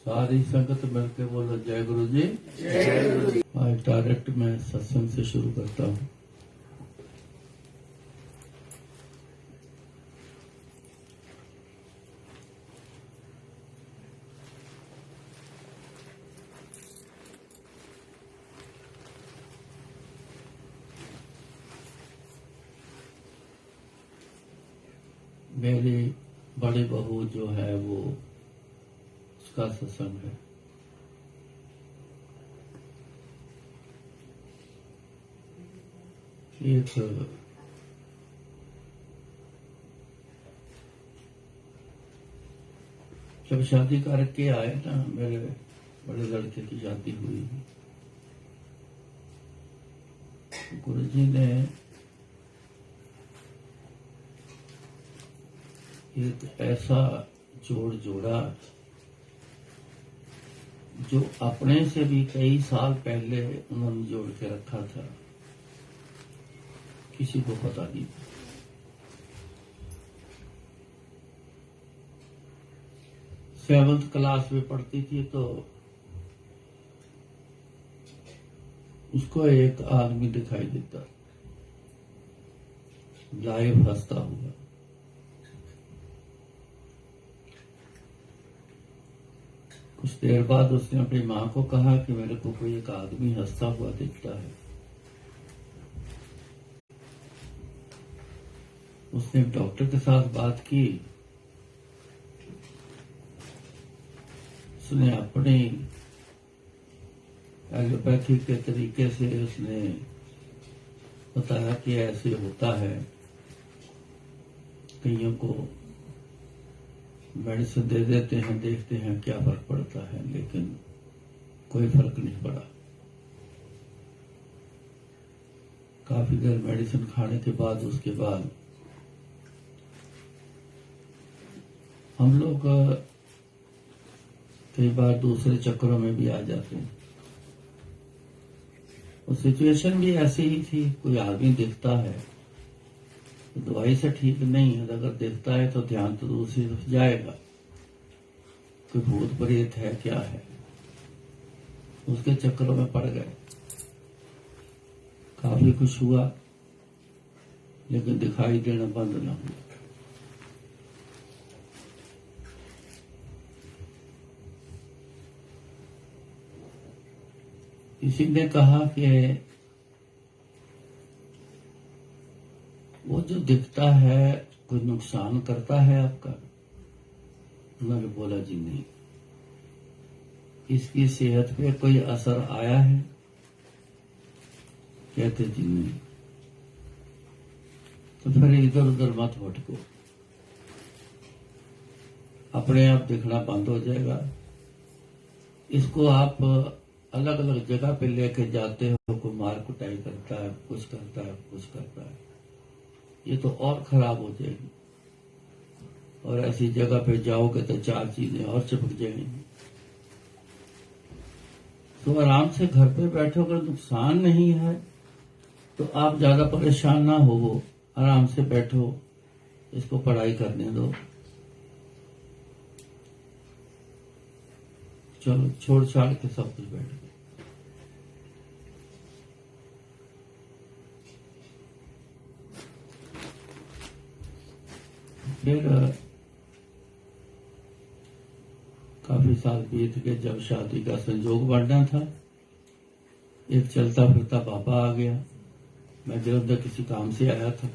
सारी संगत मिलकर बोलो जय गुरु जी। जय गुरु जी। आज डायरेक्ट मैं सत्संग से शुरू करता हूँ। मेरी बड़ी बहू जो है वो उसका सत्संग है। एक जब शादी करके आए ना, मेरे बड़े लड़के की शादी हुई, गुरुजी ने एक ऐसा जोड़ जोड़ा जो अपने से भी कई साल पहले उन्होंने जोड़ के रखा था, किसी को पता नहीं। 7th क्लास में पढ़ती थी तो उसको एक आदमी दिखाई देता, लाइव हंसता हुआ। कुछ देर बाद उसने अपनी माँ को कहा कि मेरे को कोई एक आदमी हंसता हुआ दिखता है। उसने डॉक्टर के साथ बात की। उसने अपनी एलोपैथी के तरीके से उसने बताया कि ऐसे होता है, कईयों को मेडिसिन दे देते हैं, देखते हैं क्या फर्क पड़ता है, लेकिन कोई फर्क नहीं पड़ा। काफी देर मेडिसिन खाने के बाद उसके बाद हम लोग कई बार दूसरे चक्करों में भी आ जाते हैं। वो सिचुएशन भी ऐसी ही थी। कोई आदमी दिखता है तो दवाई से ठीक नहीं है, अगर दिखता है तो ध्यान तो दूसरी तरफ जाएगा, कोई भूत प्रेत है क्या है, उसके चक्करों में पड़ गए। काफी कुछ हुआ लेकिन दिखाई देना बंद न हुआ। किसी ने कहा कि वो जो दिखता है कोई नुकसान करता है आपका? उन्होंने बोला जी नहीं। इसकी सेहत पे कोई असर आया है? कहते जी नहीं। तो फिर इधर उधर मत भटको, अपने आप दिखना बंद हो जाएगा। इसको आप अलग अलग जगह पे लेके जाते हो, कोई मार कुटाई करता है, कुछ करता है, कुछ करता है, ये तो और खराब हो जाएगी। और ऐसी जगह पे जाओगे तो 4 चीजें और चिपक जाएंगी। तो आराम से घर पे बैठो, अगर नुकसान नहीं है तो आप ज्यादा परेशान ना हो, आराम से बैठो, इसको पढ़ाई करने दो। चलो छोड़ छाड़ के सब कुछ बैठ गए। फिर काफी साल बीत गए। जब शादी का संजोग बढ़ना था, एक चलता फिरता बाबा आ गया। मैं जलंधर किसी काम से आया था,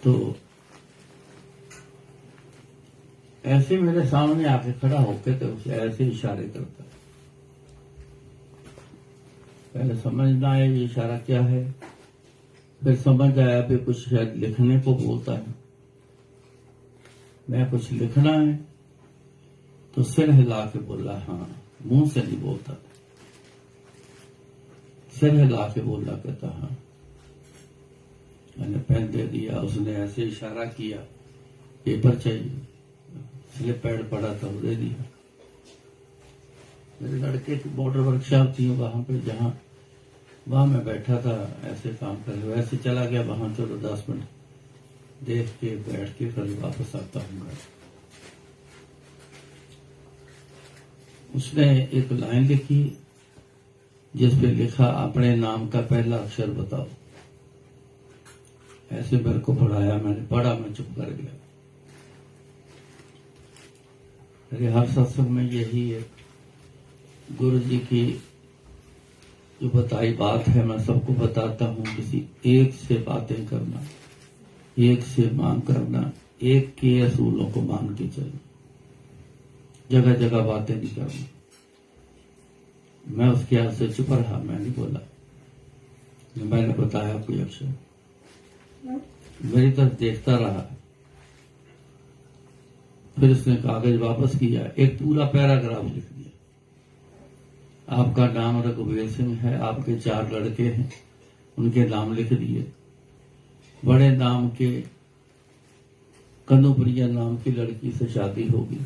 तो ऐसे मेरे सामने आके खड़ा होकर तो उसे ऐसे इशारे करता। पहले समझ ना आया ये इशारा क्या है, फिर समझ आया भी कुछ शायद लिखने को बोलता है। मैं कुछ लिखना है तो सिर हिला के बोला, हाँ, मुंह से नहीं बोलता, सिर हिला के बोला, कहता हाँ। मैंने पेन दे दिया, उसने ऐसे इशारा किया, पेपर चाहिए, स्लिप पैड पड़ा था वो दे दिया। मेरे लड़के की मोटर वर्कशॉप थी वहां पे, वहां मैं बैठा था ऐसे काम कर, वैसे चला गया वहां। चलो 10 मिनट देख के बैठ के फिर वापस आता हूँ घर। उसने एक लाइन लिखी जिस पे लिखा अपने नाम का पहला अक्षर बताओ। ऐसे मेरे को पढ़ाया, मैंने पढ़ा, मैं चुप कर गया। मेरे हर सत्संग में यही है, गुरु जी की जो बताई बात है मैं सबको बताता हूँ। किसी एक से बातें करना, एक से मांग करना, एक के असूलों को मान के चलना, जगह जगह बातें नहीं करना। मैं उसके हाथ से चुप रहा, मैं नहीं बोला। मैंने बताया कोई अक्षर, मेरी तरफ देखता रहा। फिर उसने कागज वापस किया, एक पूरा पैराग्राफ लिख दिया। आपका नाम रघुवीर सिंह है, आपके 4 लड़के हैं, उनके नाम लिख दिए। बड़े नाम के कनुप्रिया नाम की लड़की से शादी होगी।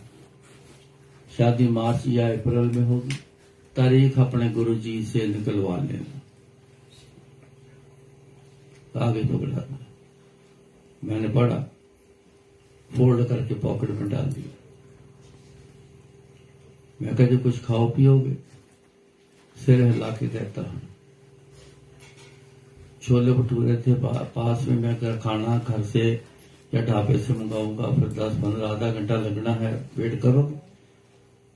शादी मार्च या अप्रैल में होगी। तारीख अपने गुरु जी से निकलवा लेना। आगे पकड़ा था, मैंने पढ़ा, फोल्ड करके पॉकेट में डाल दिया। मैं कहते कुछ खाओ पियोगे? सिर हिला के कहता हूं। छोले भटूरे थे पास में, मैं अगर खाना घर से या ढाबे से मंगाऊंगा, फिर 10-15 आधा घंटा लगना है, वेट करोगे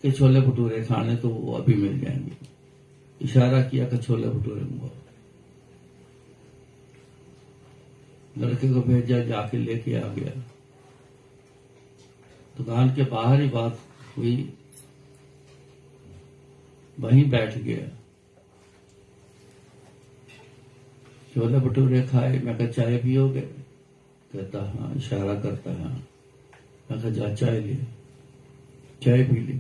कि छोले भटूरे खाने तो वो अभी मिल जाएंगे। इशारा किया कि छोले भटूरे मंगाओ। लड़के को भेजा, जाके लेके आ गया। दुकान के बाहर ही बात हुई, वहीं बैठ गया। छोले भटूरे खाए। मैं कहा चाय पियोगे? कहता हाँ, इशारा करता है हाँ। मैं कहा जा चाय ले। चाय पी ली।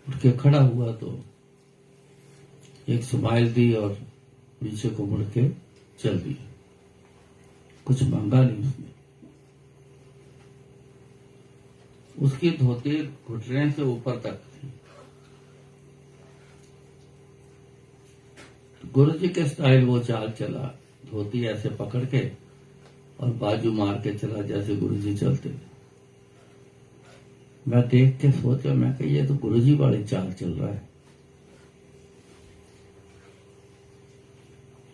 उठ के खड़ा हुआ तो एक स्माइल दी और पीछे को मुड़ के चल दिया। कुछ मांगा नहीं उसने। उसकी धोती घुटने से ऊपर तक थी। गुरु जी के स्टाइल वो चाल चला, धोती ऐसे पकड़ के और बाजू मार के चला जैसे गुरु जी चलते थे। मैं देख के सोचा, मैं कही ये तो गुरु जी वाली चाल चल रहा है।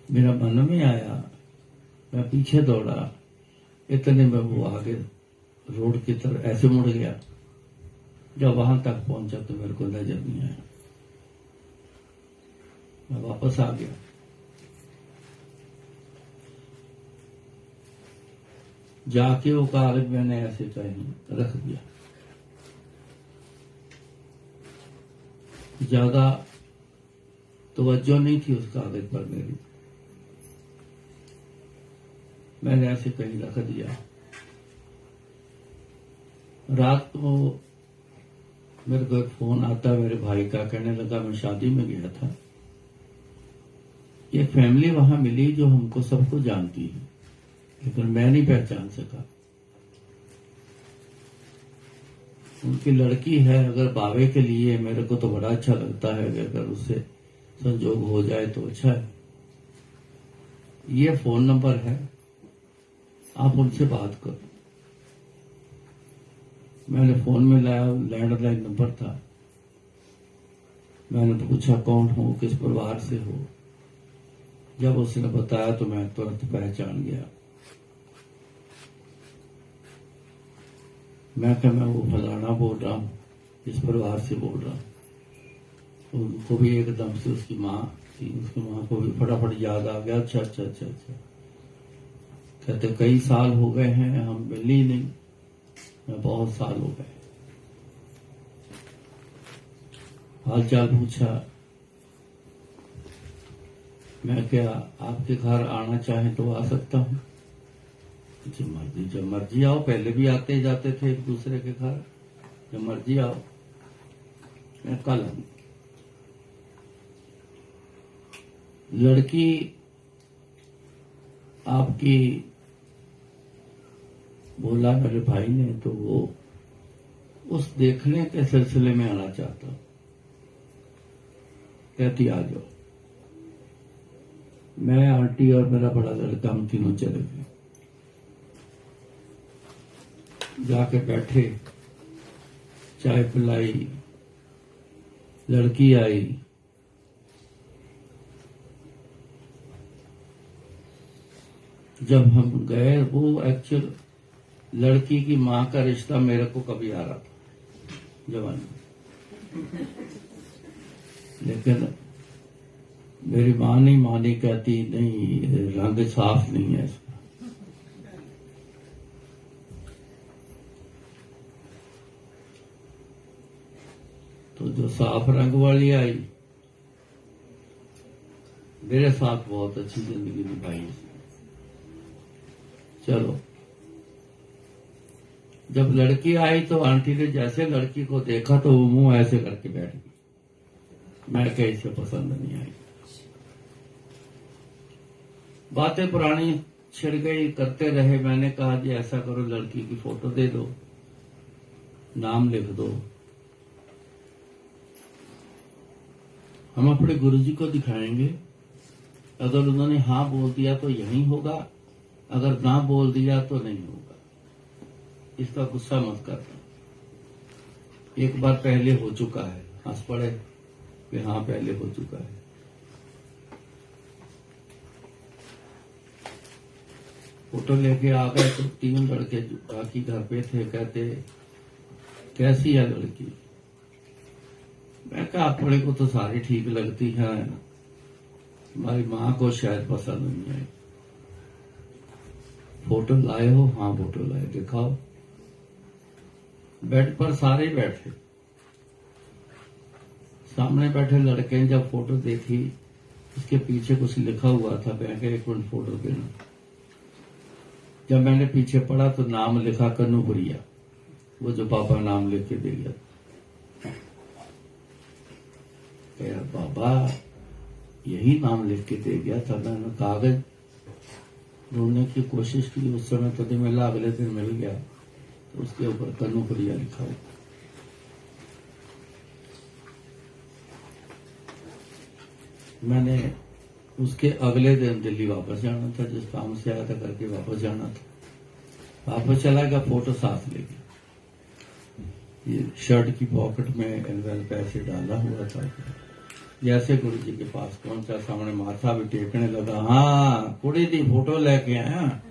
मेरा मन में आया, मैं पीछे दौड़ा। इतने में वो आगे रोड की तरफ ऐसे मुड़ गया। जब वहां तक पहुंचा तो मेरे को नजर नहीं आया। मैं वापस आ गया। जाके वो कागज मैंने ऐसे कहीं रख दिया। ज्यादा तवज्जो नहीं थी उस कागज पर मेरी। मैंने ऐसे कहीं रख दिया। रात को मेरे को एक फोन आता मेरे भाई का, कहने लगा मैं शादी में गया था। एक फैमिली वहां मिली जो हमको सबको जानती है, लेकिन मैं नहीं पहचान सका। उनकी लड़की है, अगर बावे के लिए मेरे को तो बड़ा अच्छा लगता है, अगर उससे संजोग हो जाए तो अच्छा है। ये फोन नंबर है, आप उनसे बात करो। मैंने फोन में लाया, लैंडलाइन नंबर था। मैंने पूछा कौन हो, किस परिवार से हो। जब उसने बताया तो मैं तुरंत पहचान गया। मैं वो फलाना बोल रहा हूँ, इस परिवार से बोल रहा हूँ। उनको भी एकदम से उसकी माँ थी, उसकी माँ को भी फटाफट याद आ गया। अच्छा अच्छा अच्छा अच्छा। कहते कई साल हो गए हैं हम मिले ही नहीं। मैं बहुत साल हो गए। हाल चाल पूछा। मैं क्या आपके घर आना चाहे तो आ सकता हूँ? जब मर्जी आओ। पहले भी आते जाते थे एक दूसरे के घर। जब मर्जी आओ। मैं कल आऊँ। लड़की आपकी बोला मेरे भाई ने, तो वो उस देखने के सिलसिले में आना चाहता। कहती आ जाओ। मैं, आंटी और मेरा बड़ा लड़का, हम तीनों चले गए। जाके बैठे, चाय पिलाई, लड़की आई, जब हम गए, वो एक्चुअल लड़की की माँ का रिश्ता मेरे को कभी आ रहा था जवानी में, लेकिन मेरी माँ नहीं मानी, कहती नहीं रंग साफ नहीं है इसका। तो जो साफ रंग वाली आई, मेरे साथ बहुत अच्छी जिंदगी निभाई। चलो, जब लड़की आई तो आंटी ने जैसे लड़की को देखा तो वो मुंह ऐसे करके बैठ गई। मैं कहीं से पसंद नहीं आई। बातें पुरानी छिड़ गई, करते रहे। मैंने कहा जी ऐसा करो, लड़की की फोटो दे दो, नाम लिख दो, हम अपने गुरुजी को दिखाएंगे। अगर उन्होंने हाँ बोल दिया तो यही होगा, अगर ना बोल दिया तो नहीं होगा। इसका गुस्सा मत करना, एक बार पहले हो चुका है। हंस पड़े कि हाँ पहले हो चुका है। फोटो लेके आ गए तो 3 लड़के बाकी घर पे थे, कहते कैसी है लड़की। मैं कहा अपने को तो सारी ठीक लगती है, हमारी माँ को शायद पसंद नहीं आई। फोटो लाए हो? हाँ फोटो लाए, दिखाओ। बेड पर सारे बैठे, सामने बैठे लड़के ने जब फोटो देखी, उसके पीछे कुछ लिखा हुआ था। मैं कहा 1 मिनट फोटो देना। जब मैंने पीछे पढ़ा तो नाम लिखा कन्नूपुरिया, वो जो पापा नाम लिख के दे गया। यार बाबा यही नाम लिख के दे गया था। मैंने कागज ढूंढने की कोशिश की, उस समय तो मिला, अगले दिन मिल गया। तो उसके ऊपर कन्नूपुरिया लिखा हुआ। मैंने उसके अगले दिन दिल्ली वापस जाना था, जिस काम से आया था करके वापस जाना था। वापस चला गया, फोटो साथ ले गया। ये शर्ट की पॉकेट में एनवेल पैसे डाला हुआ था। जैसे गुरु जी के पास पहुंचा, सामने माथा भी टेकने लगा। हाँ कुड़ी दी फोटो लेके आया।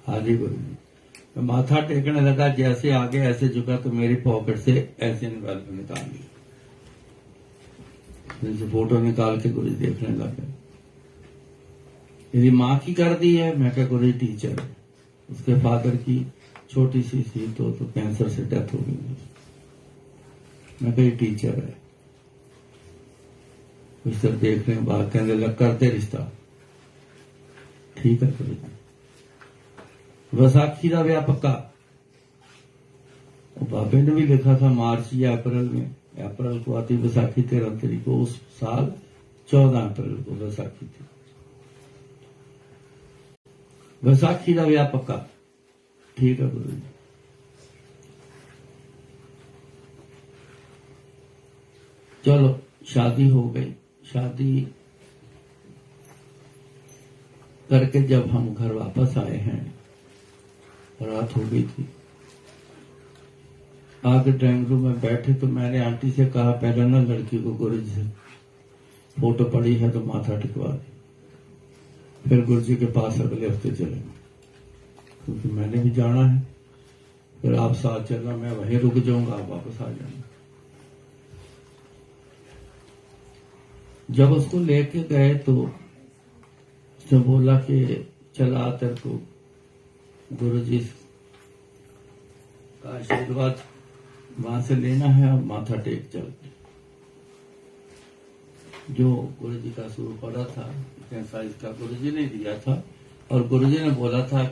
हाँ जी गुरु जी। तो माथा टेकने लगा, जैसे आगे ऐसे झुका तो मेरी पॉकेट से ऐसे एनवेल निकाल ली। फोटो निकाल के गुरु जी देखने लगे। मेरी माँ की कर दी है। मैं क्या, गुरु जी टीचर है, उसके फादर की छोटी सी थी तो कैंसर से डेथ हो गई। मैं कही टीचर है। उस तरह देखने के बाद कहने लग करते रिश्ता। ठीक है गुरु जी। वैसाखी का ब्याह पक्का। बाबे ने भी लिखा था मार्च या अप्रैल में। अप्रैल को आती वैसाखी 13 तारीख को। उस साल 14 अप्रैल को वैसाखी थी। वैसाखी का ब्याह पक्का। ठीक है गुरु जी। चलो शादी हो गई। शादी करके जब हम घर वापस आए हैं, रात हो गई थी। आगे ड्राइंग रूम में बैठे तो मैंने आंटी से कहा पहले ना लड़की को गुरु जी से फोटो पड़ी है तो माथा टिकवा दे, फिर गुरु जी के पास अगले हफ्ते चलेंगे, क्योंकि मैंने भी जाना है। फिर आप साथ चलना, मैं वहीं रुक जाऊंगा, आप वापस आ जाना। जब उसको लेके गए तो उसने बोला कि चला तेरे को गुरु जी का आशीर्वाद वहां से लेना है और माथा टेक चल। जो गुरु जी का शुरू पड़ा था साइज का गुरु जी ने दिया था, और गुरु जी ने बोला था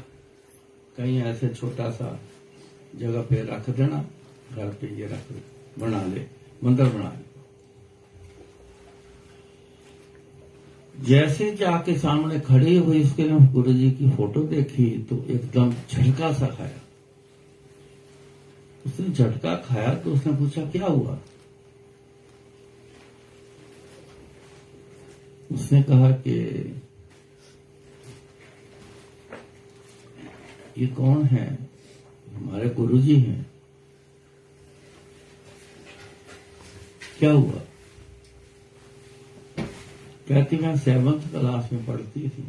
कहीं ऐसे छोटा सा जगह पे रख देना, घर पे ये रख बना ले, मंदिर बना ले। जैसे जाके सामने खड़ी हुई, इसके लिए गुरु जी की फोटो देखी तो एकदम झटका सा खाया। उसने झटका खाया तो उसने पूछा क्या हुआ। उसने कहा कि ये कौन है? हमारे गुरु जी हैं। क्या हुआ? कहती मैं 7th क्लास में पढ़ती थी,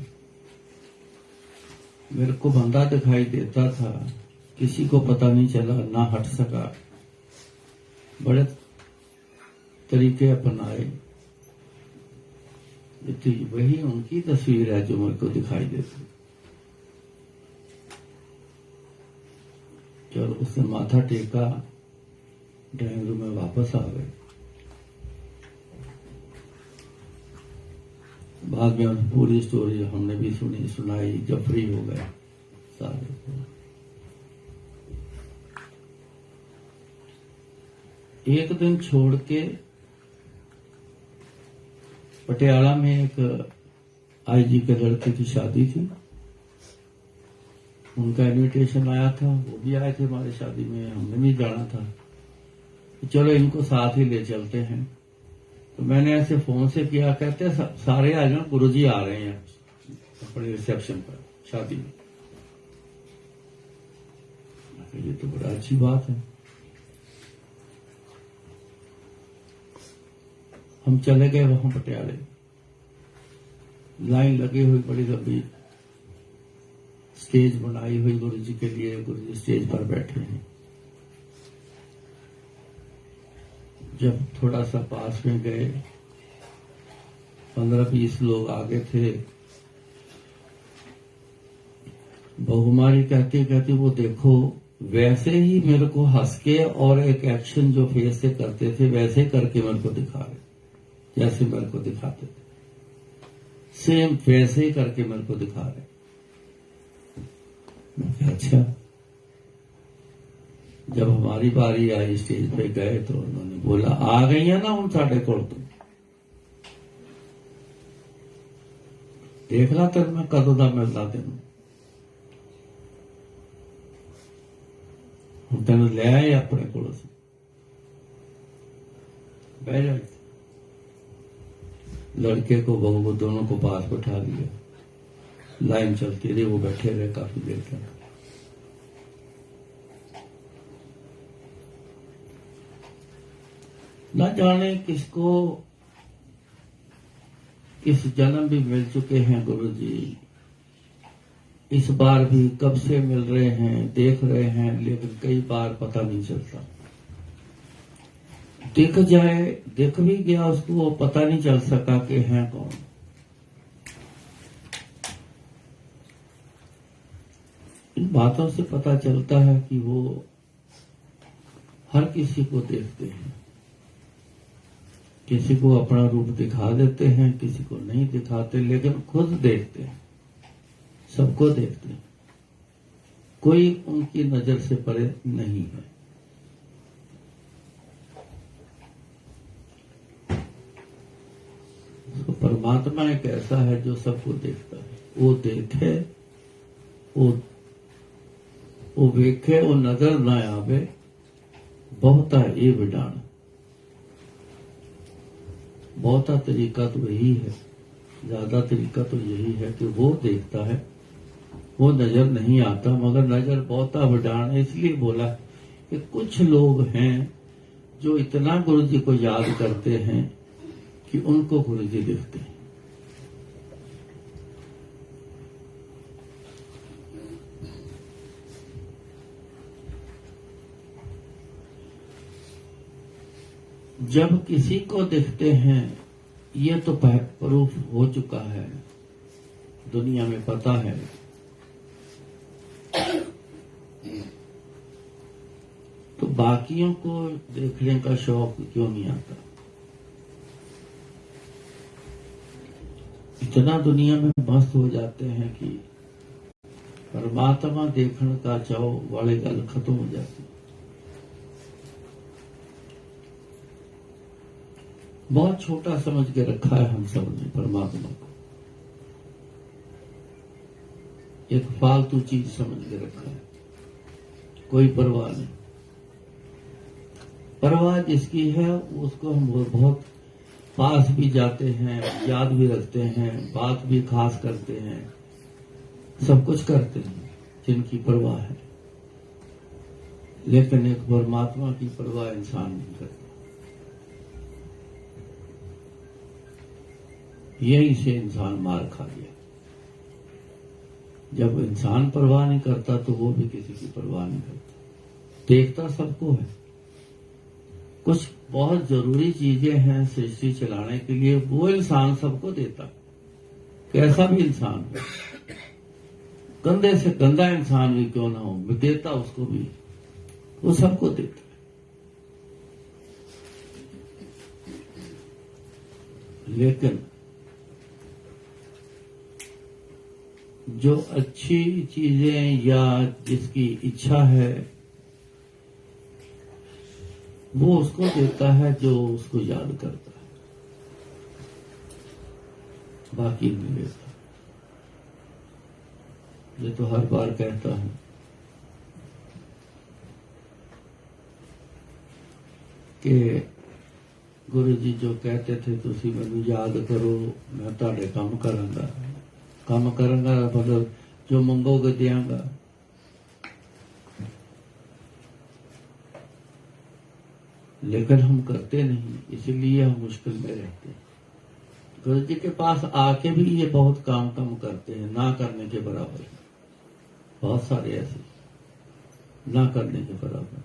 मेरे को बंदा दिखाई देता था, किसी को पता नहीं चला, ना हट सका, बड़े तरीके अपनाए। तो वही उनकी तस्वीर है जो मेरे को दिखाई देती। चलो उसने माथा टेका, ड्राइंग रूम में वापस आ गए। बाद में पूरी स्टोरी हमने भी सुनाई जब फ्री हो गए सारे। एक दिन छोड़ के पटियाला में एक आईजी के लड़के की शादी थी, उनका इनविटेशन आया था, वो भी आए थे हमारी शादी में, हमने भी जाना था। तो चलो इनको साथ ही ले चलते हैं। तो मैंने ऐसे फोन से किया, कहते सारे आ जाओ, गुरुजी आ रहे हैं अपने रिसेप्शन पर शादी में। ये तो बड़ा अच्छी बात है। हम चले गए वहां पटियाले, लाइन लगी हुई बड़ी लंबी, स्टेज बनाई हुई गुरुजी के लिए, गुरुजी स्टेज पर बैठे हैं। जब थोड़ा सा पास में गए, 15-20 लोग आगे थे। बहुमारी कहती कहती वो देखो, वैसे ही मेरे को हंस के और एक एक्शन जो फेस से करते थे वैसे करके मेरे को दिखा रहे, जैसे मेरे को दिखाते थे, सेम वैसे ही करके मेरे को दिखा रहे। मैं कहा अच्छा। जब हमारी बारी आई, स्टेज पे गए तो उन्होंने बोला, आ गई है ना हम साढ़े को, तुम देख ला तेरे मैं कदों का मिलता, तेन हम तेन ले आए अपने को, बह जाए। लड़के को बहू को दोनों को पास बैठा दिया, लाइन चलती रही, वो बैठे रहे काफी देर तक। न जाने किसको किस जन्म भी मिल चुके हैं गुरुजी, इस बार भी कब से मिल रहे हैं, देख रहे हैं, लेकिन कई बार पता नहीं चलता। दिख जाए, दिख भी गया उसको, वो पता नहीं चल सका कि है कौन। इन बातों से पता चलता है कि वो हर किसी को देखते हैं, किसी को अपना रूप दिखा देते हैं, किसी को नहीं दिखाते, लेकिन खुद देखते हैं, सबको देखते हैं, कोई उनकी नजर से परे नहीं है। तो परमात्मा एक ऐसा है जो सबको देखता है, वो देखे, वो वेखे, वो नजर ना आवे, बहुता ये विडान। बहुता तरीका तो यही है, ज्यादा तरीका तो यही है कि वो देखता है, वो नजर नहीं आता, मगर नजर बहुता विडान है। इसलिए बोला कि कुछ लोग हैं जो इतना गुरुजी को याद करते हैं कि उनको गुरुजी दिखते हैं। जब किसी को देखते हैं, ये तो प्रूफ हो चुका है, दुनिया में पता है, तो बाकियों को देखने का शौक क्यों नहीं आता? इतना दुनिया में मस्त हो जाते हैं कि परमात्मा देखने का चाहो वाले गल खत्म हो जाती। बहुत छोटा समझ के रखा है हम सब ने परमात्मा को, एक फालतू चीज समझ के रखा है, कोई परवाह नहीं। परवाह जिसकी है उसको हम बहुत पास भी जाते हैं, याद भी रखते हैं, बात भी खास करते हैं, सब कुछ करते हैं जिनकी परवाह है, लेकिन एक परमात्मा की परवाह इंसान नहीं करता। यही से इंसान मार खा गया। जब इंसान परवाह नहीं करता तो वो भी किसी की परवाह नहीं करता, देखता सबको है। कुछ बहुत जरूरी चीजें हैं सृष्टि चलाने के लिए, वो इंसान सबको देता, कैसा भी इंसान हो, गंदे से गंदा इंसान भी क्यों ना हो, देता उसको भी, वो सबको देता। लेकिन जो अच्छी चीजें या जिसकी इच्छा है वो उसको देता है जो उसको याद करता है, बाकी नहीं देता। ये तो हर बार कहता हूं कि गुरु जी जो कहते थे तुसी मैनू याद करो, मैं तुहाडे काम करांगा, काम करांगा मतलब जो मंगोगे देंगा। लेकिन हम करते नहीं, इसलिए हम मुश्किल में रहते हैं। गुरु जी के पास आके भी ये बहुत काम कम करते हैं, ना करने के बराबर। बहुत सारे ऐसे ना करने के बराबर।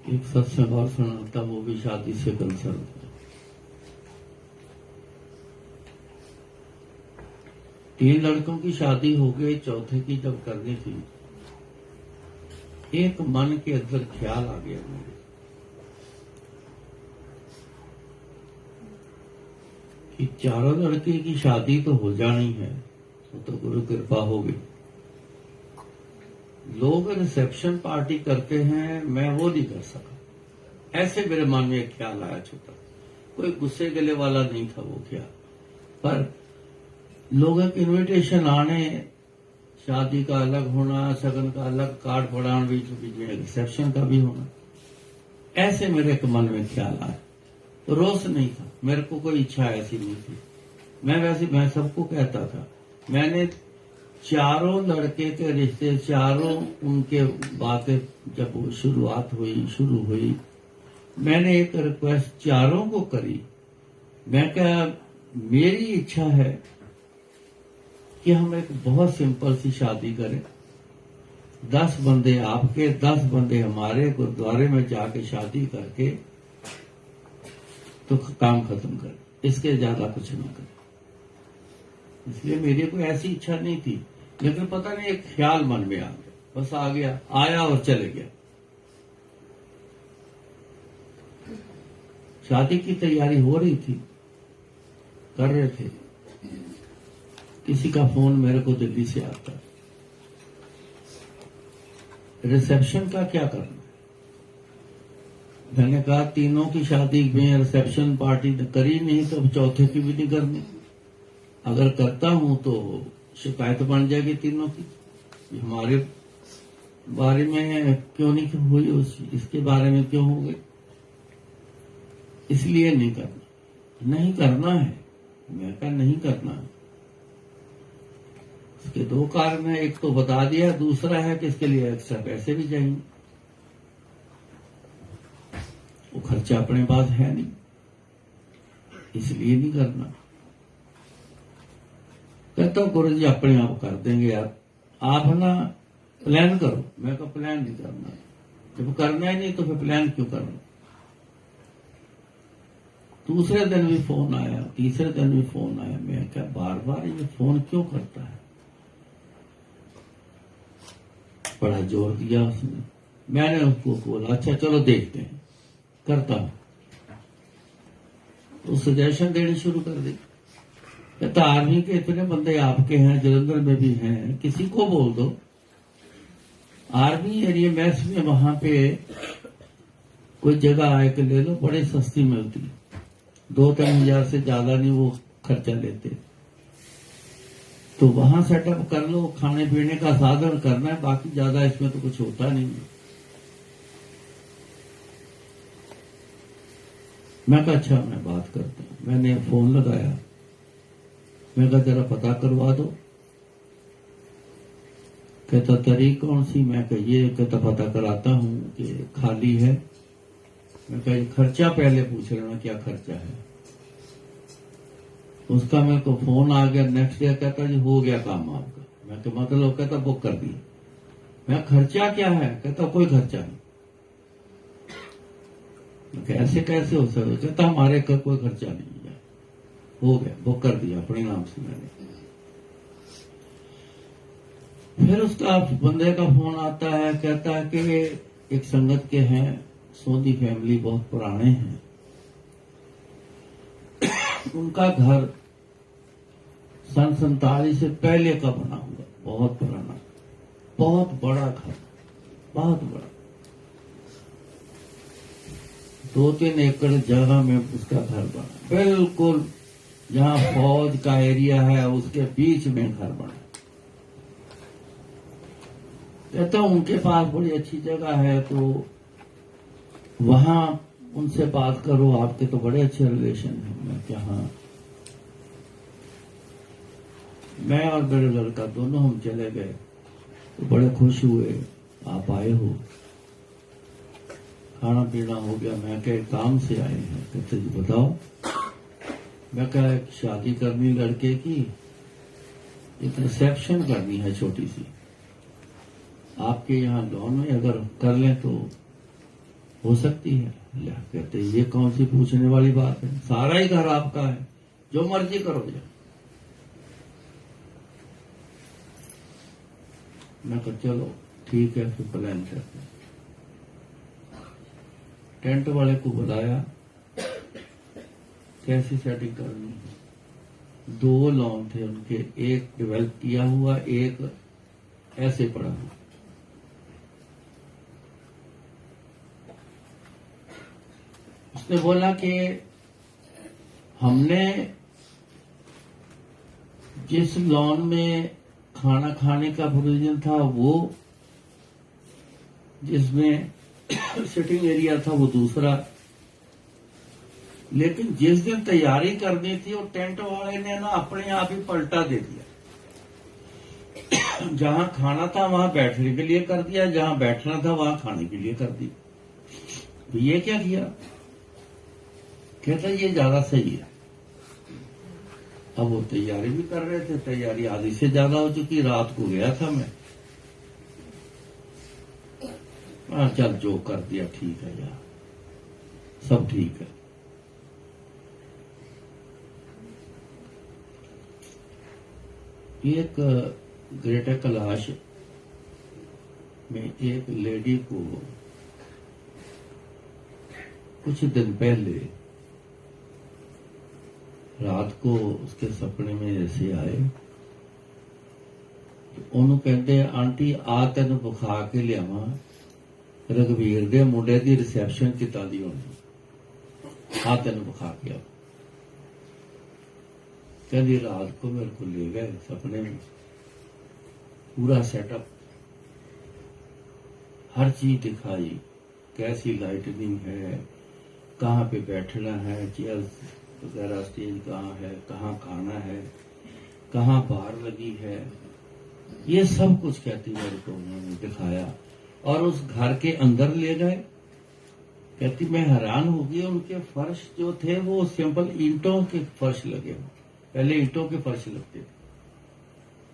एक सत्संग और सुनाता, वो भी शादी से कंसर्न था। 3 लड़कों की शादी हो गई, चौथे की जब करनी थी, एक मन के अंदर ख्याल आ गया मेरे कि चारों लड़के की शादी तो हो जानी है, वो तो गुरु कृपा हो गई। लोग रिसेप्शन पार्टी करते हैं, मैं वो नहीं कर सका। ऐसे मेरे मन में एक ख्याल आया छोटा, कोई गुस्से गले वाला नहीं था वो ख्याल, पर लोगों के इनविटेशन आने, शादी का अलग होना, सगन का अलग, कार्ड पढ़ाना, बीच बीच में रिसेप्शन का भी होना, ऐसे मेरे के मन में ख्याल आया। तो रोष नहीं था, मेरे को कोई इच्छा ऐसी नहीं थी। मैं सबको कहता था, मैंने चारों लड़के के रिश्ते, चारों उनके बातें जब शुरू हुई, मैंने एक रिक्वेस्ट चारों को करी। मैं क्या, मेरी इच्छा है कि हम एक बहुत सिंपल सी शादी करें, 10 बंदे आपके, 10 बंदे हमारे, गुरुद्वारे में जाके शादी करके तो काम खत्म करें, इसके ज्यादा कुछ ना करें। इसलिए मेरी कोई ऐसी इच्छा नहीं थी, लेकिन पता नहीं एक ख्याल मन में आ गया, बस आ गया, आया और चले गया। शादी की तैयारी हो रही थी, कर रहे थे, किसी का फोन मेरे को दिल्ली से आता, रिसेप्शन का क्या करना। मैंने कहा तीनों की शादी में रिसेप्शन पार्टी करी नहीं तो अब चौथे की भी नहीं करनी। अगर करता हूं तो शिकायत बन जाएगी तीनों की, हमारे बारे में क्यों नहीं हुई, इसके बारे में क्यों हो गई। इसलिए नहीं करना है। मैं कहा नहीं करना है। इसके 2 कारण है, एक तो बता दिया, दूसरा है कि इसके लिए एक्स्ट्रा पैसे भी चाहिए, वो खर्चा अपने पास है नहीं, इसलिए नहीं करना। कहता हूं गुरु जी अपने आप कर देंगे यार, आप ना प्लान करो। मैं कहा प्लान नहीं करना, जब करना ही नहीं तो फिर प्लान क्यों करना। दूसरे दिन भी फोन आया, तीसरे दिन भी फोन आया। मैं क्या बार बार ये फोन क्यों करता है। बड़ा जोर दिया उसने। मैंने उसको बोला अच्छा चलो देखते हैं, करता हूं। तो सजेशन देनी शुरू कर दी। कहता आर्मी के इतने बंदे आपके हैं, जलंधर में भी हैं, किसी को बोल दो। आर्मी एरिया मैस में वहां पे कोई जगह आए के ले लो, बड़ी सस्ती मिलती, 2-3 हजार से ज्यादा नहीं वो खर्चा लेते। तो वहां सेटअप कर लो, खाने पीने का साधन करना है, बाकी ज्यादा इसमें तो कुछ होता नहीं है। मैं कहा अच्छा मैं बात करता हूं। मैंने फोन लगाया, मैं कहा जरा पता करवा दो। कहता तारीख कौन सी? मैं कहिए, कहता पता कराता हूँ कि खाली है। मैं कही खर्चा पहले पूछ लेना, क्या खर्चा है। उसका मेरे को फोन आ गया नेक्स्ट डे, कहता जी हो गया काम आपका। मैं कहा मतलब? कहता बुक कर दिया। मैं खर्चा क्या है? कहता कोई खर्चा नहीं। ऐसे कैसे हो सकता? कहता हमारे घर कोई खर्चा नहीं है, हो गया, बुक कर दिया अपने नाम से मैंने। फिर उसका बंदे का फोन आता है, कहता है कि एक संगत के हैं, सोनी फैमिली, बहुत पुराने हैं, उनका घर सन 47 से पहले का बना हुआ, बहुत पुराना, बहुत बड़ा घर, बहुत बड़ा, 2-3 एकड़ जगह में उसका घर बना, बिल्कुल जहां फौज का एरिया है उसके बीच में घर बना। कहता हूं उनके पास बड़ी अच्छी जगह है, तो वहां उनसे बात करो, आपके तो बड़े अच्छे रिलेशन हैं। मैं क्या? हाँ। मैं और मेरे लड़का दोनों हम चले गए, तो बड़े खुश हुए आप आए हो, खाना पीना हो गया। मैं क्या काम से आए हैं? कहते जी बताओ। मैं क्या शादी करनी लड़के की, एक रिसेप्शन करनी है छोटी सी, आपके यहाँ लॉन में अगर कर लें तो हो सकती है। कहते ये कौन सी पूछने वाली बात है, सारा ही घर आपका है, जो मर्जी करो जा। मैं कहा चलो ठीक है, फिर प्लान करते हैं। टेंट वाले को बुलाया, कैसी सेटिंग करनी है। 2 लॉन थे उनके, एक डेवलप किया हुआ, एक ऐसे पड़ा हुआ। उसने बोला कि हमने जिस लॉन में खाना खाने का प्रोविजन था वो, जिसमें सिटिंग एरिया था वो दूसरा, लेकिन जिस दिन तैयारी करनी थी वो टेंट वाले ने ना अपने आप ही पलटा दे दिया। जहां खाना था वहां बैठने के लिए कर दिया, जहां बैठना था वहां खाने के लिए कर दिया। तो ये क्या किया? कहता ये ज्यादा सही है। अब वो तैयारी भी कर रहे थे, तैयारी आधी से ज्यादा हो चुकी, रात को गया था मैं। चल जो कर दिया ठीक है यार, सब ठीक है। एक ग्रेटर कैलाश में एक लेडी को कुछ दिन पहले रात को उसके सपने में ऐसे आए, ਉਹਨੂੰ ਕਹਿੰਦੇ ਆਂਟੀ ਆ ਤੈਨੂੰ ਬੁਖਾ ਕੇ ਲਿਆਵਾਂ, ਰਘਵੀਰ ਦੇ ਮੁੰਡੇ ਦੀ ਰਿਸੈਪਸ਼ਨ ਕਿੱਦਾਂ ਦੀ ਹੋਣੀ, ਆ ਤੈਨੂੰ ਬੁਖਾ ਕੇ ਆ। कहती रात को मेरे को ले गए सपने में, पूरा सेटअप, हर चीज दिखाई, कैसी लाइटनिंग है, कहाँ पे बैठना है, चेयर्स वगैरह, स्टेज कहाँ है, कहाँ खाना है, कहाँ बार लगी है, ये सब कुछ कहती मेरे को उन्होंने दिखाया। और उस घर के अंदर ले गए। कहती मैं हैरान हो गई, उनके फर्श जो थे वो सिंपल ईंटों के फर्श लगे हुए, पहले ईंटों के फर्श लगते थे,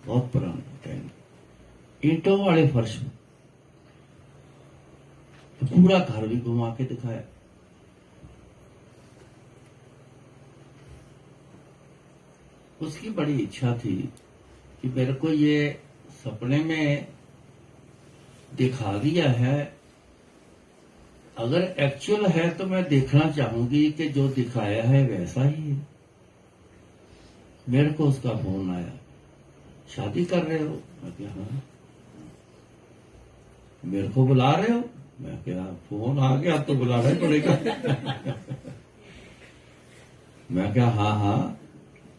बहुत पुराना टाइम, ईंटों वाले फर्श में। तो पूरा घर भी घुमा के दिखाया। उसकी बड़ी इच्छा थी कि मेरे को ये सपने में दिखा दिया है, अगर एक्चुअल है तो मैं देखना चाहूंगी कि जो दिखाया है वैसा ही है। मेरे को उसका फोन आया, शादी कर रहे हो? मैं क्या हाँ। मेरे को बुला रहे हो? मैं क्या फोन आ गया तो बुलाना ही पड़ेगा। मैं क्या हाँ हाँ।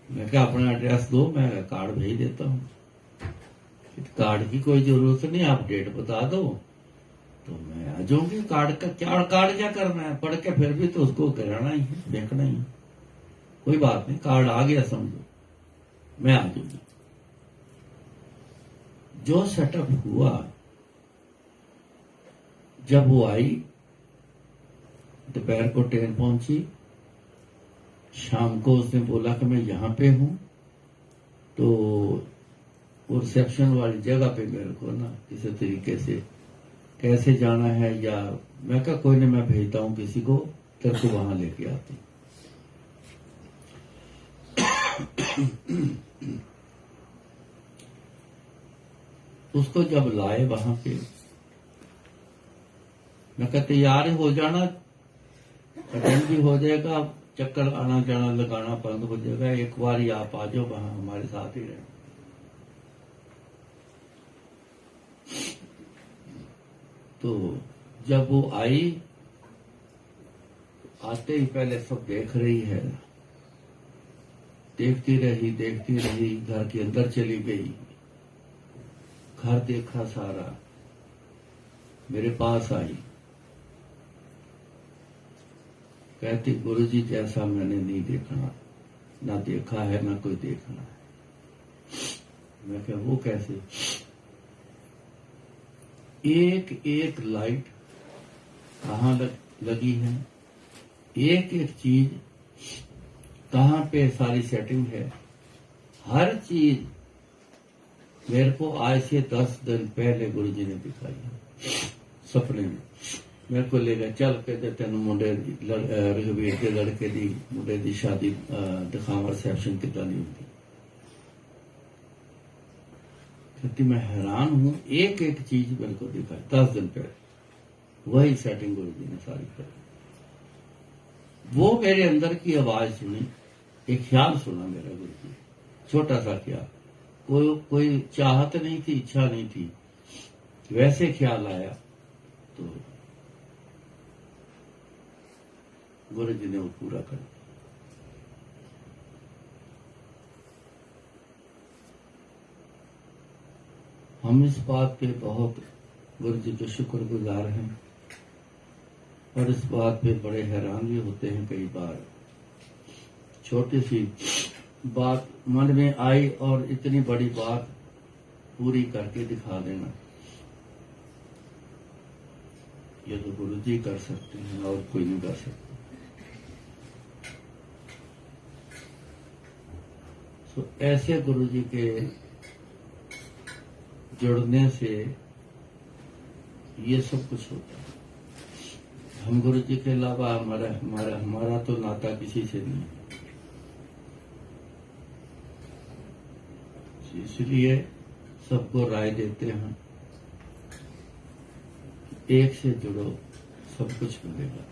मैं क्या अपना एड्रेस दो, मैं कार्ड भेज देता हूँ। कार्ड की कोई जरूरत नहीं, आप डेट बता दो तो मैं आ जाऊंगी। कार्ड का क्या करना है, पढ़ के फिर भी तो उसको गिराना ही है, फेंकना ही है। कोई बात नहीं, कार्ड आ गया समझो, मैं आ जाऊंगी। जो सेटअप हुआ, जब वो आई, दोपहर को ट्रेन पहुंची, शाम को उसने बोला कि मैं यहां पे हूं, तो वो रिसेप्शन वाली जगह पे मेरे को ना किसी तरीके से कैसे जाना है, या मैं कहा कोई नहीं, मैं भेजता हूं किसी को, तेरे को वहां लेके आती। उसको जब लाए वहां पे, मैं कहा तैयार हो जाना, अटेंड भी हो जाएगा, चक्कर आना जाना लगाना बंद हो जाएगा, एक बार ही आप आ जाओ, वहां हमारे साथ ही रहे। तो जब वो आई, आते ही पहले सब देख रही है, देखती रही, घर के अंदर चली गई, घर देखा सारा, मेरे पास आई, कहती गुरुजी जैसा मैंने नहीं देखना, ना देखा है ना कोई देखना है। मैं कहा वो कैसे? एक एक लाइट कहाँ लगी है, एक एक चीज कहाँ पे सारी सेटिंग है, हर चीज मेरे को आज से 10 दिन पहले गुरुजी ने दिखाई है सपने में। मेरे को ले गए, चल के तेन मुंडे रघुवीर के लड़के दी मुंडे दी शादी दिखावा, रिसेप्शन कितना नहीं होती। कहती मैं हैरान हूं, एक एक चीज मेरे को दिखाई 10 दिन पहले, वही सेटिंग गुरुजी ने सारी करी। वो मेरे अंदर की आवाज सुनी, एक ख्याल सुना मेरा गुरुजी, छोटा सा ख्याल, कोई चाहत नहीं थी, इच्छा नहीं थी, वैसे ख्याल आया, तो गुरुजी ने वो पूरा कर दिया। हम इस बात पे बहुत गुरुजी के शुक्रगुजार हैं, और इस बात पे बड़े हैरान भी होते हैं। कई बार छोटी सी बात मन में आई और इतनी बड़ी बात पूरी करके दिखा देना, ये तो गुरुजी कर सकते हैं और कोई नहीं कर सकता। तो ऐसे गुरुजी के जुड़ने से ये सब कुछ होता है। हम गुरुजी के अलावा हमारा तो नाता किसी से नहीं है, इसलिए सबको राय देते हैं, एक से जुड़ो, सब कुछ मिलेगा।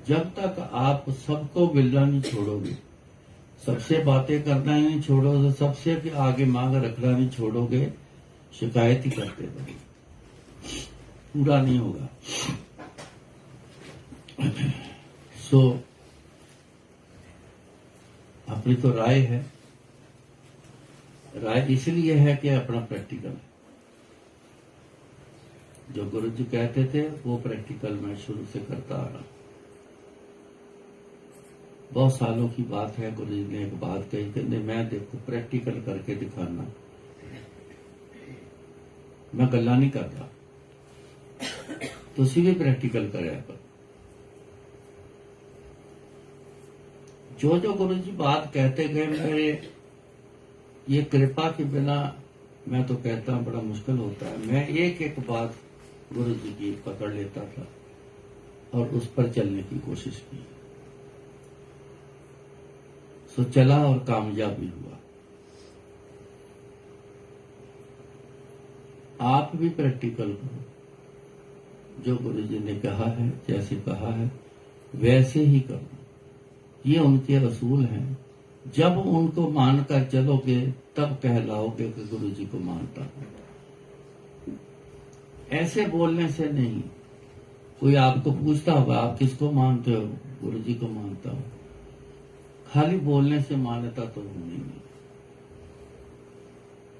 जब तक आप सबको मिलना नहीं छोड़ोगे, सबसे बातें करना ही नहीं छोड़ोगे, सबसे भी आगे मांग रखना नहीं छोड़ोगे, शिकायत ही करते रहोगे, पूरा नहीं होगा। सो अपनी तो राय है, राय इसलिए है कि अपना प्रैक्टिकल है। जो गुरुजी कहते थे वो प्रैक्टिकल मैं शुरू से करता आ रहा। बहुत सालों की बात है, गुरुजी ने एक बात कही कि मैं देखो प्रैक्टिकल करके दिखाना, मैं गल्ला नहीं करता, तुसी भी प्रैक्टिकल करे कर। जो गुरुजी बात कहते गए, मेरे ये कृपा के बिना मैं तो कहता हूं बड़ा मुश्किल होता है। मैं एक एक बात गुरुजी की पकड़ लेता था और उस पर चलने की कोशिश की, सो चला और कामयाब भी हुआ। आप भी प्रैक्टिकल करो, जो गुरुजी ने कहा है, जैसे कहा है वैसे ही करो। ये उनके असूल हैं। जब उनको मानकर चलोगे तब कहलाओगे कि गुरुजी को मानता हूं। ऐसे बोलने से नहीं। कोई आपको पूछता होगा आप किसको मानते हो? गुरुजी को मानता हूं। खाली बोलने से मान्यता तो होनी नहीं।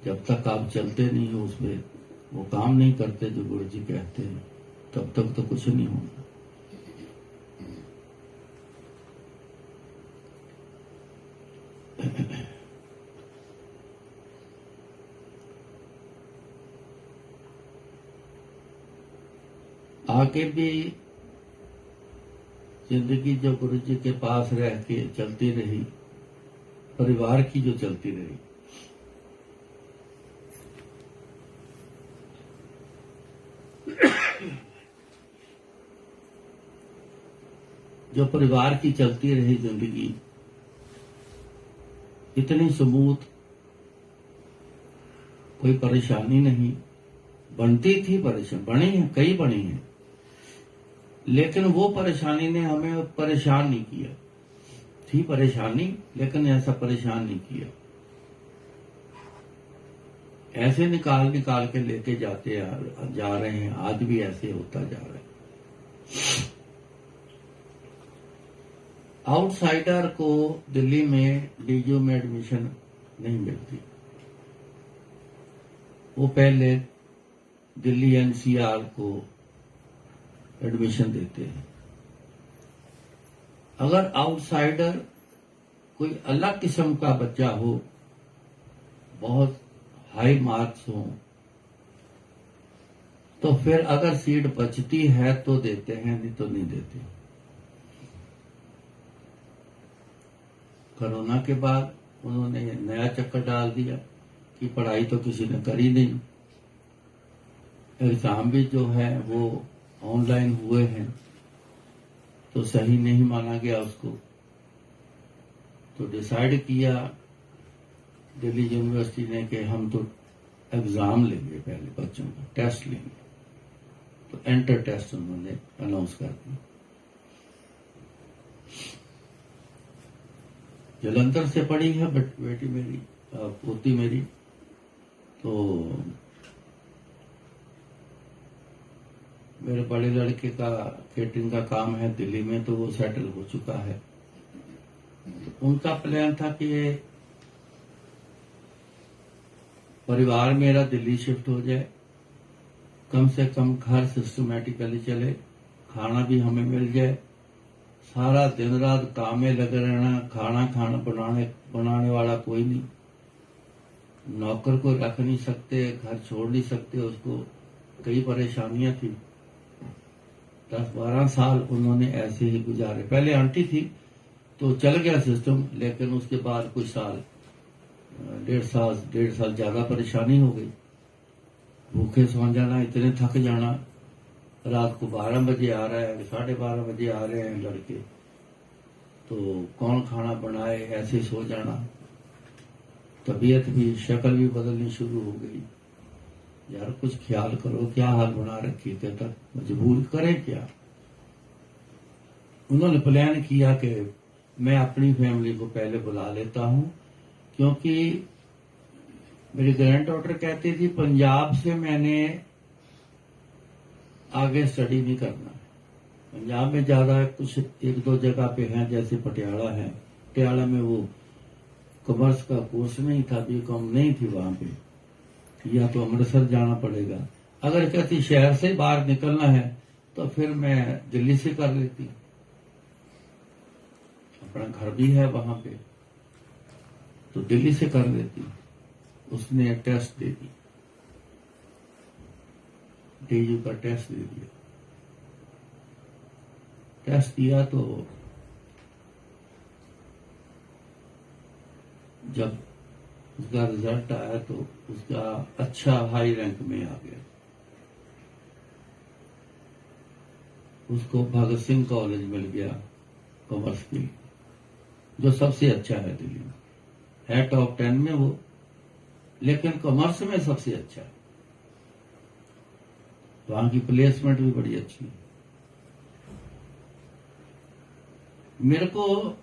जब तक आप चलते नहीं हो, उसमें वो काम नहीं करते जो गुरुजी कहते हैं, तब तक तो कुछ नहीं होगा। आगे भी जिंदगी जो गुरु जी के पास रह के चलती रही, परिवार की जो चलती रही, जो परिवार की चलती रही जिंदगी इतनी स्मूथ, कोई परेशानी नहीं। बनती थी परेशान, बनी है, कई बनी है, लेकिन वो परेशानी ने हमें परेशान नहीं किया। थी परेशानी लेकिन ऐसा परेशान नहीं किया। ऐसे निकाल निकाल के लेके जा रहे हैं। आज भी ऐसे होता जा रहा है। आउटसाइडर को दिल्ली में डीयू में एडमिशन नहीं मिलती। वो पहले दिल्ली एनसीआर को एडमिशन देते हैं। अगर आउटसाइडर कोई अलग किस्म का बच्चा हो, बहुत हाई मार्क्स हो, तो फिर अगर सीट बचती है तो देते हैं, नहीं तो नहीं देते। कोरोना के बाद उन्होंने नया चक्कर डाल दिया कि पढ़ाई तो किसी ने करी नहीं, एग्जाम भी जो है वो ऑनलाइन हुए हैं, तो सही नहीं माना गया उसको। तो डिसाइड किया दिल्ली यूनिवर्सिटी ने कि हम तो एग्जाम लेंगे, पहले बच्चों का टेस्ट लेंगे। तो एंटर टेस्ट उन्होंने अनाउंस कर दिया। जलंधर से पढ़ी है बट बेटी मेरी, पोती मेरी, तो मेरे बड़े लड़के का केटरिंग का काम है दिल्ली में, तो वो सेटल हो चुका है। उनका प्लान था कि परिवार मेरा दिल्ली शिफ्ट हो जाए, कम से कम घर सिस्टमैटिकली चले, खाना भी हमें मिल जाए, सारा दिन रात काम में लगे रहना, खाना बनाने वाला कोई नहीं, नौकर को रख नहीं सकते, घर छोड़ नहीं सकते उसको, कई परेशानियां थी। 10-12 साल उन्होंने ऐसे ही गुजारे। पहले आंटी थी तो चल गया सिस्टम, लेकिन उसके बाद कुछ साल, डेढ़ साल ज्यादा परेशानी हो गई। भूखे सो जाना, इतने थक जाना, रात को 12 बजे आ रहा है, 12:30 बजे आ रहे हैं लड़के, तो कौन खाना बनाए, ऐसे सो जाना। तबीयत भी, शक्ल भी बदलनी शुरू हो गई। यार कुछ ख्याल करो, क्या हाल बना रखी थे, तक मजबूर करें क्या। उन्होंने प्लान किया कि मैं अपनी फैमिली को पहले बुला लेता हूं, क्योंकि मेरी ग्रैंड डॉटर कहती थी पंजाब से मैंने आगे स्टडी नहीं करना। पंजाब में ज्यादा कुछ 1-2 जगह पे हैं, जैसे पटियाला है, पटियाला में वो कॉमर्स का कोर्स नहीं था, बीकॉम नहीं थी वहां पे, या तो अमृतसर जाना पड़ेगा। अगर कहती शहर से बाहर निकलना है तो फिर मैं दिल्ली से कर लेती, अपना घर भी है वहां पे, तो दिल्ली से कर लेती। उसने टेस्ट दे दी, डीयू का टेस्ट दे दिया। टेस्ट दिया तो जब उसका रिजल्ट आया तो उसका अच्छा हाई रैंक में आ गया। उसको भगत सिंह कॉलेज मिल गया कॉमर्स के, जो सबसे अच्छा है दिल्ली में, है टॉप 10 में वो, लेकिन कॉमर्स में सबसे अच्छा है। वहां की प्लेसमेंट भी बड़ी अच्छी है। मेरे को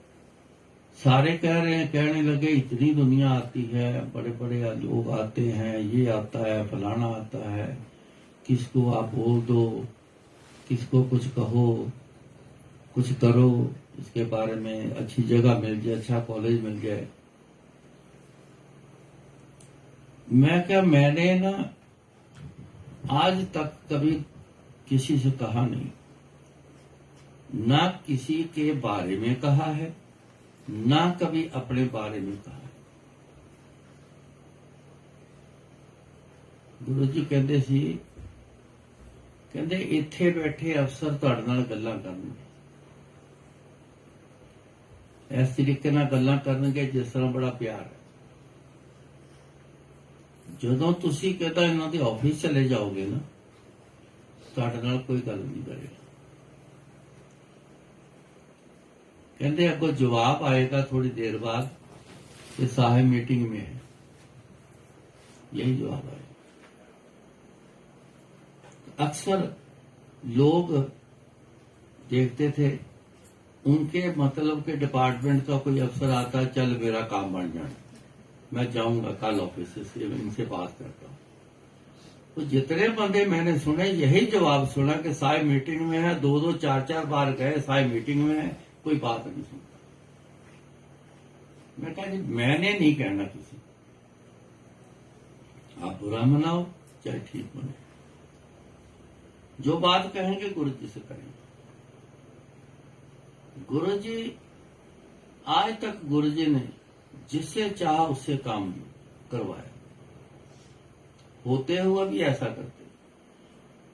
सारे कहने लगे इतनी दुनिया आती है, बड़े बड़े लोग आते हैं, ये आता है, फलाना आता है, किसको आप बोल दो, किसको कुछ कहो, कुछ करो, इसके बारे में अच्छी जगह मिल जाए, अच्छा कॉलेज मिल जाए। मैंने ना आज तक कभी किसी से कहा नहीं, ना किसी के बारे में कहा है, ना कभी अपने बारे में कहा है। गुरु जी कहते सी ਕਹਿੰਦੇ ਇੱਥੇ ਬੈਠੇ ਅਫਸਰ ਤੁਹਾਡੇ ਨਾਲ ਗੱਲਾਂ ਕਰਨਗੇ, ਇਸ ਤਰੀਕੇ ਨਾਲ ਗੱਲਾਂ ਕਰਨਗੇ ਜਿਸ ਤਰ੍ਹਾਂ ਬੜਾ ਪਿਆਰ ਹੈ। ਜਦੋਂ ਤੁਸੀਂ ਕਹਿੰਦਾ ਇਹਨਾਂ ਦੇ ਆਫਿਸ ਚਲੇ ਜਾਓਗੇ ਨਾ, ਤੁਹਾਡੇ ਨਾਲ ਕੋਈ ਗੱਲ ਨਹੀਂ ਕਰੇਗਾ। कहते आपको जवाब आएगा थोड़ी देर बाद कि साहब मीटिंग में है, यही जवाब आएगा। अक्सर लोग देखते थे उनके मतलब के डिपार्टमेंट का कोई अफसर आता है, चल मेरा काम बन जाए, मैं जाऊंगा कल ऑफिस से इनसे बात करता हूं। तो जितने बंदे मैंने सुने यही जवाब सुना कि साहब मीटिंग में है, 2-2 4-4 बार गए, साहब मीटिंग में है, कोई बात नहीं सुनता। मैं कहा जी मैंने नहीं कहना किसी, आप बुरा मनाओ चाहे ठीक मनाओ, जो बात कहेंगे गुरु जी से करेंगे। गुरु जी आज तक गुरु जी ने जिससे चाहा उससे काम करवाया, होते हुए भी ऐसा करते।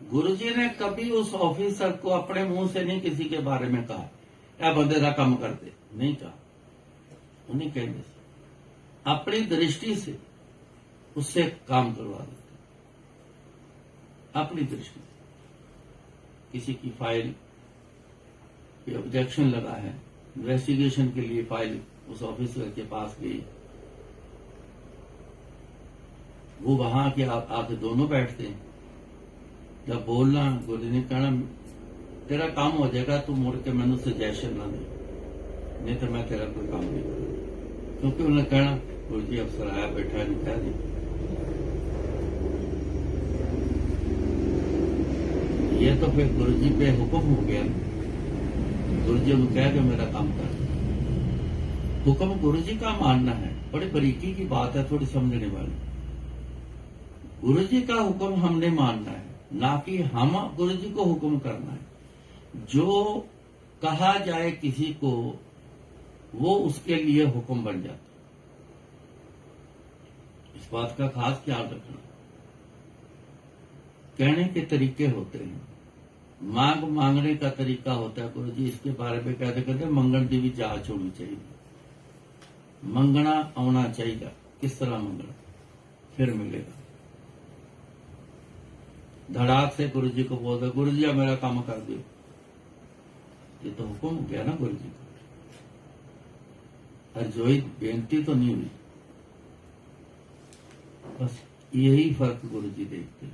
गुरु जी ने कभी उस ऑफिसर को अपने मुंह से नहीं किसी के बारे में कहा या बंदे का काम करते, नहीं कहा। उन्हीं कहने से अपनी दृष्टि से उससे काम करवा देते, अपनी दृष्टि से। किसी की फाइल पे ऑब्जेक्शन लगा है, इन्वेस्टिगेशन के लिए फाइल उस ऑफिसर के पास गई, वो वहां के आके दोनों बैठते हैं। जब बोलना गुरु ने कहना तेरा काम हो जाएगा, तू मुड़ के मैनू सजेशन ना दे, नहीं तो मैं तेरा कोई काम नहीं करूंगा। क्योंकि उन्होंने कहना गुरु जी अफसर आया बैठा नहीं कह दी, ये तो फिर गुरु जी पे हुक्म हो गया। गुरु जी उन्हें कह के मेरा काम कर, हुक्म गुरु जी का मानना है। बड़ी बारीकी की बात है, थोड़ी समझने वाली। गुरु जी का हुक्म हमने मानना है, ना कि हम गुरु जी को हुक्म करना है। जो कहा जाए किसी को वो उसके लिए हुक्म बन जाता। इस बात का खास ख्याल रखना। कहने के तरीके होते हैं, मांगने का तरीका होता है। गुरु जी इसके बारे में कहते मंगण की भी जांच होनी चाहिए, मंगना आना चाहिए, किस तरह मंगना फिर मिलेगा। धड़ाक से गुरु जी को बोलते गुरु जी मेरा काम कर दो, ये तो हुक्म हो गया ना गुरु जी का। अर्जोई बेनती तो नहीं हुई, बस यही फर्क गुरु जी देखते।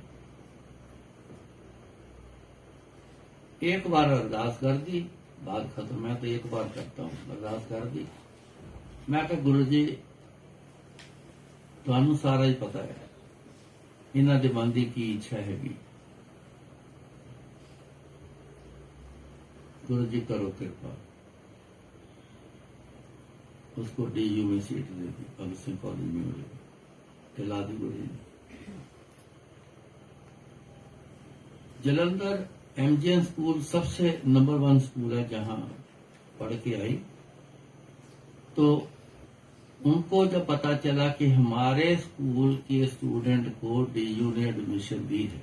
एक बार अरदास कर दी, बात खत्म। मैं तो एक बार करता हूं, अरदास कर दी। मैं कहा गुरु जी तुहानू सारा ही पता है, इन्हां दे मन दी की इच्छा हैगी। गुरु जी करो कृपा, उसको डीयू में सीट दे दी, भगत सिंह कॉलेज में मिली, दिला दी गुरु जी ने। जलंधर एमजीएन स्कूल सबसे नंबर 1 स्कूल है, जहां पढ़ के आई। तो उनको जब पता चला कि हमारे स्कूल के स्टूडेंट को डीयू ने एडमिशन दी है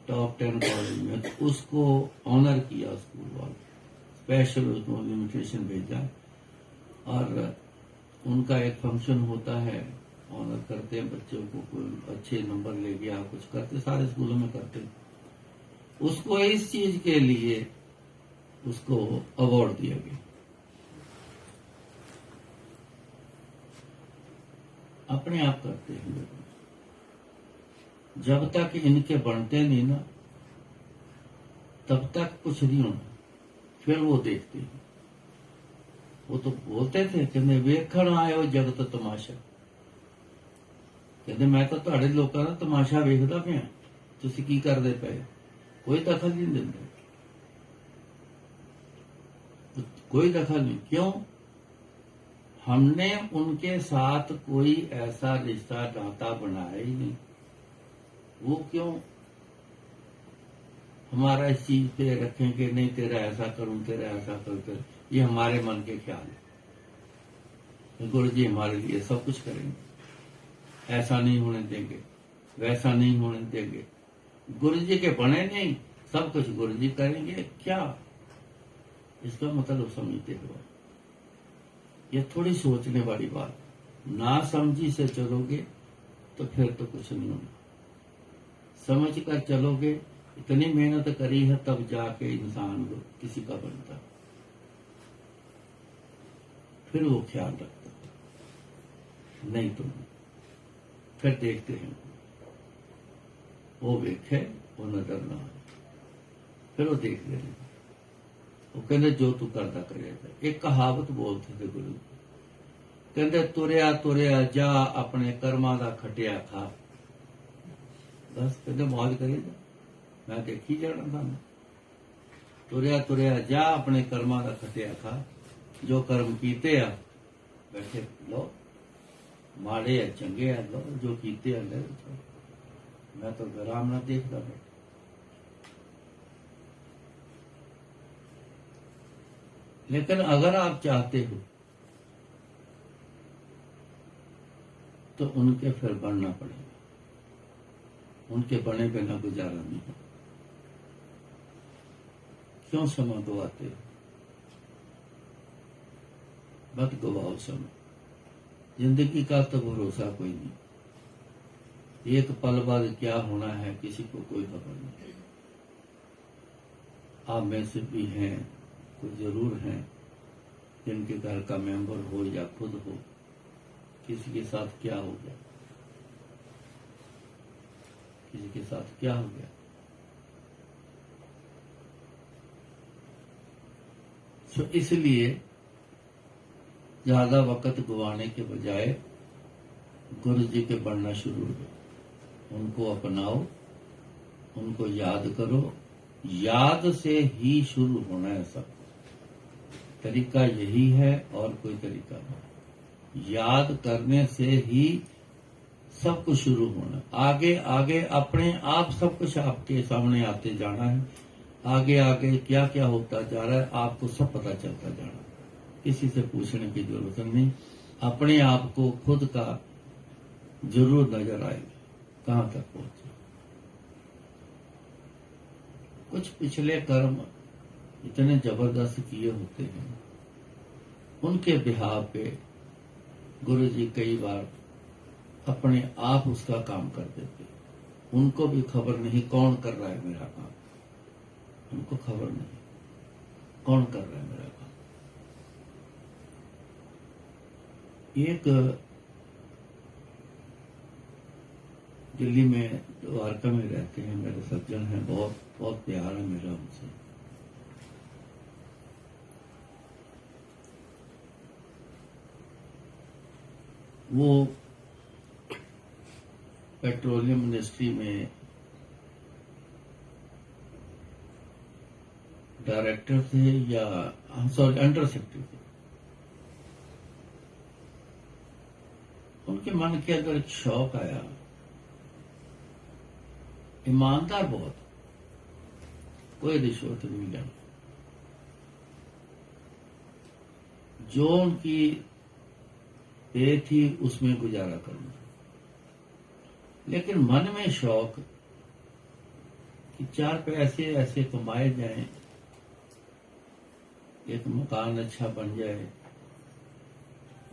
टॉप 10 कॉलेज में, तो उसको ऑनर किया स्कूल वाले, स्पेशल उसको इन्विटेशन भेजा और उनका एक फंक्शन होता है, ऑनर करते हैं बच्चों को, कोई अच्छे नंबर ले गया, कुछ करते, सारे स्कूलों में करते। उसको इस चीज के लिए उसको अवार्ड दिया गया। अपने आप करते हैं लोग, जब तक इनके बनते नहीं ना तब तक कुछ नहीं होना। फिर वो देखते हैं, वो तो बोलते थे कहते वेखण आयो जगत तमाशा, कहते मैं तो तुहाडे लोकां दा तमाशा वेखदा पिया, तुसीं की करदे पए, कोई दखल नहीं देंगे, कोई दखल नहीं। क्यों? हमने उनके साथ कोई ऐसा रिश्ता नाता बनाया ही नहीं। वो क्यों हमारा इस चीज पे रखेंगे, नहीं तेरा ऐसा करूं, तेरा ऐसा करूं, ये हमारे मन के ख्याल है। गुरु जी हमारे लिए सब कुछ करेंगे, ऐसा नहीं होने देंगे, वैसा नहीं होने देंगे। गुरु जी के बने नहीं, सब कुछ गुरु जी करेंगे क्या? इसका मतलब समझते हो? ये थोड़ी सोचने वाली बात। ना समझी से चलोगे तो फिर तो कुछ नहीं होना। समझ कर चलोगे, इतनी मेहनत करी है तब जाके इंसान किसी का बनता, फिर वो ख्याल रखता, नहीं तो नहीं। फिर देखते हैं वो वेखे वो नजर ना आए, फिर वो देख लेंगे। वो कहते जो तू करता करेगा। एक कहावत बोलते थे गुरु, कहते तुरया तुरया जा अपने कर्मा दा खटिया खा। बस कहते मौज करेगा, मैं देखी जाना था। तुरया तुरया जा अपने कर्मा दा खटिया खा। जो कर्म कीते आ बैठे लो, माड़े आ चंगे आ लो, जो कीते आ ले। मैं तो आराम ना देखता बैठा। लेकिन अगर आप चाहते हो तो उनके फिर बनना पड़ेगा, उनके बने बिना गुजारा नहीं है। क्यों समय गवाते हो? मत गवाओ समय। जिंदगी का तो भरोसा कोई नहीं। एक पल बाद क्या होना है किसी को कोई खबर नहीं। आप में से भी हैं, कोई जरूर हैं जिनके घर का मेंबर हो या खुद हो, किसी के साथ क्या हो गया, किसी के साथ क्या हो गया। तो इसलिए ज्यादा वक्त गवाने के बजाय गुरु जी के बढ़ना शुरू करो, उनको अपनाओ, उनको याद करो। याद से ही शुरू होना है सब। तरीका यही है और कोई तरीका नहीं। याद करने से ही सब कुछ शुरू होना। आगे आगे अपने आप सब कुछ आपके सामने आते जाना है। आगे आगे क्या क्या होता जा रहा है आपको सब पता चलता जाना है। किसी से पूछने की जरूरत नहीं। अपने आप को खुद का जरूर नजर आएगा कहां तक पहुंचे। कुछ पिछले कर्म इतने जबरदस्त किए होते हैं, उनके बिहाव पे गुरु जी कई बार अपने आप उसका काम कर देते। उनको भी खबर नहीं कौन कर रहा है मेरा काम, उनको खबर नहीं कौन कर रहा है मेरा काम। एक दिल्ली में द्वारका में रहते हैं मेरे सज्जन हैं, बहुत बहुत प्यार है मेरा उनसे। वो पेट्रोलियम मिनिस्ट्री में डायरेक्टर थे या सॉरी अंडर सेक्रेटरी थे। उनके मन के अंदर एक शौक आया, ईमानदार बहुत, कोई रिश्वत नहीं लेना, जो उनकी पे थी उसमें गुजारा करना। लेकिन मन में शौक कि 4 पैसे ऐसे कमाए जाएं, एक मकान अच्छा बन जाए,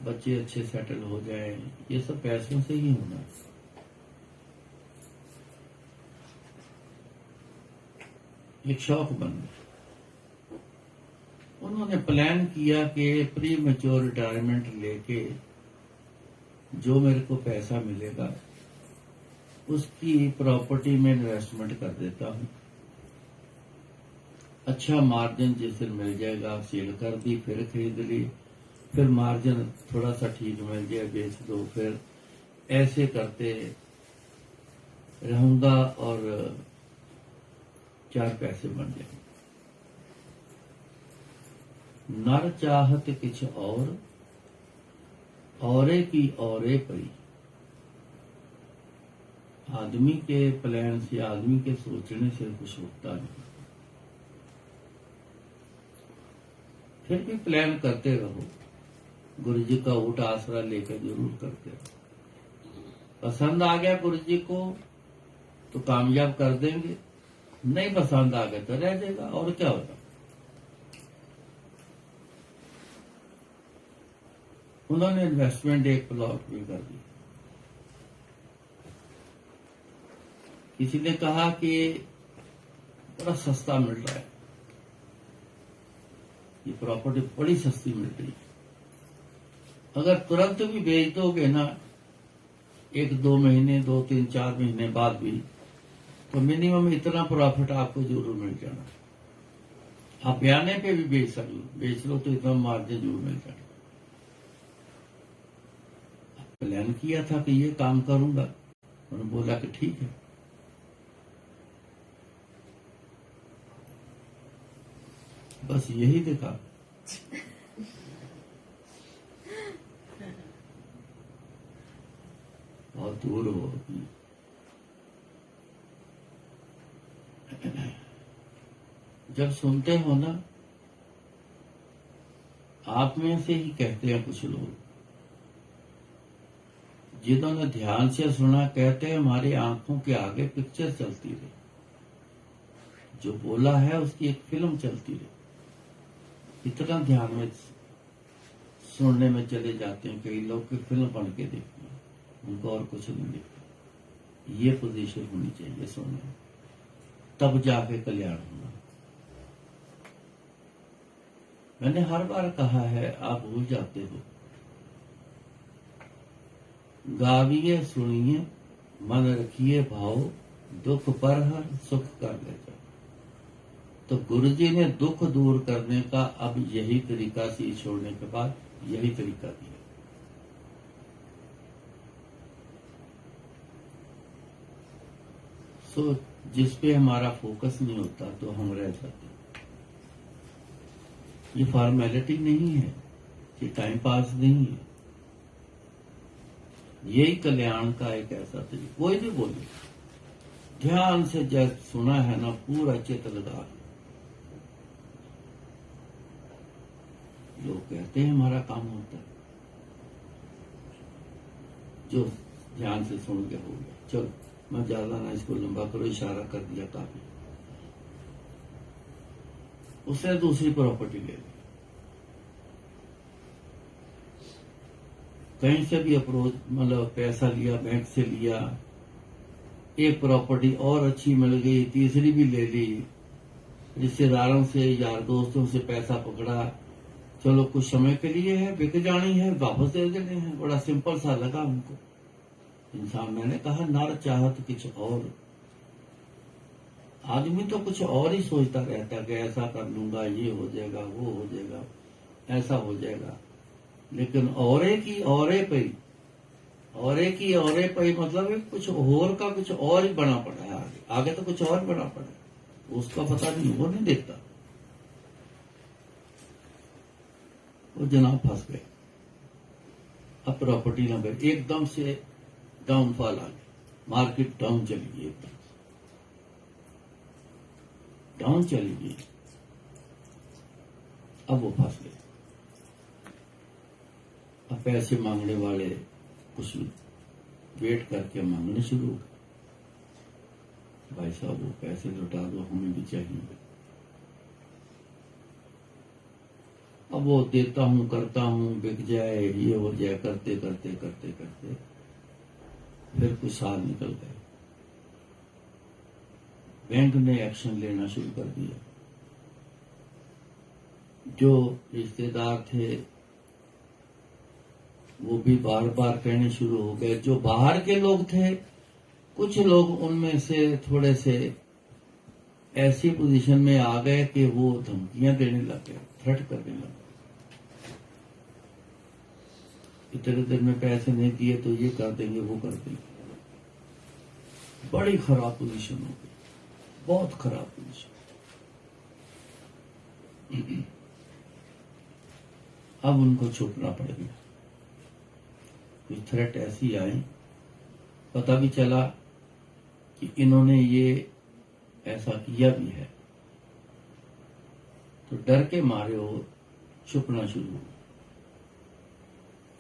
बच्चे अच्छे सेटल हो जाएं, ये सब पैसों से ही होना है। एक शौक बन गया। उन्होंने प्लान किया कि प्री मैच्योर रिटायरमेंट लेके जो मेरे को पैसा मिलेगा उसकी प्रॉपर्टी में इन्वेस्टमेंट कर देता हूं। अच्छा मार्जिन जिस दिन मिल जाएगा सेल कर दी, फिर खरीद ली, फिर मार्जिन थोड़ा सा ठीक मिल जाए बेच दो, फिर ऐसे करते रहूंगा और 4 पैसे बन जाएंगे। नर चाहत किछ और, औरे की औरे परी। आदमी के प्लान से, आदमी के सोचने से कुछ होता नहीं। फिर भी प्लान करते रहो, गुरु जी का ऊट आसरा लेकर जरूर करते रहो। पसंद आ गया गुरु जी को तो कामयाब कर देंगे, नहीं पसंद आ गया तो रह जाएगा, और क्या होगा। उन्होंने इन्वेस्टमेंट एक प्लॉट भी कर दी। किसी ने कहा कि बड़ा सस्ता मिल रहा है, ये प्रॉपर्टी बड़ी सस्ती मिल रही है, अगर तुरंत भी बेच दोगे ना, 1-2 महीने 2-3-4 महीने बाद भी, तो मिनिमम इतना प्रॉफिट आपको जरूर मिल जाना। आप बयाने पे भी बेच लो तो इतना मार्जिन जरूर मिल जाना। प्लान किया था कि ये काम करूंगा, उन्होंने बोला कि ठीक है। बस यही देखा। बहुत दूर हो। जब सुनते हो ना, आप में से ही कहते हैं कुछ लोग, जिन्होंने ध्यान से सुना, कहते हैं हमारी आंखों के आगे पिक्चर चलती रही, जो बोला है उसकी एक फिल्म चलती रही। इतना ध्यान में सुनने में चले जाते हैं, कई लोग की फिल्म बन के देखते हैं, उनको और कुछ नहीं दिखता। ये पोजीशन होनी चाहिए सुनने में, तब जाके कल्याण होना। मैंने हर बार कहा है, आप भूल जाते हो। गाविए सुनिए, मन रखिए भाव, दुख पर हर सुख कर ले जाओ। तो गुरुजी ने दुख दूर करने का अब यही तरीका, सी छोड़ने के बाद यही तरीका दिया। सो जिस पे हमारा फोकस नहीं होता तो हम रह जाते। ये फॉर्मेलिटी नहीं है, ये टाइम पास नहीं है, यही कल्याण का एक ऐसा तरीका। कोई भी बोले, ध्यान से जब सुना है ना, पूरा चित लगा। लोग कहते हैं हमारा काम होता है, जो ध्यान से सुन के हो गया। चलो मैं ज्यादा ना इसको लंबा करो, इशारा कर दिया काफी। उसने दूसरी प्रॉपर्टी ले ली, कहीं से भी अप्रोच, मतलब पैसा लिया, बैंक से लिया, एक प्रॉपर्टी और अच्छी मिल गई, तीसरी भी ले ली, रिश्तेदारों से, यार दोस्तों से पैसा पकड़ा, चलो कुछ समय के लिए है, बिक जानी है, वापस दे देने हैं। बड़ा सिंपल सा लगा उनको। इंसान, मैंने कहा, नर चाहत कुछ और। आदमी तो कुछ और ही सोचता रहता कि ऐसा कर लूंगा, ये हो जाएगा, वो हो जाएगा, ऐसा हो जाएगा। लेकिन औरे की औरे पे, औरे की औरे पे मतलब कुछ और का कुछ और ही बना पड़ा है। आगे तो कुछ और बना पड़ा है, उसका पता नहीं, वो नहीं देखता। वो जनाब फंस गए। अब प्रॉपर्टी ना गई, एकदम से डाउनफॉल आ गया, मार्केट डाउन चली गई, एकदम डाउन चली गई। अब वो फंस गए। अब पैसे मांगने वाले कुछ वेट करके मांगने शुरू हो गए, भाई साहब वो पैसे लौटा दो, हमें भी चाहिए। अब वो देता हूं, करता हूं, बिक जाए, ये हो जाए, करते करते करते करते फिर कुछ साल निकल गए। बैंक ने एक्शन लेना शुरू कर दिया। जो रिश्तेदार थे वो भी बार बार कहने शुरू हो गए। जो बाहर के लोग थे, कुछ लोग उनमें से थोड़े से ऐसी पोजीशन में आ गए कि वो धमकियां देने लगे, थ्रेट करने लगे, इतने दिन में पैसे नहीं दिए तो ये कर देंगे, वो कर देंगे। बड़ी खराब पोजीशन हो गई, बहुत खराब पोजीशन। अब उनको छुपना पड़ गया। कुछ थ्रेट ऐसी आई, पता भी चला कि इन्होंने ये ऐसा किया भी है, तो डर के मारे वो छुपना शुरू हुआ।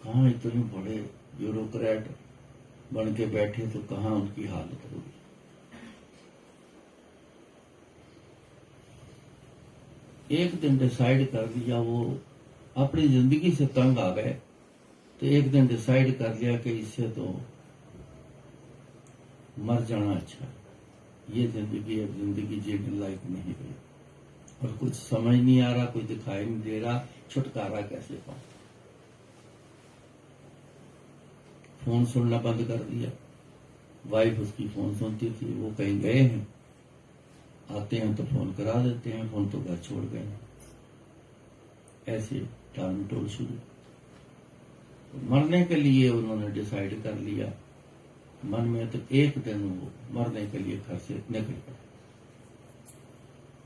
कहाँ इतने बड़े ब्यूरोक्रेट बन के बैठे, तो कहाँ उनकी हालत होगी। एक दिन डिसाइड कर लिया, वो अपनी जिंदगी से तंग आ गए, तो एक दिन डिसाइड कर लिया कि इससे तो मर जाना अच्छा है, ये जिंदगी अब जिंदगी जीने लायक नहीं रही, और कुछ समझ नहीं आ रहा, कुछ दिखाई नहीं दे रहा, छुटकारा कैसे पाऊं। फोन सुनना बंद कर दिया। वाइफ उसकी फोन सुनती थी, वो कहीं गए हैं, आते हैं तो फोन करा देते हैं, फोन तो घर छोड़ गए हैं। ऐसे टाल टोल शुरू। तो मरने के लिए उन्होंने डिसाइड कर लिया मन में, तो एक दिन वो मरने के लिए घर से निकल पड़े।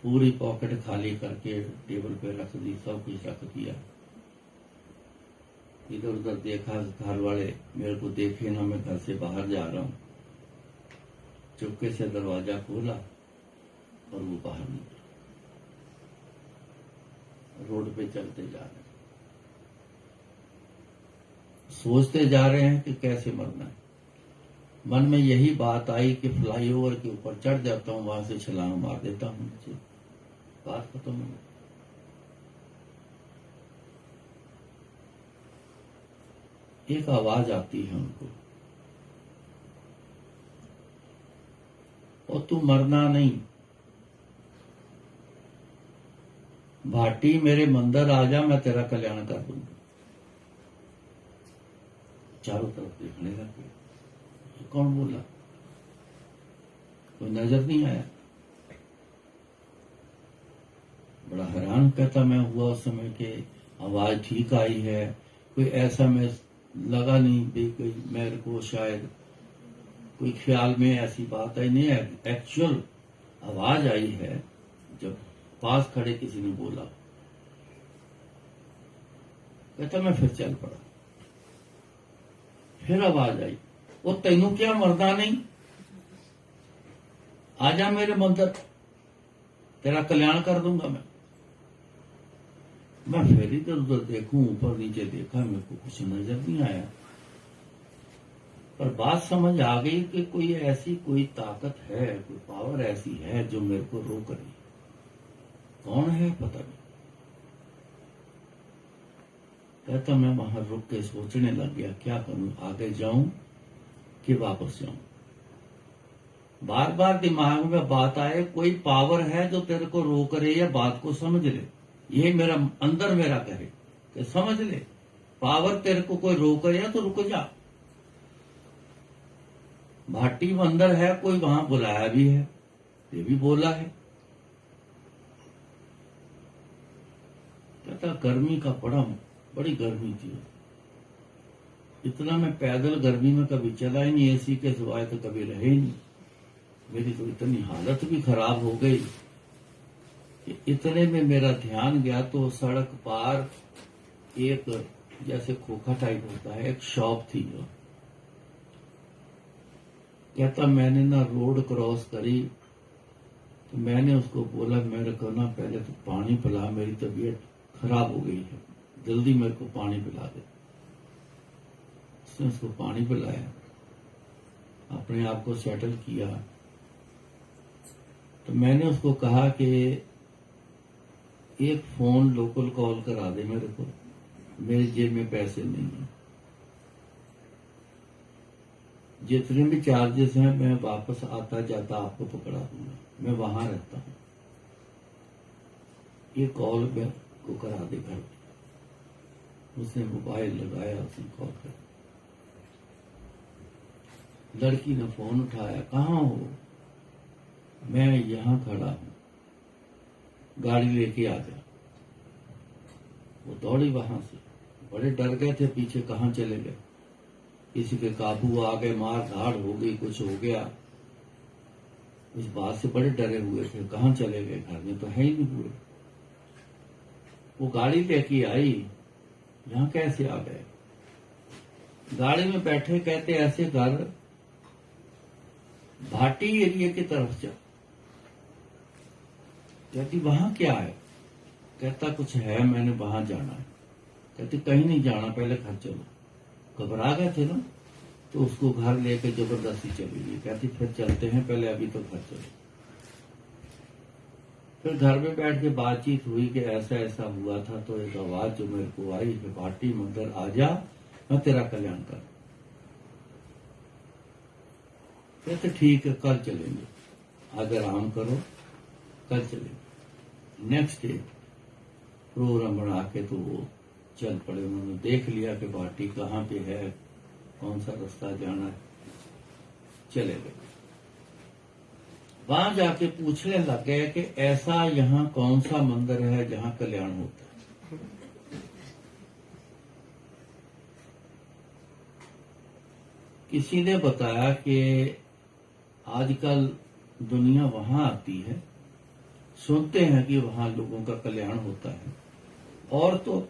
पूरी पॉकेट खाली करके टेबल पे रख दी, सब कुछ रख दिया। इधर उधर देखा, घर वाले मेरे को देखे ना, मैं घर से बाहर जा रहा हूं। चुपके से दरवाजा खोला और वो बाहर निकला। रोड पे चलते जा रहे हैं, सोचते जा रहे हैं कि कैसे मरना है। मन में यही बात आई कि फ्लाईओवर के ऊपर चढ़ जाता हूं, वहां से छलांग मार देता हूं नीचे, बात खत्म हो गई। एक आवाज आती है उनको, और तू मरना नहीं, भाटी मेरे मंदिर आ जा, मैं तेरा कल्याण कर दूंगा। चारों तरफ देखने लगे, तो कौन बोला, कोई नजर नहीं आया। बड़ा हैरान कहता मैं हुआ उस समय के आवाज ठीक आई है, कोई ऐसा मैं लगा नहीं भी, कोई मेरे को शायद कोई ख्याल में ऐसी बात आई नहीं, एक्चुअल आवाज आई है। जब पास खड़े किसी ने बोला, कहता मैं फिर चल पड़ा। फिर आवाज आई, वो तेनू क्या मरना नहीं, आजा मेरे मंदिर, तेरा कल्याण कर दूंगा मैं फिर इधर उधर देखूं, ऊपर नीचे देखा, मेरे को कुछ नजर नहीं आया। पर बात समझ आ गई कि कोई ऐसी कोई ताकत है, कोई पावर ऐसी है जो मेरे को रोक रही। कौन है पता नहीं। कहता मैं वहां रुक के सोचने लग गया, क्या करूं, आगे जाऊं कि वापस जाऊं। बार बार दिमाग में बात आए, कोई पावर है जो तेरे को रोक रही है, बात को समझ ले। ये मेरा अंदर मेरा कहे कि समझ ले, पावर तेरे को कोई रोक रही है तो रुक जा। भाटी अंदर है, कोई वहां बुलाया भी है, ये भी बोला है। कहता गर्मी का बड़ी गर्मी थी, इतना मैं पैदल गर्मी में कभी चला ही नहीं, एसी के सिवाय तो कभी रहे ही नहीं। मेरी तो इतनी हालत भी खराब हो गई कि इतने में मेरा ध्यान गया, तो सड़क पार एक जैसे खोखा टाइप होता है, एक शॉप थी जो। कहता मैंने ना रोड क्रॉस करी, तो मैंने उसको बोला मेरे को ना पहले तो पानी पिला, मेरी तबीयत खराब हो गई है, जल्दी मेरे को पानी पिला दे। उसने उसको पानी पिलाया, अपने आप को सेटल किया। तो मैंने उसको कहा कि एक फोन लोकल कॉल करा दे मेरे को, मेरी जेब में पैसे नहीं है, जितने भी चार्जेस हैं मैं वापस आता जाता आपको पकड़ा दूंगा, मैं वहां रहता हूं, ये कॉल को करा दे घर। उसने मोबाइल लगाया, उसने कॉल कर, लड़की ने फोन उठाया, कहाँ हो, मैं यहां खड़ा हूं, गाड़ी लेके आ जा। वो दौड़ी वहां से, बड़े डर गए थे, पीछे कहाँ चले गए, किसी के काबू आ गए, मार धाड़ हो गई, कुछ हो गया। इस बात से बड़े डरे हुए थे, कहाँ चले गए, घर में तो है ही नहीं पूरे। वो गाड़ी लेके आई, यहां कैसे आ गए, गाड़ी में बैठे, कहते ऐसे कर भाटी एरिया की तरफ जा। कहती वहां क्या है, कहता कुछ है, मैंने वहां जाना है। कहती कहीं नहीं जाना, पहले घर चलो। घबरा गए थे ना, तो उसको घर लेकर जबरदस्ती चली गई। कहती फिर चलते हैं, पहले अभी तो घर चलो। फिर घर में बैठ के बातचीत हुई कि ऐसा ऐसा हुआ था, तो एक आवाज जो मेरे को आई कि भाटी मंदिर आ जा, मैं तेरा कल्याण कर। कहते ठीक है, कल चलेंगे, आज आराम करो, कल चलेंगे। नेक्स्ट डे प्रोग्राम बना के तो वो चल पड़े। उन्होंने देख लिया कि भाटी कहाँ पे है, कौन सा रास्ता जाना है, चले गए। वहां जाके पूछने लग गए कि ऐसा यहाँ कौन सा मंदिर है जहां कल्याण होता है। किसी ने बताया कि आजकल दुनिया वहां आती है, सुनते हैं कि वहां लोगों का कल्याण होता है, और तो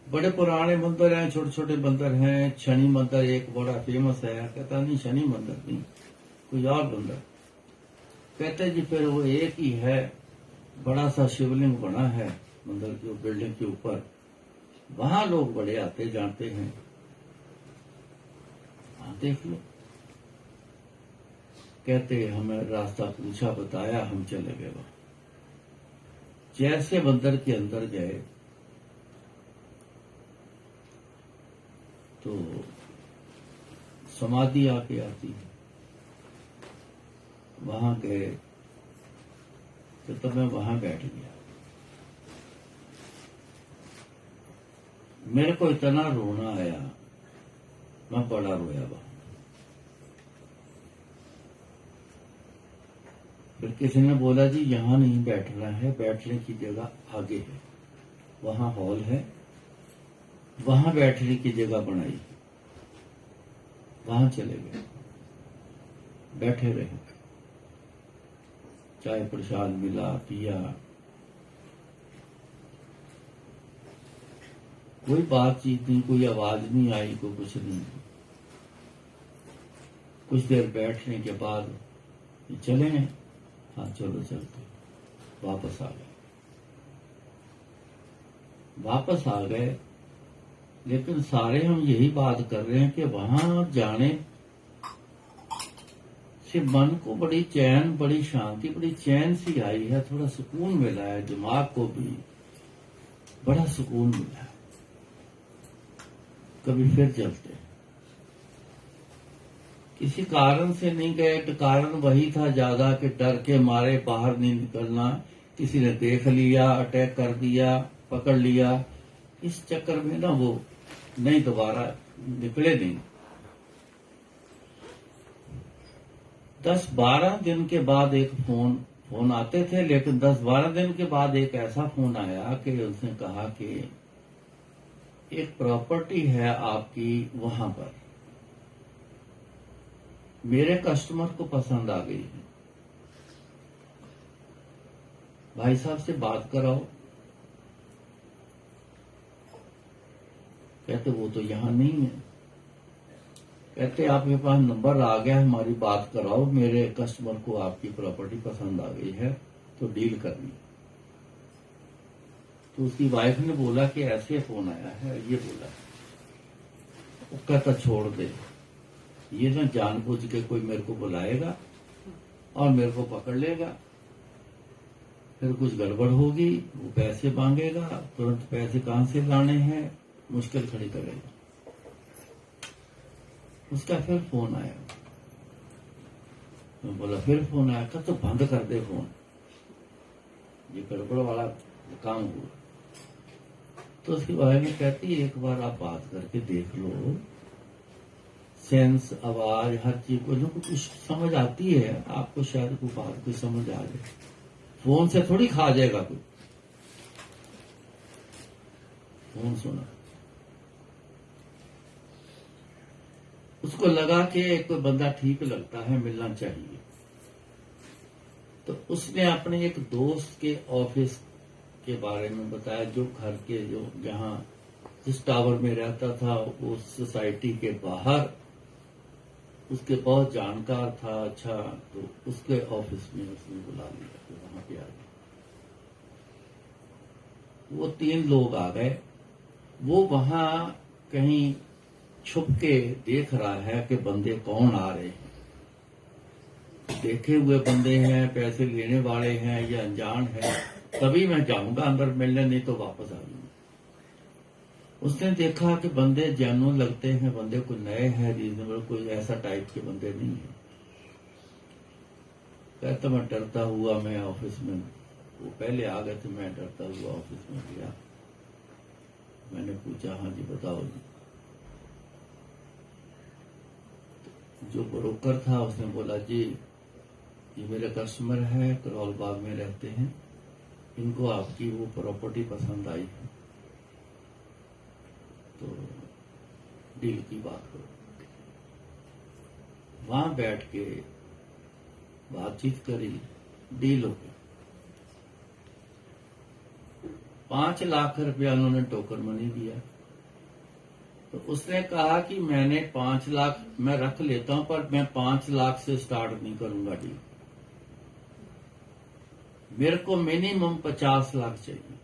बड़े पुराने मंदिर हैं, छोटे छोटे मंदिर हैं। शनि मंदिर एक बड़ा फेमस है। कहता नहीं, शनि मंदिर नहीं, कोई और मंदिर। कहते जी फिर वो एक ही है, बड़ा सा शिवलिंग बना है मंदिर की बिल्डिंग के ऊपर, वहां लोग बड़े आते जाते हैं, वहां देख लो। कहते हमें रास्ता पूछा, बताया, हम चले गए वहां। जैसे मंदिर के अंदर गए तो समाधि आके आती है। वहां गए तो मैं वहां बैठ गया। मेरे को इतना रोना आया, मैं बड़ा रोया वहां। फिर किसी ने बोला जी यहां नहीं बैठना है, बैठने की जगह आगे है, वहां हॉल है, वहां बैठने की जगह बनाई। वहां चले गए, बैठे रहे, चाय प्रसाद मिला, पिया, कोई बातचीत नहीं, कोई आवाज नहीं आई, कोई कुछ नहीं। कुछ देर बैठने के बाद चले, हाँ चलो चलते, वापस आ गए। वापस आ गए, लेकिन सारे हम यही बात कर रहे हैं कि वहां जाने से मन को बड़ी चैन, बड़ी शांति, बड़ी चैन सी आई है, थोड़ा सुकून मिला है, दिमाग को भी बड़ा सुकून मिला है। कभी फिर चलते। किसी कारण से नहीं गए, तो कारण वही था ज्यादा कि डर के मारे बाहर नहीं निकलना। किसी ने देख लिया, अटैक कर दिया, पकड़ लिया, इस चक्कर में ना वो नहीं, दोबारा निकले नहीं। 10-12 दिन के बाद एक फोन आते थे, लेकिन 10-12 दिन के बाद एक ऐसा फोन आया कि उसने कहा कि एक प्रॉपर्टी है आपकी वहां पर, मेरे कस्टमर को पसंद आ गई है, भाई साहब से बात कराओ। कहते वो तो यहां नहीं है। कहते आपके पास नंबर आ गया, हमारी बात कराओ, मेरे कस्टमर को आपकी प्रॉपर्टी पसंद आ गई है, तो डील करनी। तो उसकी वाइफ ने बोला कि ऐसे फोन आया है, ये बोला। वो कहता छोड़ दे, ये ना जानबूझ के कोई मेरे को बुलाएगा और मेरे को पकड़ लेगा, फिर कुछ गड़बड़ होगी, वो पैसे मांगेगा, तुरंत पैसे कहां से लाने हैं, मुश्किल खड़ी करेगा। उसका फिर फोन आया। मैं बोला फिर फोन आया, कब तो बंद कर दे फोन, ये गड़बड़ वाला काम हुआ। तो उसकी वाइफ ने कहती एक बार आप बात करके देख लो, सेंस, आवाज, हर चीज को जो कुछ समझ आती है, आपको शायद कोई बात कुछ समझ आ जाए। फोन से थोड़ी खा जाएगा कोई। फोन सुना, उसको लगा कि कोई बंदा ठीक लगता है, मिलना चाहिए। तो उसने अपने एक दोस्त के ऑफिस के बारे में बताया, जो घर के जो जहां जिस टावर में रहता था, उस सोसाइटी के बाहर उसके बहुत जानकार था। अच्छा, तो उसके ऑफिस में उसने बुला लिया, तो वहां पे आ गए। वो 3 लोग आ गए। वो वहां कहीं छुप के देख रहा है कि बंदे कौन आ रहे हैं। देखे हुए बंदे हैं, पैसे लेने वाले हैं या अनजान है, तभी मैं जाऊंगा अंदर मिलने, नहीं तो वापस आ जाऊंगा। उसने देखा कि बंदे जेन्युइन लगते हैं, बंदे कोई नए हैं, रीजनेबल, कोई ऐसा टाइप के बंदे नहीं है। कहता मैं डरता हुआ मैं ऑफिस में, वो पहले आ गए थे, मैं डरता हुआ ऑफिस में गया। मैंने पूछा हाँ जी बताओ जी। जो ब्रोकर था उसने बोला जी ये मेरे कस्टमर है, करोल बाग में रहते हैं, इनको आपकी वो प्रॉपर्टी पसंद आई है, तो डील की बात करो। वहां बैठ के बातचीत करी, डील हो गई। 5 लाख रुपया उन्होंने टोकन मनी दिया। तो उसने कहा कि मैंने 5 लाख मैं रख लेता हूं, पर मैं 5 लाख से स्टार्ट नहीं करूंगा डील, मेरे को मिनिमम 50 लाख चाहिए,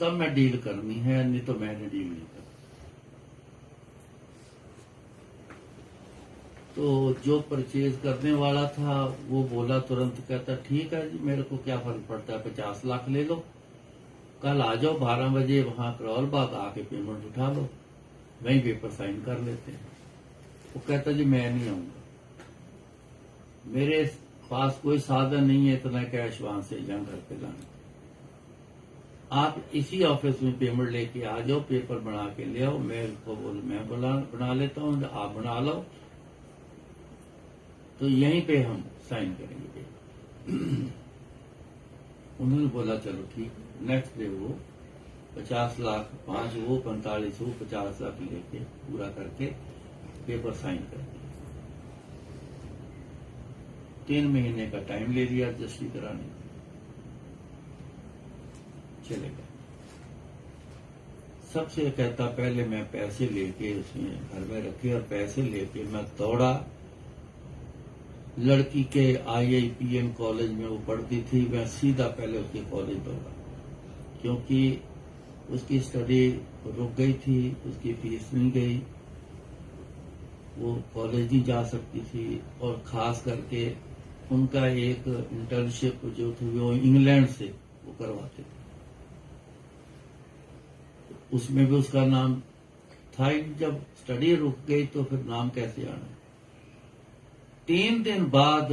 तब मैं डील करनी है, नहीं तो मैंने डील नहीं करनी। तो जो परचेज करने वाला था वो बोला तुरंत, कहता ठीक है जी, मेरे को क्या फर्क पड़ता है, 50 लाख ले लो, कल आ जाओ 12 बजे वहां करोल बाग, आके पेमेंट उठा लो, वहीं पेपर साइन कर लेते हैं। वो कहता जी मैं नहीं आऊंगा, मेरे पास कोई साधन नहीं है इतना कैश वहां से यहाँ घर पे लाने, आप इसी ऑफिस में पेमेंट लेके आ जाओ, पेपर बना के ले आओ, मैं बना लेता हूँ, आप बना लो, तो यहीं पे हम साइन करेंगे। उन्होंने बोला चलो ठीक। नेक्स्ट डे वो 50 लाख, 5 वो 45 वो 50 लाख लेके पूरा करके पेपर साइन कर दिया। 3 महीने का टाइम ले लिया रजिस्ट्री कराने, चले गए। सबसे कहता पहले मैं पैसे लेके उसमें घर में रखे, और पैसे लेके मैं दौड़ा लड़की के IIPN कॉलेज में वो पढ़ती थी, मैं सीधा पहले उसके कॉलेज दौड़ा, क्योंकि उसकी स्टडी रुक गई थी, उसकी फीस नहीं गई, वो कॉलेज नहीं जा सकती थी, और खास करके उनका एक इंटर्नशिप जो थी वो इंग्लैंड से वो करवाते थे, उसमें भी उसका नाम था। जब स्टडी रुक गई तो फिर नाम कैसे आना। 3 दिन बाद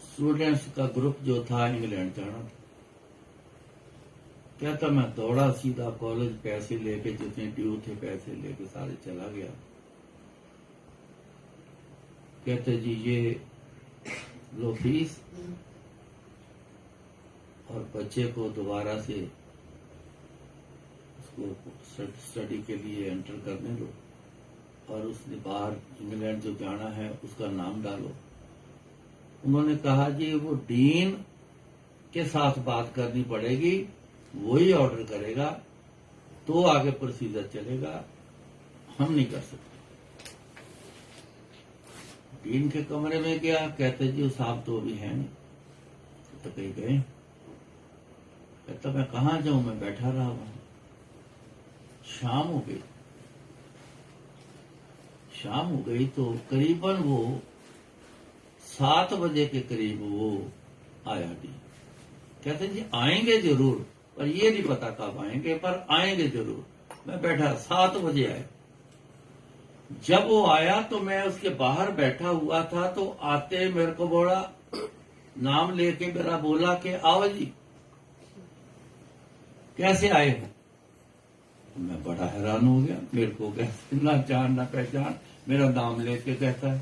स्टूडेंट्स का ग्रुप जो था इंग्लैंड जाना था। कहता मैं दौड़ा सीधा कॉलेज, पैसे लेके जितने ड्यू थे पैसे लेके सारे चला गया। कहते जी ये लो फीस, और बच्चे को दोबारा से उसको स्टडी के लिए एंटर करने दो, और उसने बाहर इंग्लैंड जो जाना है उसका नाम डालो। उन्होंने कहा जी वो डीन के साथ बात करनी पड़ेगी, वही ऑर्डर करेगा तो आगे प्रोसीजर चलेगा, हम नहीं कर सकते। डीन के कमरे में गया, कहते जी वो साहब तो अभी है नहीं, तो कहीं गए। कहता मैं कहाँ जाऊं, मैं बैठा रहा वहां। शाम हो गई, शाम हो गई तो करीबन वो 7 बजे के करीब वो आया डी। कहते जी आएंगे जरूर, पर ये नहीं पता कब आएंगे, पर आएंगे जरूर। मैं बैठा, 7 बजे आए। जब वो आया तो मैं उसके बाहर बैठा हुआ था, तो आते मेरे को बोला, नाम लेके मेरा बोला कि आओ जी कैसे आए हो। मैं बड़ा हैरान हो गया, मेरे को कैसे ना जान ना पहचान, मेरा नाम लेके कहता है।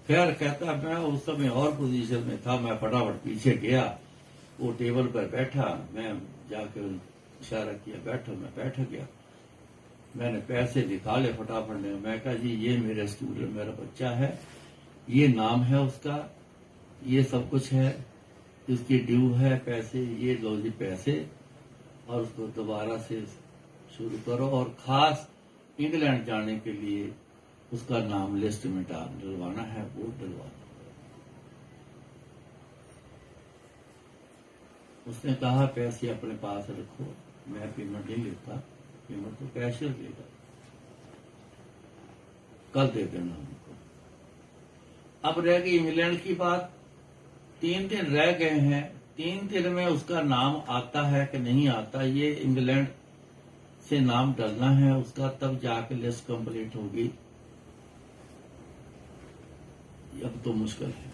खैर कहता मैं उस समय और पोजीशन में था, मैं फटाफट पीछे गया, वो टेबल पर बैठा, मैं जाके इशारा किया बैठो, मैं बैठ गया। मैंने पैसे निकाले फटाफट ने, मैं कहा जी ये मेरे स्टूडेंट, मेरा बच्चा है, ये नाम है उसका, ये सब कुछ है, इसकी ड्यू है पैसे, ये लो जी पैसे, और उसको दोबारा से शुरू करो, और खास इंग्लैंड जाने के लिए उसका नाम लिस्ट में डलवाना है, वो डलवा। उसने कहा पैसे अपने पास रखो, मैं पेमेंट नहीं लेता, पेमेंट तो कैशियर लेगा, कल दे देना उनको। अब रह गई इंग्लैंड की बात। 3 दिन रह गए हैं, 3 दिन में उसका नाम आता है कि नहीं आता, ये इंग्लैंड से नाम डलना है उसका, तब जाके लिस्ट कंप्लीट होगी। अब तो मुश्किल है।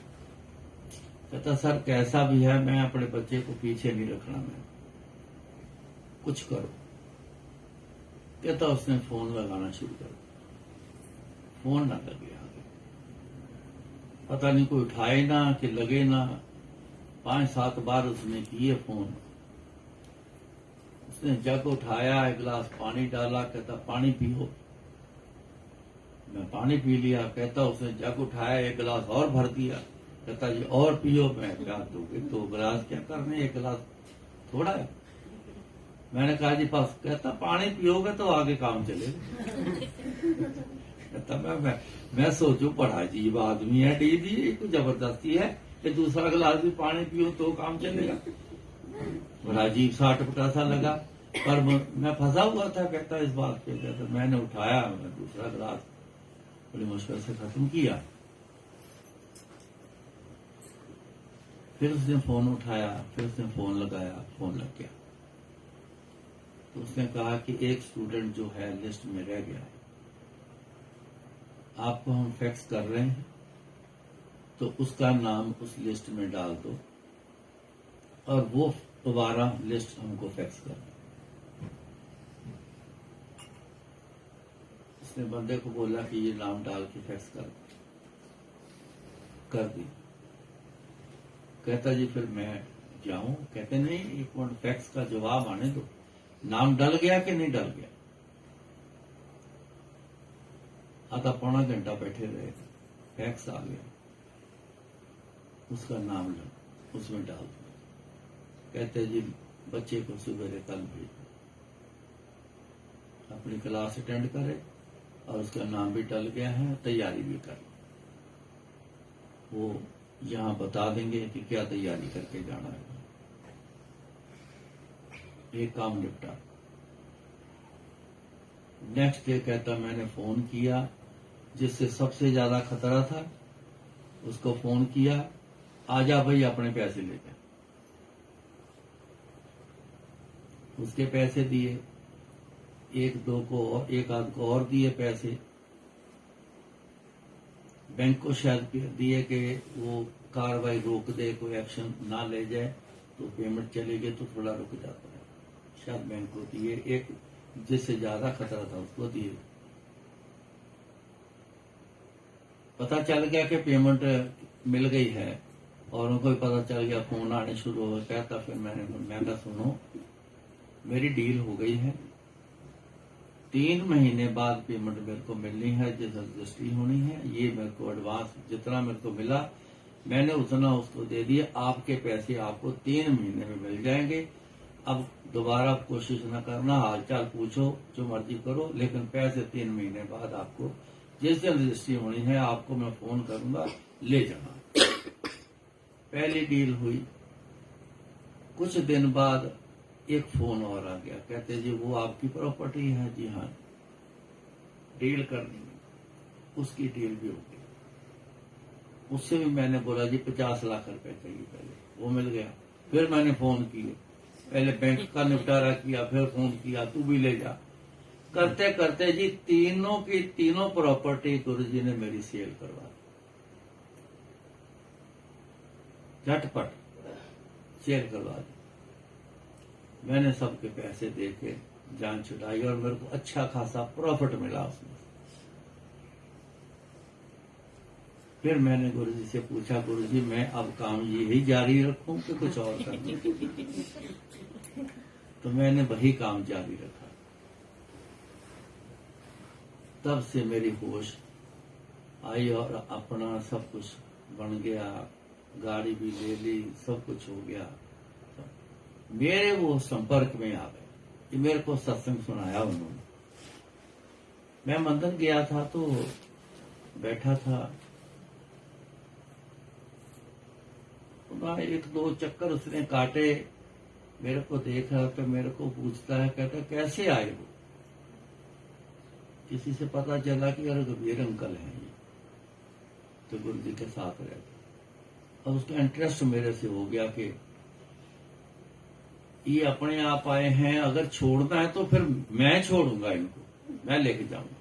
कहता सर कैसा भी है मैं अपने बच्चे को पीछे नहीं रखना, मैं कुछ करो। कहता उसने फोन लगाना शुरू कर दिया, फोन ना लगे आगे, पता नहीं कोई उठाए ना कि लगे ना। 5-7 बार उसने किए फोन। उसने जग उठाया, 1 गिलास पानी डाला, कहता पानी पियो। मैं पानी पी लिया। कहता उसने जग उठाया, 1 गिलास और भर दिया। कहता जी और पियो। मैं क्या 2 गिलास क्या करने, 1 गिलास थोड़ा है। मैंने कहा जी बस। कहता पानी पियोगे तो आगे काम चलेगा। कहता मैं सोचू बड़ा अजीब आदमी है डी जी, कुछ जबरदस्ती है कि दूसरा गिलास भी पानी पियो तो काम चलेगा। बड़ा अजीब सा अटपटा सा लगा, पर मैं फंसा हुआ था। कहता इस बात पे। कहता मैंने उठाया, मैं दूसरा गिलास बड़ी मुश्किल से खत्म किया। फिर उसने फोन उठाया, फिर उसने फोन लगाया, फोन लग गया। तो उसने कहा कि एक स्टूडेंट जो है लिस्ट में रह गया है, आपको हम फैक्स कर रहे हैं, तो उसका नाम उस लिस्ट में डाल दो और वो दोबारा लिस्ट हमको फैक्स कर दो। उसने बंदे को बोला कि ये नाम डाल के फैक्स कर दी। कहता जी फिर मैं जाऊं? कहते नहीं, 1 मिनट फैक्स का जवाब आने दो, नाम डल गया कि नहीं डल गया। आधा पौना घंटा बैठे रहे, फैक्स आ गया, उसका नाम उसमें डाल दिया। कहते जी बच्चे को सवेरे कल भेजो, अपनी क्लास अटेंड करे और उसका नाम भी डल गया है, तैयारी भी कर। वो यहां बता देंगे कि क्या तैयारी करके जाना है। एक काम निपटा। नेक्स्ट डे कहता मैंने फोन किया, जिससे सबसे ज्यादा खतरा था उसको फोन किया, आजा भाई अपने पैसे ले जा। उसके पैसे दिए, 1-2 को और 1 आध को और दिए पैसे। बैंक को शायद दिए कि वो कार्रवाई रोक दे, कोई एक्शन ना ले जाए तो पेमेंट चली गई तो थोड़ा रुक जाता है। शायद बैंक को दिए, एक जिससे ज्यादा खतरा था उसको दिए। पता चल गया कि पेमेंट मिल गई है और उनको भी पता चल गया, फोन आने शुरू हो गया। था फिर मैं कहा सुनो मेरी डील हो गई है, 3 महीने बाद पेमेंट मेरे को मिलनी है, जिस रजिस्ट्री होनी है। ये मेरे को एडवांस जितना मेरे को मिला मैंने उतना उसको दे दिया, आपके पैसे आपको 3 महीने में मिल जाएंगे। अब दोबारा कोशिश न करना, हालचाल पूछो, जो मर्जी करो, लेकिन पैसे 3 महीने बाद आपको जिस दिन रजिस्ट्री होनी है आपको मैं फोन करूंगा, ले जाना। पहली डील हुई। कुछ दिन बाद एक फोन और आ गया, कहते जी वो आपकी प्रॉपर्टी है। जी हाँ, डील करनी है। उसकी डील भी हो गई। उससे भी मैंने बोला जी 50 लाख रुपए चाहिए, पहले वो मिल गया। फिर मैंने फोन किए, पहले बैंक का निपटारा किया, फिर फोन किया तू भी ले जा। करते करते जी तीनों की तीनों प्रॉपर्टी गुरुजी ने मेरी सेल करवा दी, झटपट सेल करवा दी। मैंने सबके पैसे दे के जान छुड़ाई और मेरे को अच्छा खासा प्रॉफिट मिला उसमें। फिर मैंने गुरुजी से पूछा, गुरुजी मैं अब काम यही जारी रखूं कि कुछ और करूं? तो मैंने वही काम जारी रखा। तब से मेरी होश आई और अपना सब कुछ बन गया, गाड़ी भी ले ली, सब कुछ हो गया। मेरे वो संपर्क में आ गए कि मेरे को सत्संग सुनाया उन्होंने। मैं मंदिर गया था तो बैठा था, 1-2 चक्कर उसने काटे, मेरे को देखा तो मेरे को पूछता है, कहता कैसे आए हो? किसी से पता चला कि यार रघुवीर अंकल हैं ये। तो गुरु जी के साथ रहता। अब उसका इंटरेस्ट मेरे से हो गया कि ये अपने आप आए हैं, अगर छोड़ना है तो फिर मैं छोड़ूंगा इनको, मैं लेके जाऊंगा।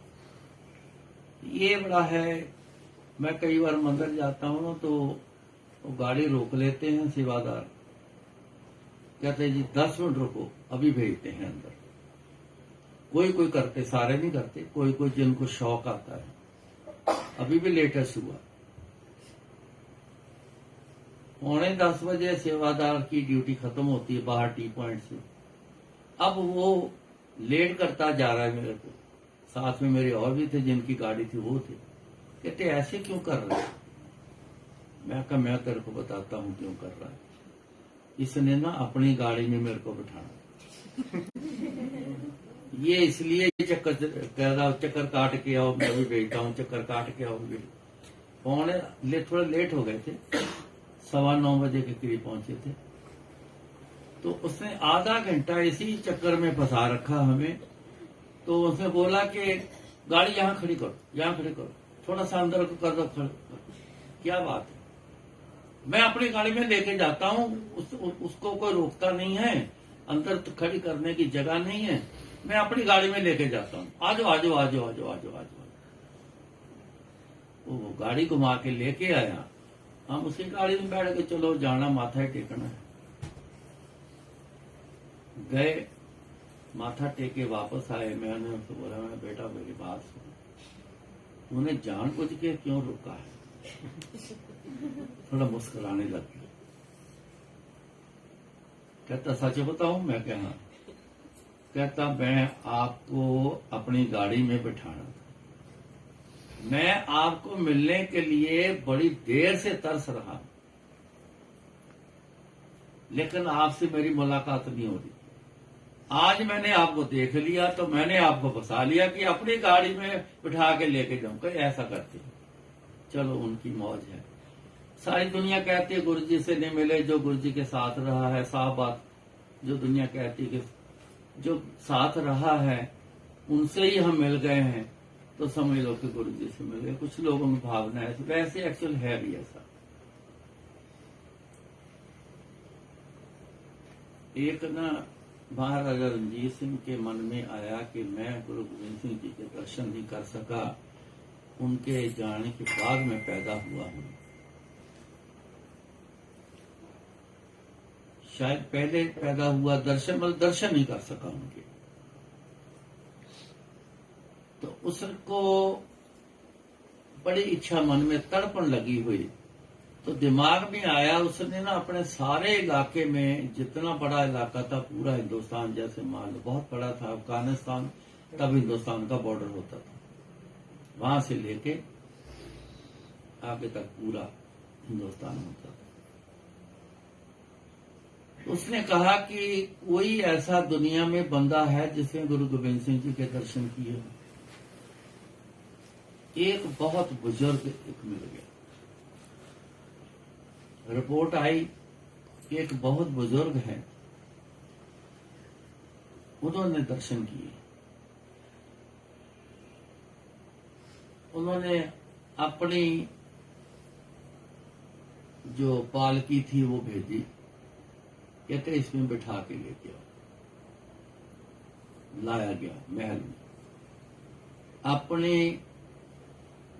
ये बड़ा है। मैं कई बार मंदिर जाता हूँ ना, तो वो गाड़ी रोक लेते हैं सेवादार, कहते हैं जी 10 मिनट रुको, अभी भेजते हैं अंदर। कोई कोई करते, सारे नहीं करते, कोई कोई जिनको शौक आता है। अभी भी लेटेस्ट हुआ, 9:45 सेवादार की ड्यूटी खत्म होती है बाहर टी पॉइंट से। अब वो लेट करता जा रहा है मेरे को, साथ में मेरे और भी थे जिनकी गाड़ी थी, वो थे। कहते ऐसे क्यों कर रहे हैं? मैं कहा मैं तेरे को बताता हूं क्यों कर रहा है। इसने ना अपनी गाड़ी में मेरे को बिठाना। ये इसलिए चक्कर कह रहा, चक्कर काट के आओ, मैं भी भेजता हूँ, चक्कर काट के आओ। थोड़ा लेट हो गए थे, 9:15 के करीब पहुंचे थे। तो उसने आधा घंटा इसी चक्कर में फंसा रखा हमें। तो उसने बोला कि गाड़ी यहाँ खड़ी करो, यहाँ खड़ी करो, थोड़ा सा अंदर कर दो, खड़ी। क्या बात है, मैं अपनी गाड़ी में लेके जाता हूँ, उसको कोई रोकता नहीं है, अंदर तो खड़ी करने की जगह नहीं है, मैं अपनी गाड़ी में लेके जाता हूँ, आजो आजो आजो आजो आजो आजो। वो गाड़ी घुमा के लेके आया, हम उसी गाड़ी में बैठ के चलो जाना, माथा टेकना है। गए, माथा टेके वापस आए। मैंने उनसे बोला, मैं बेटा मेरी बात सुन, तूने जानबूझ के क्यों रुका है? थोड़ा मुस्कुराने लग गया। कहता सच बताऊं? मैं क्या? हाँ। कहता मैं आपको अपनी गाड़ी में बिठाना था, मैं आपको मिलने के लिए बड़ी देर से तरस रहा, लेकिन आपसे मेरी मुलाकात नहीं हो रही। आज मैंने आपको देख लिया तो मैंने आपको फंसा लिया कि अपनी गाड़ी में बिठा के लेके जाऊं। कहीं ऐसा करते हैं, चलो उनकी मौज है। सारी दुनिया कहती है गुरु जी से नहीं मिले, जो गुरु जी के साथ रहा है। साफ बात, जो दुनिया कहती है कि जो साथ रहा है उनसे ही हम मिल गए हैं, तो समझ लो कि गुरु जी से मिल गए। कुछ लोगों में भावना है, वैसे एक्चुअल है भी ऐसा। एक ना महाराजा रणजीत सिंह के मन में आया कि मैं गुरु गोविंद सिंह जी के दर्शन नहीं कर सका, उनके जाने के बाद मैं पैदा हुआ हूं। शायद पहले पैदा हुआ, दर्शन नहीं कर सका उनके। तो उसको बड़ी इच्छा मन में तड़पन लगी हुई, तो दिमाग में आया, उसने ना अपने सारे इलाके में, जितना बड़ा इलाका था, पूरा हिंदुस्तान जैसे मान लो बहुत बड़ा था, अफगानिस्तान तब हिंदुस्तान का बॉर्डर होता था, वहां से लेके आगे तक पूरा हिंदुस्तान होता था। उसने कहा कि कोई ऐसा दुनिया में बंदा है जिसने गुरु गोविंद सिंह जी के दर्शन किए हो। एक बहुत बुजुर्ग एक मिल गया। रिपोर्ट आई कि एक बहुत बुजुर्ग है, उन्होंने दर्शन किए। उन्होंने अपनी जो पालकी थी वो भेजी, कहते इसमें बिठा के लेके आओ। लाया गया महल में। अपने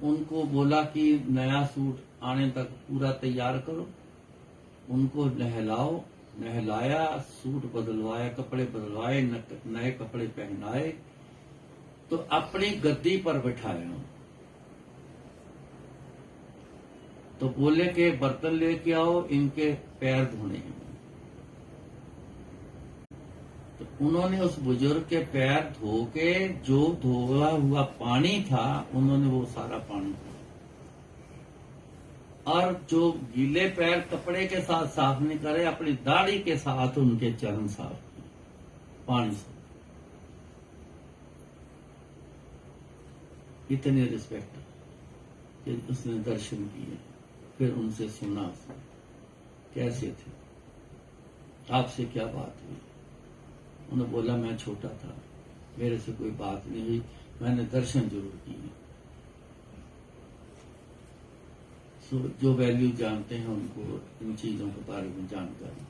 उनको बोला कि नया सूट आने तक पूरा तैयार करो, उनको नहलाओ, नहलाया, सूट बदलवाया, कपड़े बदलवाए, नए कपड़े पहनाए, तो अपनी गद्दी पर बिठाया। तो बोले कि बर्तन लेके आओ, इनके पैर धोने हैं। तो उन्होंने उस बुजुर्ग के पैर धो के, जो धोया हुआ पानी था, उन्होंने वो सारा पानी धोया, और जो गीले पैर कपड़े के साथ साफ नहीं करे, अपनी दाढ़ी के साथ उनके चरण साफ किए पानी से। इतने रिस्पेक्ट कि उसने दर्शन किए। फिर उनसे सुना, कैसे थे, आपसे क्या बात हुई? उन्होंने बोला मैं छोटा था, मेरे से कोई बात नहीं हुई, मैंने दर्शन जरूर किए। जो वैल्यू जानते हैं उनको इन चीजों के बारे में जानकारी।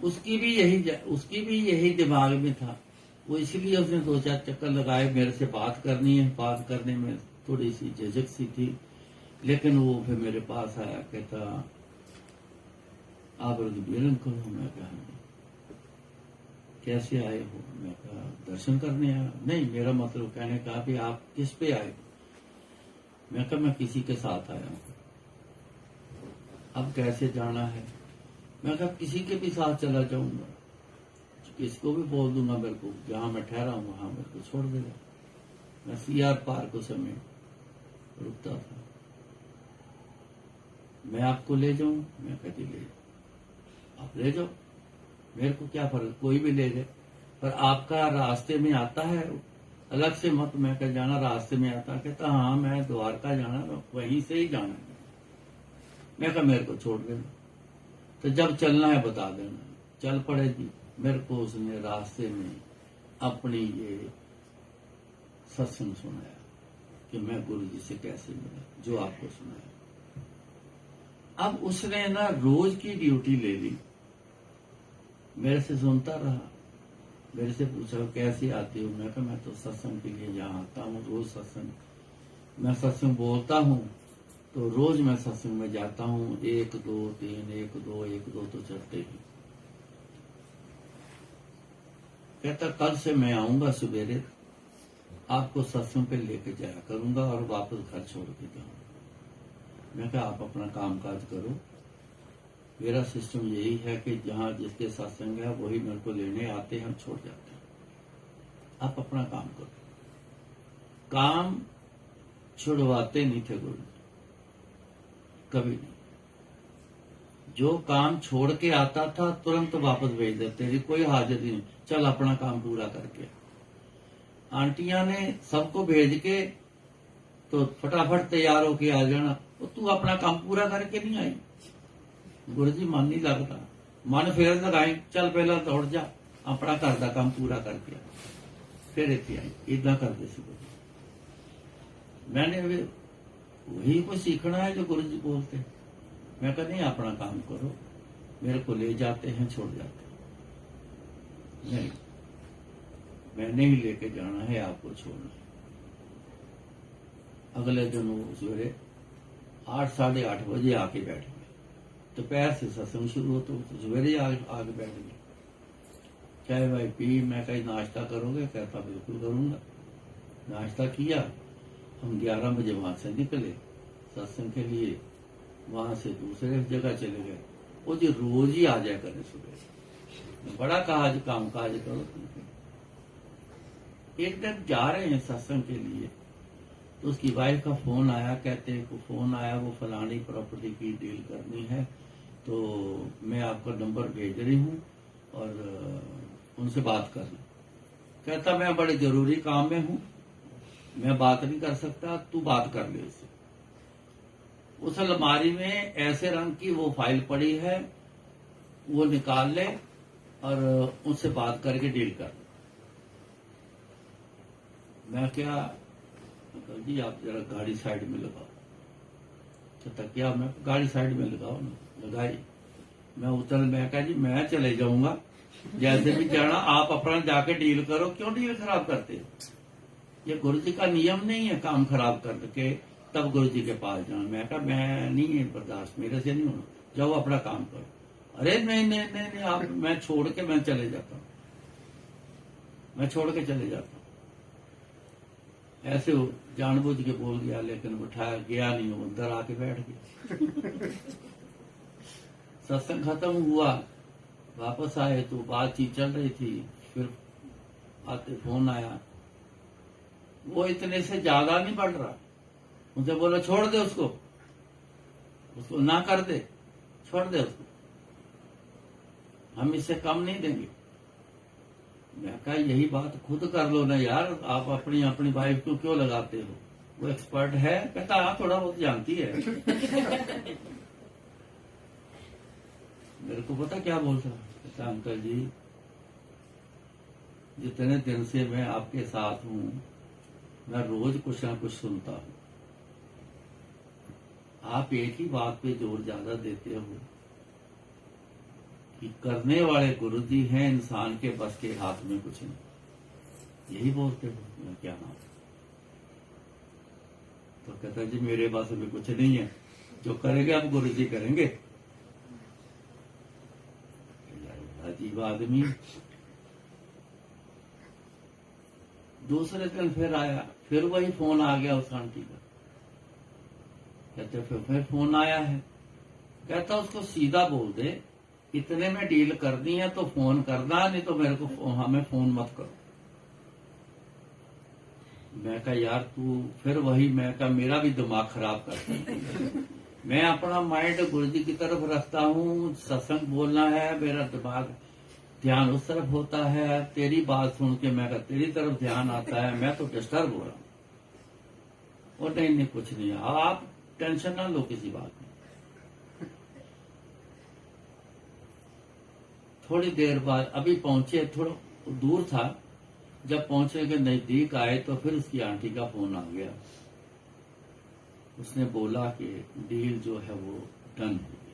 उसकी भी यही दिमाग में था। वो इसलिए उसने 2-4 चक्कर लगाए, मेरे से बात करनी है। बात करने में थोड़ी सी झिझक सी थी, लेकिन वो फिर मेरे पास आया, कहता आप रघुवीर अंकल हो? मैं कहा कैसे आए हो? मैं कहा दर्शन करने आया। नहीं, मेरा मतलब कहने का भी आप किस पे आए? मैं कहा मैं किसी के साथ आया हूं। अब कैसे जाना है? मैं कहा किसी के भी साथ चला जाऊंगा, किसको भी बोल दूंगा मेरे को जहां मैं ठहरा हूं वहां मेरे को छोड़ देगा। मैं सीआर पार्क उस समय रुकता था। मैं आपको ले जाऊं? मैं कहती ले जाओ, आप ले जाओ, मेरे को क्या फर्क, कोई भी ले जाए, पर आपका रास्ते में आता है, अलग से मत। मैं कह जाना रास्ते में आता। कहता हाँ मैं द्वारका जाना, वहीं से ही जाना है। मैं कहा मेरे को छोड़ देना, तो जब चलना है बता देना। चल पड़े जी। मेरे को उसने रास्ते में अपनी ये सत्संग सुनाया कि मैं गुरु जी से कैसे मिला, जो आपको सुनाया। अब उसने ना रोज की ड्यूटी ले ली, मेरे से सुनता रहा। मेरे से पूछा कैसे आती हूँ? मैं कहा मैं तो सत्संग के लिए यहाँ आता हूँ, रोज सत्संग, मैं सत्संग बोलता हूँ तो रोज मैं सत्संग में जाता हूँ। 1 2 3 1 2 1 2 तो चलते ही। कहता कल से मैं आऊंगा सवेरे, आपको सत्संग पे लेके जाया करूंगा और वापस घर छोड़ के जाऊंगा। मैं कहा आप अपना काम काज करो, मेरा सिस्टम यही है कि जहां जिसके सत्संग है वही मेरे को लेने आते हैं, छोड़ जाते हैं। आप अपना काम करो। काम छुड़वाते नहीं थे गुरु जी, कभी नहीं। जो काम छोड़ के आता था तुरंत वापस भेज देते थे, कोई हाजिर नहीं, चल अपना काम पूरा करके। आंटियां ने सबको भेज के तो फटाफट तैयार होके आ जाना, तो तू अपना काम पूरा करके नहीं आई। गुरु जी मन नहीं लगता, मन फिर लगाए, चल पहला दौड़ जा, अपना घर का काम पूरा करके आ, फिर इतने आई। इदा करते थे गुरु जी। मैंने वही कुछ सीखना है जो गुरु जी बोलते हैं। मैं कहा नहीं, अपना काम करो, मेरे को ले जाते हैं छोड़ जाते हैं। नहीं, मैंने ही लेके जाना है, आपको छोड़ना है। अगले दिन वो सवेरे 8 साढ़े 8 बजे आके बैठ गए। दोपहर से सत्संग शुरू हो तो सवेरे आके बैठ गए। चाय भाई पी। मैं कहीं नाश्ता करोगे? कहता बिल्कुल करूंगा। नाश्ता किया। हम 11 बजे वहां से निकले सत्संग के लिए। वहां से दूसरे जगह चले गए। वो जी रोज ही आ जाया करे सुबह, बड़ा काज काम काज करो। एक दिन जा रहे हैं सत्संग के लिए तो उसकी वाइफ का फोन आया, कहते को फोन आया, वो फलानी प्रॉपर्टी की डील करनी है, तो मैं आपका नंबर भेज रही हूँ और उनसे बात कर लो। कहता मैं बड़े जरूरी काम में हूँ, मैं बात नहीं कर सकता, तू बात कर ले उससे। उस अलमारी में ऐसे रंग की वो फाइल पड़ी है, वो निकाल ले और उनसे बात करके डील कर। मैं क्या जी आप जरा गाड़ी साइड में लगाओ। तो क्या मैं गाड़ी साइड में लगाओ ना, लगाई। मैं उतर, मैं कहा जी मैं चले जाऊंगा, जैसे भी जाना आप अपना जाके डील करो, क्यों डील खराब करते हो? ये गुरु जी का नियम नहीं है काम खराब करके तब गुरु जी के पास जाना। मैं कहा मैं नहीं है बर्दाश्त, मेरे से नहीं होना, जाओ अपना काम करो। अरे नहीं नहीं नहीं, नहीं आप, मैं छोड़ के मैं चले जाता हूँ, मैं छोड़ के चले जाता हूँ। ऐसे वो जानबूझ के बोल गया, लेकिन उठाया गया नहीं, वो अंदर आके बैठ गया। सत्संग खत्म हुआ, वापस आए तो बातचीत चल रही थी। फिर आते फोन आया, वो इतने से ज्यादा नहीं बढ़ रहा। उनसे बोला छोड़ दे उसको, उसको ना कर दे, छोड़ दे उसको, हम इससे कम नहीं देंगे। मैं कहा यही बात खुद कर लो ना यार, आप अपनी अपनी वाइफ को क्यों लगाते हो? वो एक्सपर्ट है। कहता हाँ थोड़ा बहुत जानती है। मेरे को पता क्या बोलता, कहता अंकल जी जितने दिन से मैं आपके साथ हूं, मैं रोज कुछ ना कुछ सुनता हूं। आप एक ही बात पे जोर ज्यादा देते हो कि करने वाले गुरु जी हैं, इंसान के बस के हाथ में कुछ नहीं, यही बोलते हो। मैं क्या नाम? तो कहता जी मेरे पास में कुछ नहीं है, जो करेंगे अब गुरु जी करेंगे। अजीब आदमी। दूसरे दिन फिर आया, फिर वही फोन आ गया उस आंटी का। कहते फिर फोन आया है। कहता उसको सीधा बोल दे, इतने में डील करनी है तो फोन करना, नहीं तो मेरे को हमें फोन मत करो। मैं कहा यार तू फिर वही, मैं कहा मेरा भी दिमाग खराब करता। मैं अपना माइंड गुरु जी की तरफ रखता हूँ, सत्संग बोलना है, मेरा दिमाग ध्यान उस तरफ होता है। तेरी बात सुन के मैं कहा तेरी तरफ ध्यान आता है, मैं तो डिस्टर्ब हो रहा हूँ। और नहीं कुछ नहीं, आप टेंशन ना लो किसी बात में। थोड़ी देर बाद अभी पहुंचे, थोड़ा दूर था, जब पहुंचे के नजदीक आए तो फिर उसकी आंटी का फोन आ गया। उसने बोला कि डील जो है वो डन हो गई।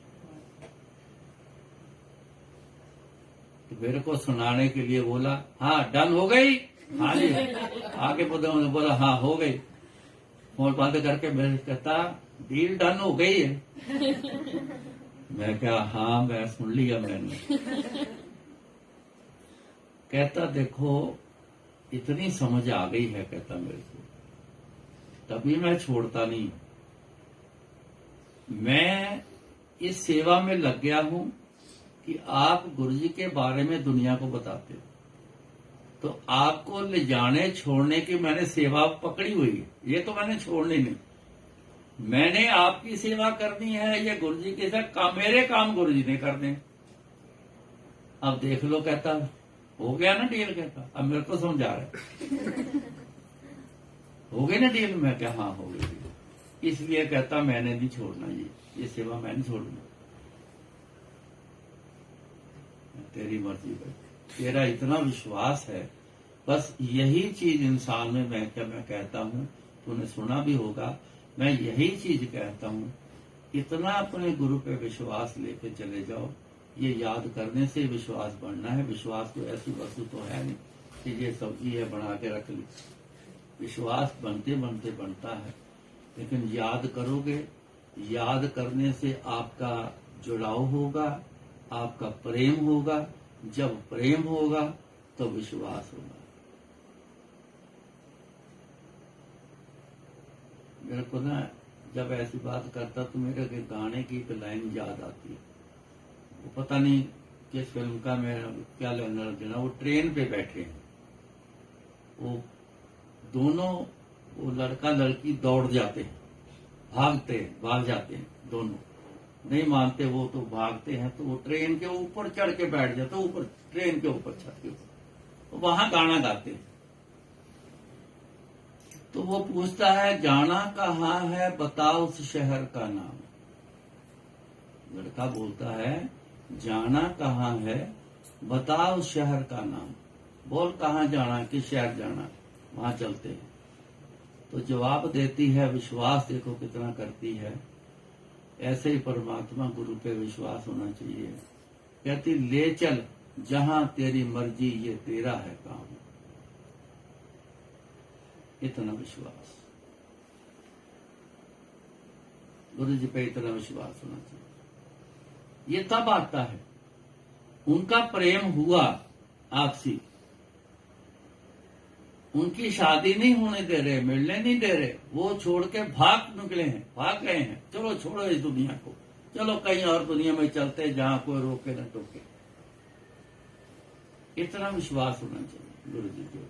तो मेरे को सुनाने के लिए बोला हाँ डन हो गई, हाँ जी। आगे बोला हाँ हो गई। फोन बंद करके मेरे कहता डील डन हो गई है। मैं क्या हाँ मैं सुन लिया मैंने। कहता देखो इतनी समझ आ गई है, कहता मेरे को, तभी मैं छोड़ता नहीं। मैं इस सेवा में लग गया हूं कि आप गुरुजी के बारे में दुनिया को बताते हो, तो आपको ले जाने छोड़ने की मैंने सेवा पकड़ी हुई है, ये तो मैंने छोड़नी नहीं। मैंने आपकी सेवा करनी है, ये गुरुजी के साथ काम, मेरे काम गुरुजी ने करने। अब देख लो, कहता हो गया ना डील। कहता अब मेरे को समझा रहा हो गई ना डील। मैं क्या हाँ हो गई। इसलिए कहता मैंने नहीं छोड़ना, ये सेवा मैंने छोड़ना। तेरी मर्जी भाई, तेरा इतना विश्वास है, बस यही चीज इंसान में मैं कहता हूँ, तूने सुना भी होगा, मैं यही चीज कहता हूँ, इतना अपने गुरु पे विश्वास लेके चले जाओ। ये याद करने से विश्वास बढ़ना है। विश्वास तो ऐसी वस्तु तो है नहीं कि ये सब्जी है बना के रख ली। विश्वास बनते बनते बनता है, लेकिन याद करोगे, याद करने से आपका जुड़ाव होगा, आपका प्रेम होगा। जब प्रेम होगा तो विश्वास होगा। मेरे को ना जब ऐसी बात करता तो मेरे के गाने की एक लाइन याद आती है। वो पता नहीं किस फिल्म का, मेरा क्या लेना देना। वो ट्रेन पे बैठे हैं, वो दोनों, वो लड़का लड़की दौड़ जाते हैं, भाग जाते हैं दोनों, नहीं मानते वो तो भागते हैं। तो वो ट्रेन के ऊपर चढ़ के बैठ जाते, ऊपर ट्रेन के ऊपर, छत के ऊपर, तो वहां गाना गाते हैं। तो वो पूछता है जाना कहाँ है बताओ उस शहर का नाम। लड़का बोलता है जाना कहाँ है बताओ उस शहर का नाम। बोल कहाँ जाना, किस शहर जाना, वहां चलते हैं। तो जवाब देती है, विश्वास देखो कितना करती है। ऐसे ही परमात्मा गुरु पे विश्वास होना चाहिए। कहती ले चल जहां तेरी मर्जी, ये तेरा है काम। इतना विश्वास गुरु जी पे, इतना विश्वास होना चाहिए। ये तब आता है, उनका प्रेम हुआ आपसी, उनकी शादी नहीं होने दे रहे, मिलने नहीं दे रहे, वो छोड़ के भाग निकले हैं, भाग गए हैं। चलो छोड़ो इस दुनिया को, चलो कहीं और दुनिया में चलते जहां कोई रोके न टोके। इतना विश्वास होना चाहिए गुरु जी को।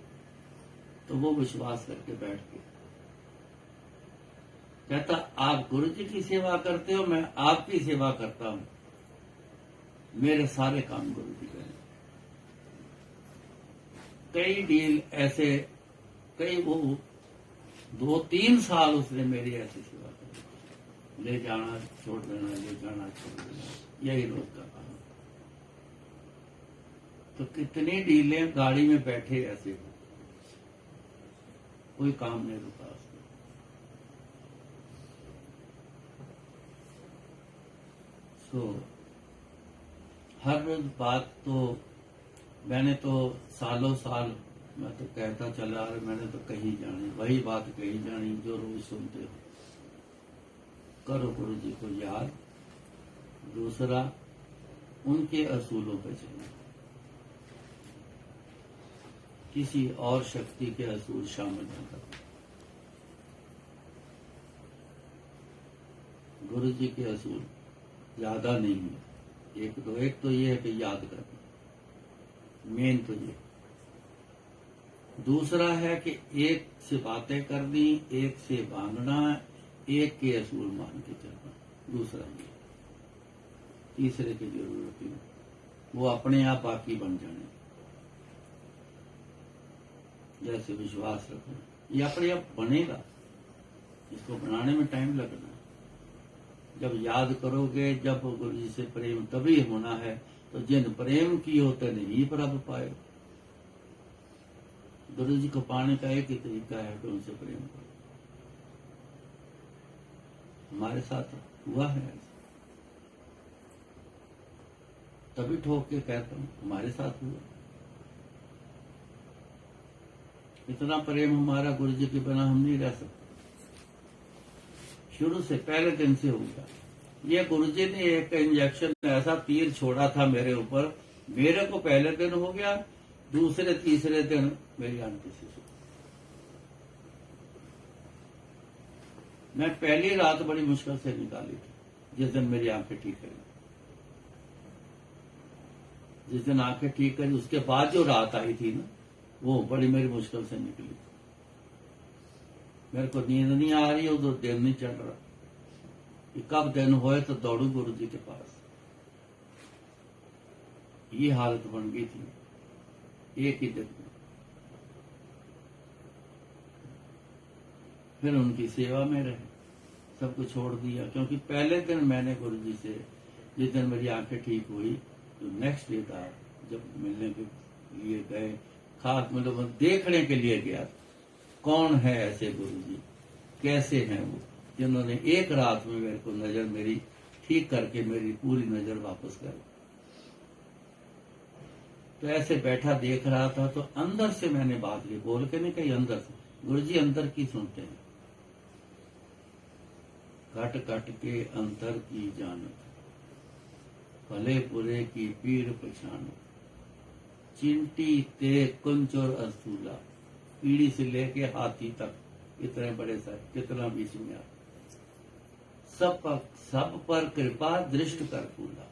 तो वो विश्वास करके बैठ के कहता आप गुरु जी की सेवा करते हो, मैं आपकी सेवा करता हूं, मेरे सारे काम गुरु जी करें। कई डील ऐसे, कई वो 2-3 साल उसने मेरी ऐसी सेवा की, ले जाना छोड़ देना, ले जाना छोड़ देना, यही रोज का काम। तो कितनी डीलें गाड़ी में बैठे ऐसे हो, कोई काम नहीं रुका उसमें। तो हर रोज बात तो मैंने तो सालों साल मैं तो कहता चला और मैंने तो कही जानी, वही बात कही जानी जो रोज सुनते हो। करो गुरु जी को याद। दूसरा, उनके असूलों पर चलना, किसी और शक्ति के असूल शामिल न करना। गुरु जी के असूल ज्यादा नहीं है, एक तो ये है कि याद करना, मेन तो ये। दूसरा है कि एक से बातें करनी, एक से बांधना, एक के असूल मान के चलना। दूसरा ये। तीसरे की जरूरत नहीं, वो अपने आप बाकी बन जाने। जैसे विश्वास रखना, ये अपने आप बनेगा, इसको बनाने में टाइम लगना। जब याद करोगे, जब गुरु जी से प्रेम तभी होना है, तो जिन प्रेम की होते नहीं प्रभ पाए। गुरु जी को पाने का एक ही तरीका है कि उनसे प्रेम करो। हमारे साथ हुआ है ऐसा, तभी ठोक के कहता हूं हमारे साथ हुआ। इतना प्रेम हमारा गुरु जी के बिना हम नहीं रह सकते। शुरू से पहले दिन से हो गया। ये गुरु जी ने एक इंजेक्शन ऐसा तीर छोड़ा था मेरे ऊपर, मेरे को पहले दिन हो गया, दूसरे तीसरे दिन मेरी आंटी से। मैं पहली रात बड़ी मुश्किल से निकाली थी, जिस दिन मेरी आंखें ठीक करी। जिस दिन आंखें ठीक करी उसके बाद जो रात आई थी ना, वो बड़ी मेरी मुश्किल से निकली। मेरे को नींद नहीं आ रही, उधर दिन नहीं चढ़ रहा कि कब दिन होए तो दौड़ू गुरु जी के पास। ये हालत बन गई थी एक ही दिन में। फिर उनकी सेवा में रहे, सब कुछ छोड़ दिया। क्योंकि पहले दिन मैंने गुरु जी से, जिस दिन मेरी आंखें ठीक हुई, तो नेक्स्ट डे था जब मिलने के लिए गए, खास मतलब देखने के लिए गया कौन है ऐसे गुरु जी, कैसे हैं वो, जिन्होंने एक रात में मेरे को नजर मेरी ठीक करके मेरी पूरी नजर वापस कर। तो ऐसे बैठा देख रहा था, तो अंदर से मैंने बात ली, बोल के नहीं कही, अंदर से। गुरु जी अंदर की सुनते हैं। कट कट के अंतर की जानत, भले बुरे की पीड़ पछानो, चिंटी ते कुंच और अस्तूला, पीढ़ी से लेके हाथी तक इतने बड़े सर, कितना बीच में आ। सब पर कृपा दृष्ट कर फूला।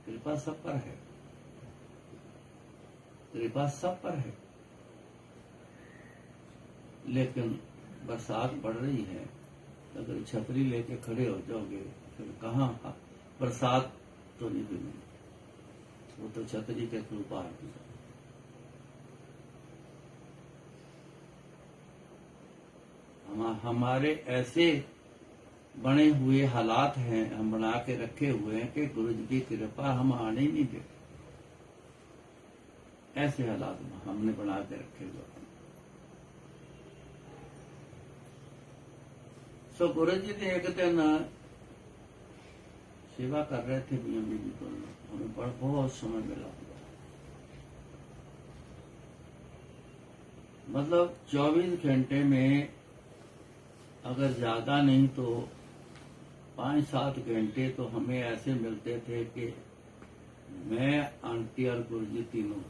कृपा सब पर है, कृपा सब पर है। लेकिन बरसात पड़ रही है, अगर छतरी लेके खड़े हो जाओगे फिर कहाँ बरसात तो नहीं मिलेगी, वो तो छतरी के थ्रू पार की जाए। हमारे ऐसे बने हुए हालात हैं, हम बना के रखे हुए हैं कि गुरु जी की कृपा हम आने ही नहीं देते। ऐसे हालात हमने बना के रखे हुए हैं। सो गुरु जी ने एक दिन सेवा कर रहे थे मियां बीवी को, हमें बहुत समय मिला हुआ, मतलब 24 घंटे में अगर ज्यादा नहीं तो 5-7 घंटे तो हमें ऐसे मिलते थे कि मैं, आंटी और गुरु जी तीनों,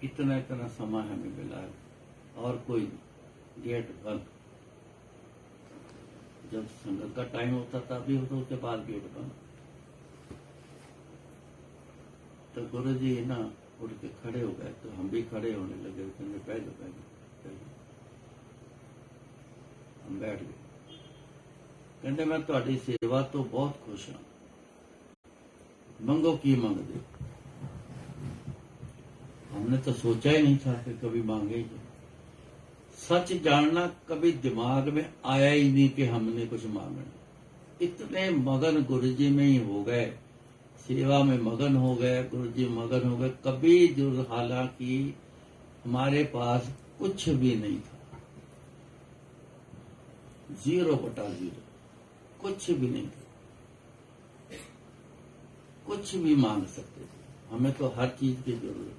इतना इतना समय हमें मिला है। और कोई गेट बंद, जब संगत का टाइम होता था भी होता, उसके बाद गेट बंद। तो गुरु जी ना उठ के खड़े हो गए, तो हम भी खड़े होने लगे, पहले पहले हम बैठ गए। कहते मैं तुम्हारी सेवा तो बहुत खुश हाँ, मंगो की मंग दे। हमने तो सोचा ही नहीं था कि कभी मांगे ही। सच जानना कभी दिमाग में आया ही नहीं कि हमने कुछ मांगना। इतने मगन गुरु जी में ही हो गए, सेवा में मगन हो गए, गुरु जी मगन हो गए। कभी जो, हालांकि हमारे पास कुछ भी नहीं था, 0/0, कुछ भी नहीं था, कुछ भी मांग सकते थे। हमें तो हर चीज की जरूरत,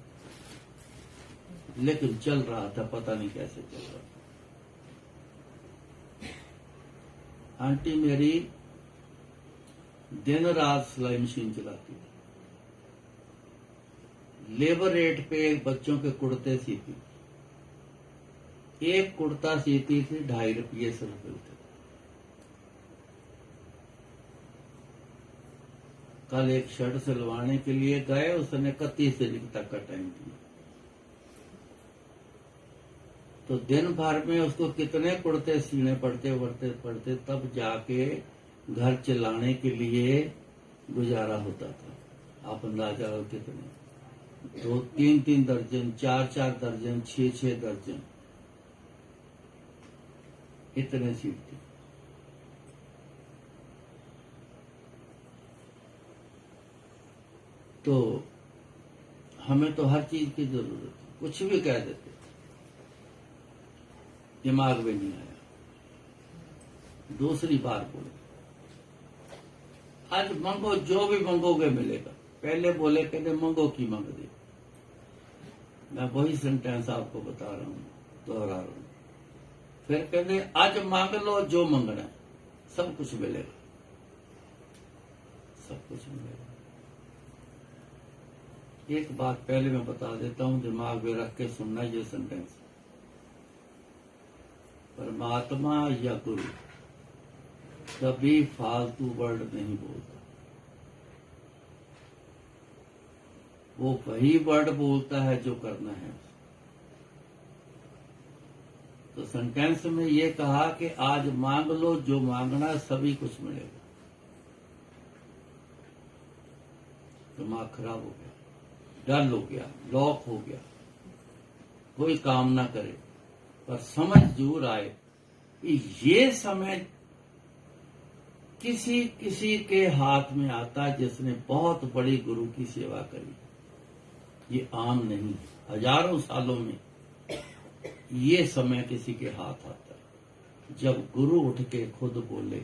लेकिन चल रहा था, पता नहीं कैसे चल रहा था। आंटी मेरी दिन रात सिलाई मशीन चलाती थी, लेबर रेट पे बच्चों के कुर्ते सीती थी। एक कुर्ता सीती थी 2.5 रुपये सिर्फ मिलते थे। कल एक शर्ट सिलवाने के लिए गए, उसने 31 तारीख तक का टाइम दिया। तो दिन भर में उसको कितने कुर्ते सीने पड़ते, तब जाके घर चलाने के लिए गुजारा होता था। आप अंदाजा करो कितने, 2-3 दर्जन, 4-4 दर्जन, 6-6 दर्जन, इतने सीखते। तो हमें तो हर चीज की जरूरत है, कुछ भी कह देते, दिमाग में नहीं आया। दूसरी बार बोले, आज मंगो, जो भी मंगोगे मिलेगा। पहले बोले कहते मंगो की मंग दे। मैं वही सेंटेंस आपको बता रहा हूं, दोहरा रहा हूं। फिर कहते आज मांग लो जो मंगना है, सब कुछ मिलेगा, सब कुछ मिलेगा। एक बात पहले मैं बता देता हूं, दिमाग में रख के सुनना ये सेंटेंस। परमात्मा या गुरु कभी फालतू वर्ड नहीं बोलता। वो वही वर्ड बोलता है जो करना है। तो सेंटेंस में ये कहा कि आज मांग लो जो मांगना, सभी कुछ मिलेगा। दिमाग खराब हो गया, डल हो गया, लॉक हो गया, कोई काम ना करे। पर समझ जरूर आए कि ये समय किसी किसी के हाथ में आता जिसने बहुत बड़ी गुरु की सेवा करी। ये आम नहीं, हजारों सालों में ये समय किसी के हाथ आता है, जब गुरु उठ के खुद बोले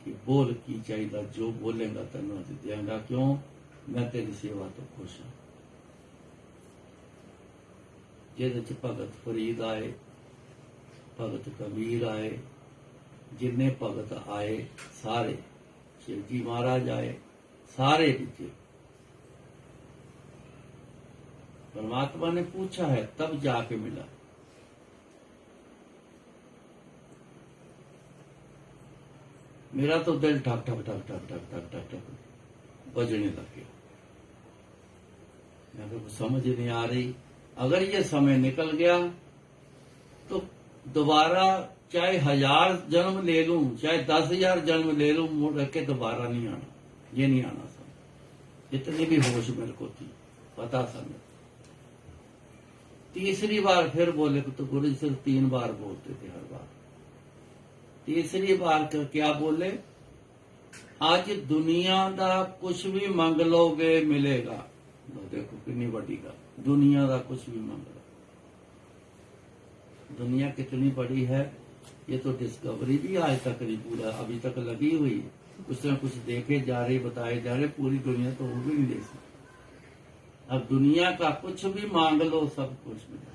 कि बोल की चाहिए, जो बोलेगा तेन देंगा। क्यों? मैं तेरी सेवा तो खुश हूं। जिहदे च भगत फरीद आए, भगत कबीर आए, जिन्ने भगत आए सारे, शिवजी महाराज आए, सारे बिचे। परमात्मा ने पूछा है तब जाके मिला। मेरा तो दिल ठक ठक ठक ठक ठक ठक ठक ठक बजने लग गया। मेरे को समझ नहीं आ रही, अगर ये समय निकल गया तो दोबारा चाहे 1000 जन्म ले लूं, चाहे 10,000 जन्म ले लूं, मुड़ रख के दोबारा नहीं आना। ये नहीं आना समझ। इतनी भी होश मेरे को थी, पता समझ। तीसरी बार फिर बोले तो गुरु जी सिर्फ 3 बार बोलते थे हर बार। तीसरी बार क्या बोले? आज दुनिया दा कुछ भी मंग लोगे मिलेगा। देखो कितनी बड़ी गल, दुनिया दा कुछ भी मंग लो। दुनिया कितनी बड़ी है, ये तो डिस्कवरी भी आज तक नहीं पूरा अभी तक लगी हुई है। कुछ न कुछ देखे जा रहे, बताए जा रहे, पूरी दुनिया तो वो भी नहीं देख सकती। अब दुनिया का कुछ भी मांग लो, सब कुछ मिलेगा।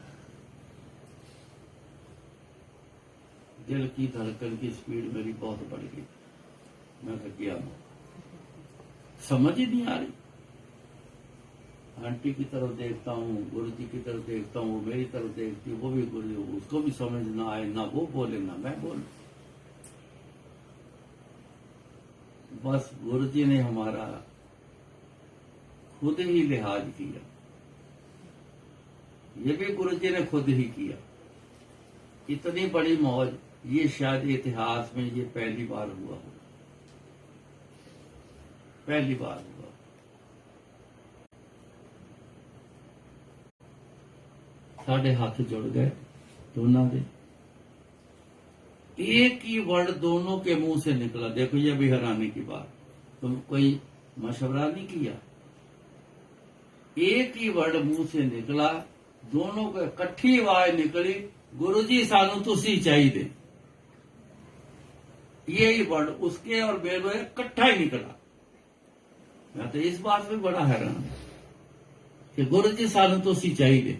दिल की धड़कन की स्पीड मेरी बहुत बढ़ गई। मैं तो क्या समझ ही नहीं आ रही। आंटी की तरफ देखता हूँ, गुरु जी की तरफ देखता हूँ, वो मेरी तरफ देखती, वो भी गुरु, उसको भी समझ ना आए, ना वो बोले ना मैं बोलूं। बस गुरु जी ने हमारा खुद ही लिहाज किया। ये भी गुरु जी ने खुद ही किया। इतनी बड़ी मौज ये शायद इतिहास में ये पहली बार हुआ हो, पहली बार हुआ। साढ़े हाथ जुड़ गए दोनों के, एक ही वर्ड दोनों के मुंह से निकला। देखो ये भी हैरानी की बात, तुम कोई मशवरा नहीं किया, एक ही वर्ड मुंह से निकला, दोनों को इकट्ठी आवाज निकली, गुरु जी सानू तुसी चाहिए। यही वर्ण उसके और मेरे में इकट्ठा ही निकला। मैं तो इस बात में बड़ा हैरान हूं कि गुरु जी सानू तो सी चाहिए,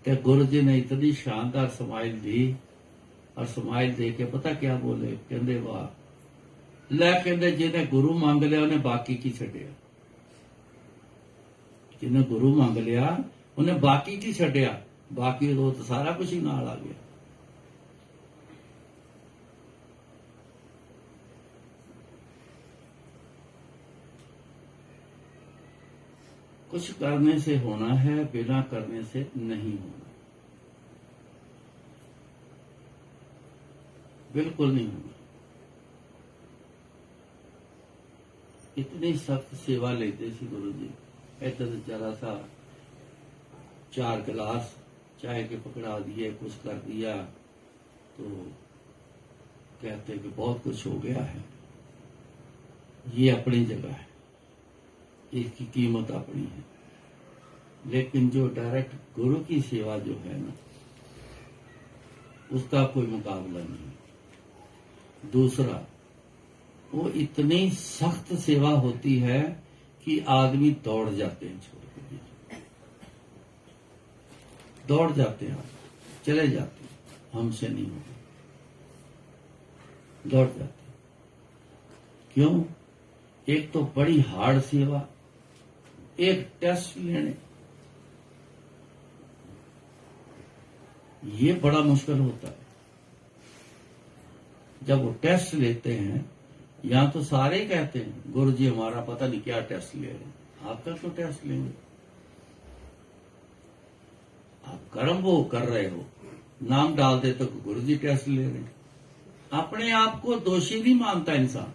तो गुरु जी ने इतनी शानदार स्माइल दी, और स्माइल दे के पता क्या बोले, कहते वाह लै, कहते जिन्हें गुरु मंग लिया उन्हें बाकी की छड्डिया, जिन्हें गुरु मंग लिया उन्हें बाकी की छड्डिया, बाकी तो सारा कुछ ही नाल आ गया। कुछ करने से होना है, बिना करने से नहीं होना, बिल्कुल नहीं होना। इतनी सख्त सेवा लेते थे गुरु जी। इधर जरा सा 4 गिलास चाय के पकड़ा दिए, कुछ कर दिया तो कहते कि बहुत कुछ हो गया है। ये अपनी जगह है, इसकी कीमत अपनी है, लेकिन जो डायरेक्ट गुरु की सेवा जो है ना, उसका कोई मुकाबला नहीं। दूसरा, वो इतनी सख्त सेवा होती है कि आदमी दौड़ जाते हैं, छोड़ के दौड़ जाते हैं, चले जाते हैं, हमसे नहीं होगा, दौड़ जाते हैं। क्यों? एक तो बड़ी हार्ड सेवा, एक टेस्ट लेने, ये बड़ा मुश्किल होता है। जब वो टेस्ट लेते हैं, यहां तो सारे ही कहते हैं गुरु जी हमारा पता नहीं क्या टेस्ट ले रहे हैं, आपका क्यों टेस्ट लेंगे? आप कर्म वो कर रहे हो, नाम डाल दे तो गुरु जी टेस्ट ले रहे हैं। अपने आप को दोषी नहीं मानता इंसान,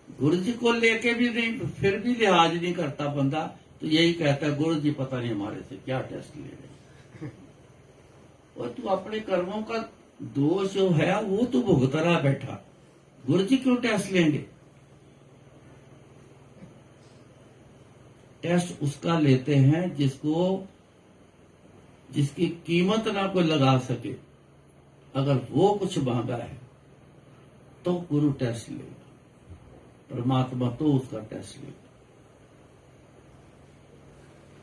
गुरु जी को लेके भी नहीं, फिर भी लिहाज नहीं करता बंदा, तो यही कहता है गुरु जी पता नहीं हमारे से क्या टेस्ट ले रहे हैं। और तू अपने कर्मों का दोष जो है वो तो भुगत रहा बैठा, गुरु जी क्यों टेस्ट लेंगे? टेस्ट उसका लेते हैं जिसकी कीमत ना कोई लगा सके। अगर वो कुछ मांगा है तो गुरु टेस्ट लेगा, परमात्मा तो उसका टेस्ट लेगा।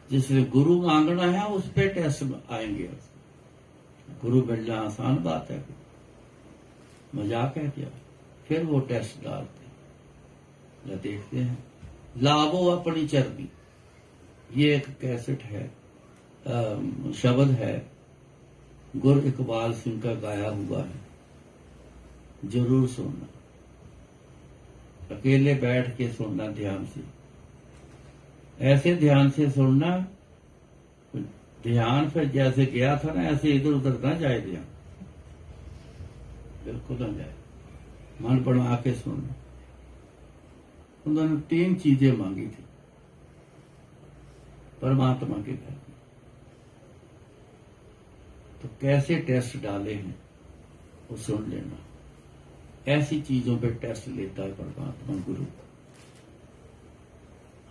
जिसने गुरु मांगना है उस पे टेस्ट आएंगे। गुरु मिलना आसान बात है, मजाक है क्या? फिर वो टेस्ट डालते हैं, देखते हैं। लावो अपनी चर्बी, ये एक कैसेट है, शब्द है, गुरु इकबाल सिंह का गाया हुआ है, जरूर सुनना, अकेले बैठ के सुनना ध्यान से, ऐसे ध्यान से सुनना, ध्यान फिर जैसे गया था ना ऐसे इधर उधर ना जाए ध्यान, बिल्कुल ना जाए, मन बना के सुनना। उन्होंने 3 चीजें मांगी थी परमात्मा के घर में, तो कैसे टेस्ट डाले हैं वो सुन लेना। ऐसी चीजों पे टेस्ट लेता है परमात्मा गुरु।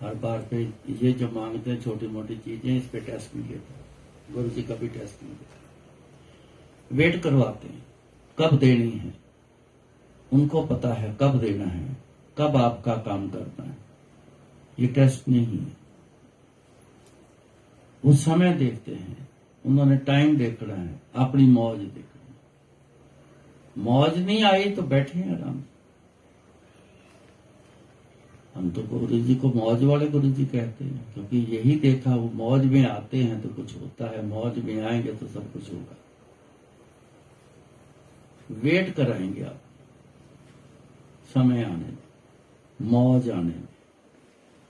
हर बार पे ये जो मांगते हैं छोटी मोटी चीजें, इस पे टेस्ट नहीं लेता गुरु जी, कभी टेस्ट नहीं लेता। वेट करवाते हैं कब देनी है, उनको पता है कब देना है, कब आपका काम करना है, ये टेस्ट नहीं है। वो समय देखते हैं, उन्होंने टाइम देखना है, अपनी मौज देखनी है। मौज नहीं आई तो बैठे हैं आराम से। हम तो गुरु जी को मौज वाले गुरु जी कहते हैं, क्योंकि यही देखा, वो मौज में आते हैं तो कुछ होता है, मौज में आएंगे तो सब कुछ होगा। वेट कराएंगे आप, समय आने में, मौज आने में,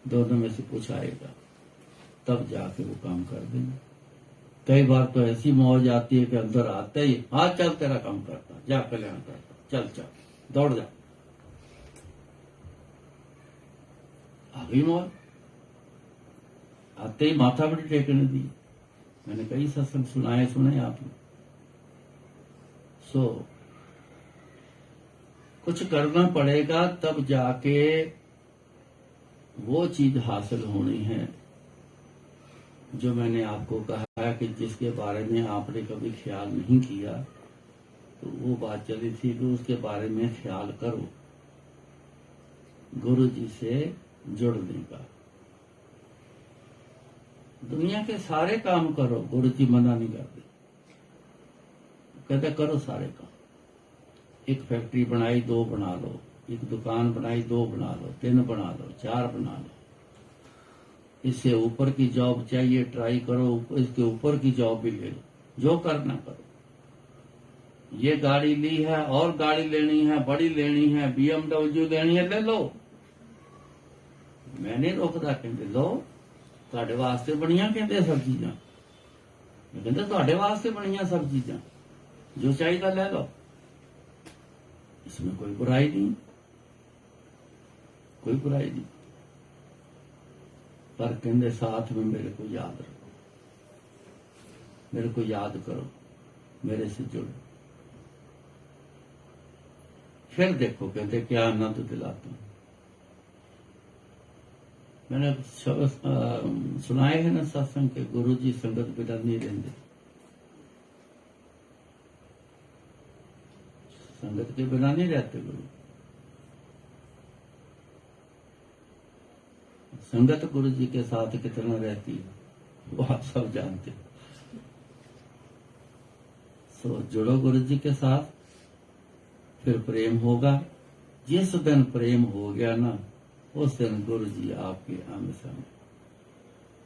दोनों में से कुछ आएगा, तब जाके वो काम कर देंगे। कई बार तो ऐसी मौज आती है कि अंदर आते ही, हाँ चल तेरा काम करता, जा कल्याण करता, चल चल दौड़ जा, आ गई मौज। आते ही माथा भी टेकने दी। मैंने कई सत्संग सुने आपने। कुछ करना पड़ेगा तब जाके वो चीज हासिल होनी है जो मैंने आपको कहा है कि जिसके बारे में आपने कभी ख्याल नहीं किया, तो वो बात चली थी कि उसके बारे में ख्याल करो, गुरु जी से जुड़ने का। दुनिया के सारे काम करो, गुरु जी मना नहीं करते, कहते करो सारे काम। एक फैक्ट्री बनाई 2 बना लो, एक दुकान बनाई 2 बना लो, 3 बना लो, 4 बना लो। इससे ऊपर की जॉब चाहिए ट्राई करो, इसके ऊपर की जॉब भी ले लो, जो करना करो। ये गाड़ी ली है और गाड़ी लेनी है, बड़ी लेनी है, BMW लेनी है, ले लो। मैं नहीं रोकता, कहते लो, ਤੁਹਾਡੇ वास्ते बढ़िया कहते सब चीजा। कहते ਤੁਹਾਡੇ वास्ते बढ़िया सब चीजा, जो चाहिए ले लो, इसमें कोई बुराई नहीं, कोई बुराई नहीं। पर कहते साथ में मेरे को याद रखो, मेरे को याद करो, मेरे से जुड़ो। फिर देखो कहते क्या आनंद दिलाता हूं। मैंने सुनाए है ना सत्संग के, गुरु जी संगत बिना नहीं रहते, संगत के बिना नहीं रहते गुरु। संगत गुरु जी के साथ कितना रहती है वो आप सब जानते हो। सो जुड़ो गुरु जी के साथ, फिर प्रेम होगा। जिस दिन प्रेम हो गया ना, उस दिन गुरु जी आपके आमने सामने,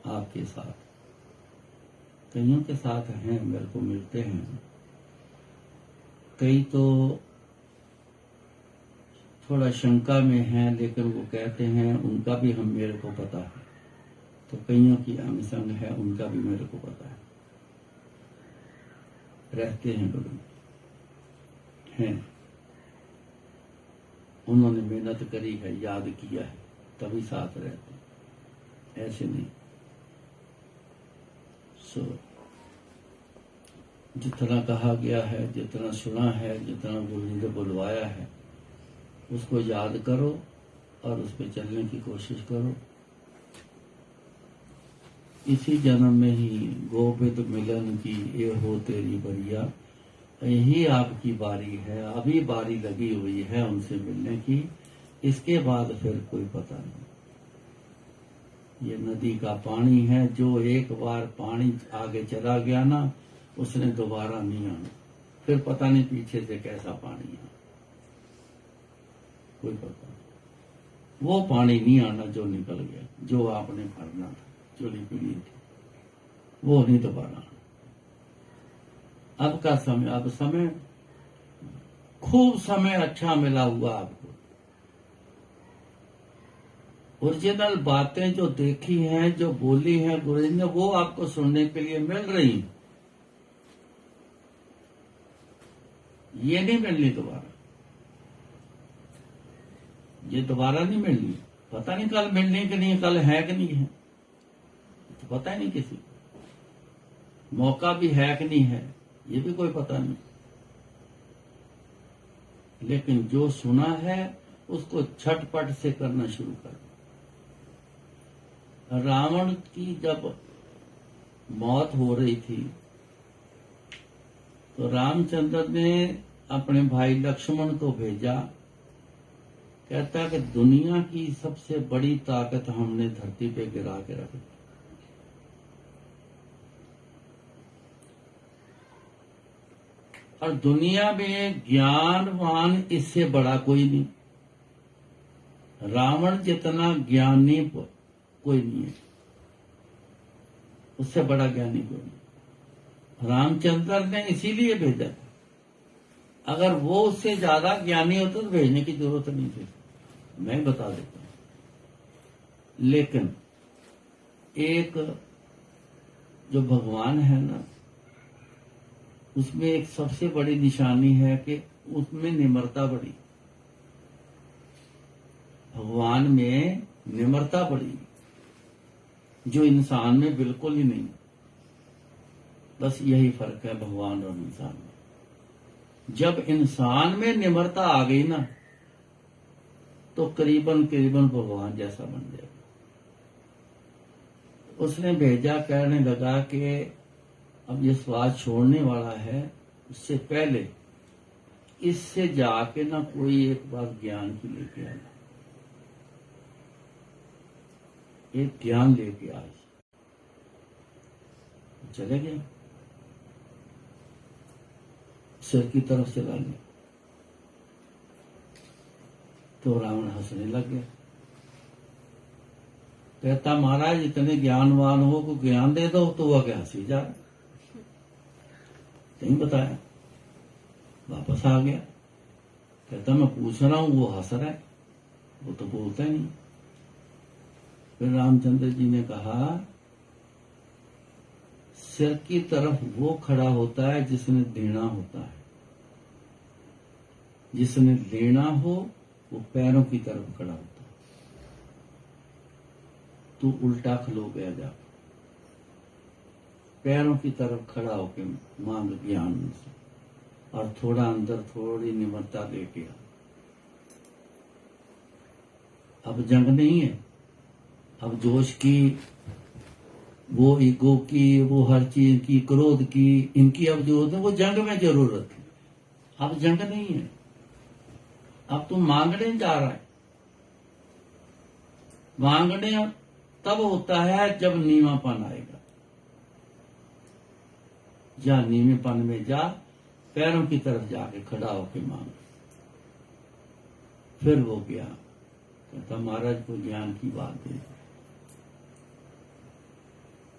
आपके साथ। कईयों के साथ हैं, मेरे को मिलते हैं, कई तो थोड़ा शंका में हैं, लेकिन वो कहते हैं उनका भी हम मेरे को पता है। तो कईयों की आमने सामने है, उनका भी मेरे को पता है, रहते हैं गुरु हैं। उन्होंने मेहनत करी है, याद किया है, तभी साथ रहते हैं, ऐसे नहीं। सो जितना कहा गया है, जितना सुना है, जितना गुरु जी ने बुलवाया है, उसको याद करो और उस पर चलने की कोशिश करो। इसी जन्म में ही गोविंद मिलन की ये हो तेरी बरिया, यही आपकी बारी है, अभी बारी लगी हुई है उनसे मिलने की। इसके बाद फिर कोई पता नहीं। ये नदी का पानी है, जो एक बार पानी आगे चला गया ना, उसने दोबारा नहीं आना, फिर पता नहीं पीछे से कैसा पानी है, कोई पता नहीं। वो पानी नहीं आना जो निकल गया, जो आपने भरना था, चोली पीनी थी, वो नहीं दोबारा आना। अब का समय, अब समय खूब समय अच्छा मिला हुआ आपको। ओरिजिनल बातें जो देखी हैं, जो बोली हैं गुरु जी ने, वो आपको सुनने के लिए मिल रही हैं। ये नहीं मिलनी दोबारा, ये दोबारा नहीं मिलनी। पता नहीं कल मिलनी कि नहीं, कल है कि नहीं है, तो पता ही नहीं किसी को। मौका भी है कि नहीं है, ये भी कोई पता नहीं। लेकिन जो सुना है उसको झटपट से करना शुरू कर। रावण की जब मौत हो रही थी तो रामचंद्र ने अपने भाई लक्ष्मण को भेजा, कहता कि दुनिया की सबसे बड़ी ताकत हमने धरती पे गिरा के रख दी। और दुनिया में ज्ञानवान इससे बड़ा कोई नहीं। रावण जितना ज्ञानी कोई नहीं है, उससे बड़ा ज्ञानी कोई नहीं। रामचंद्र ने इसीलिए भेजा था। अगर वो उससे ज्यादा ज्ञानी होता तो भेजने की जरूरत नहीं थी, मैं बता देता हूं। लेकिन एक जो भगवान है ना, उसमें एक सबसे बड़ी निशानी है कि उसमें निम्रता बड़ी। भगवान में निम्रता बड़ी, जो इंसान में बिल्कुल ही नहीं। बस यही फर्क है भगवान और इंसान में। जब इंसान में निम्रता आ गई ना, तो करीबन करीबन भगवान जैसा बन जाएगा। उसने भेजा, कहने लगा कि अब ये स्वाद छोड़ने वाला है, उससे पहले इससे जाके ना कोई एक बात ज्ञान की लेके आना, एक ज्ञान लेके आए, चले गए सिर की तरफ चला गया। तो रावण हंसने लग गया, कहता महाराज इतने ज्ञानवान हो को ज्ञान दे दो, तो वह क्या हंसी जा रहा, नहीं बताया। वापस आ गया, कहता मैं पूछ रहा हूं, वो हंस रहा है, वो तो बोलता ही नहीं। फिर रामचंद्र जी ने कहा सिर की तरफ वो खड़ा होता है जिसने देना होता है, जिसने लेना हो वो पैरों की तरफ खड़ा होता है। तू उल्टा खलो गया जा, पैरों की तरफ खड़ा होके मांग ज्ञान से, और थोड़ा अंदर थोड़ी निम्रता लेके आ। अब जंग नहीं है, अब जोश की, वो ईगो की, वो हर चीज की, क्रोध की, इनकी अब जरूरत है, वो जंग में जरूरत है। अब जंग नहीं है, अब तू मांगने जा रहा है। मांगने तब होता है जब नीवापन आएगा। जा नीवेपन में जा, पैरों की तरफ जाके खड़ा होके मांग। फिर वो गया, कहता महाराज को ज्ञान की बात दे।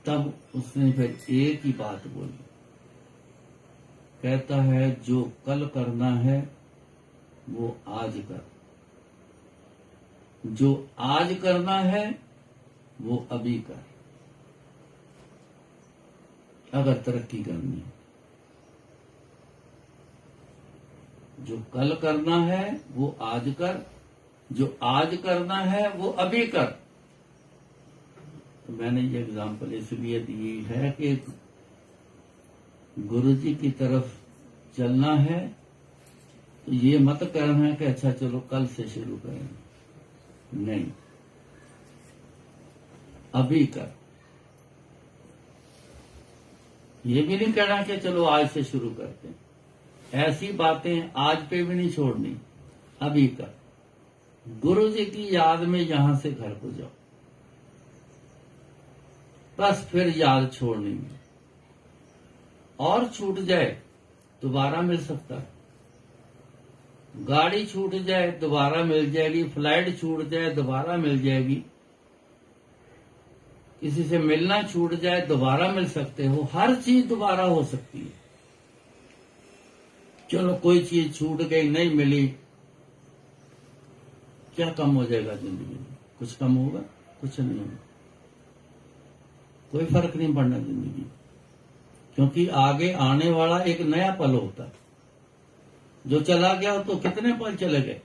तब उसने फिर एक ही बात बोली, कहता है जो कल करना है वो आज कर, जो आज करना है वो अभी कर, अगर तरक्की करनी है। जो कल करना है वो आज कर, जो आज करना है वो अभी कर। तो मैंने ये एग्जाम्पल इसलिए दी है कि गुरु जी की तरफ चलना है तो ये मत करना है कि अच्छा चलो कल से शुरू करेंगे, नहीं, अभी कर। ये भी नहीं कहना कि चलो आज से शुरू करते हैं, ऐसी बातें आज पे भी नहीं छोड़नी, अभी कर। गुरु जी की याद में यहां से घर को जाओ, बस फिर याद छोड़नी है। और छूट जाए दोबारा मिल सकता है, गाड़ी छूट जाए दोबारा मिल जाएगी, फ्लाइट छूट जाए दोबारा मिल जाएगी, किसी से मिलना छूट जाए दोबारा मिल सकते हो, हर चीज दोबारा हो सकती है। चलो कोई चीज छूट गई, नहीं मिली, क्या कम हो जाएगा जिंदगी में? कुछ कम होगा? कुछ नहीं होगा, कोई फर्क नहीं पड़ना जिंदगी, क्योंकि आगे आने वाला एक नया पल होता है। जो चला गया तो कितने पल चले गए,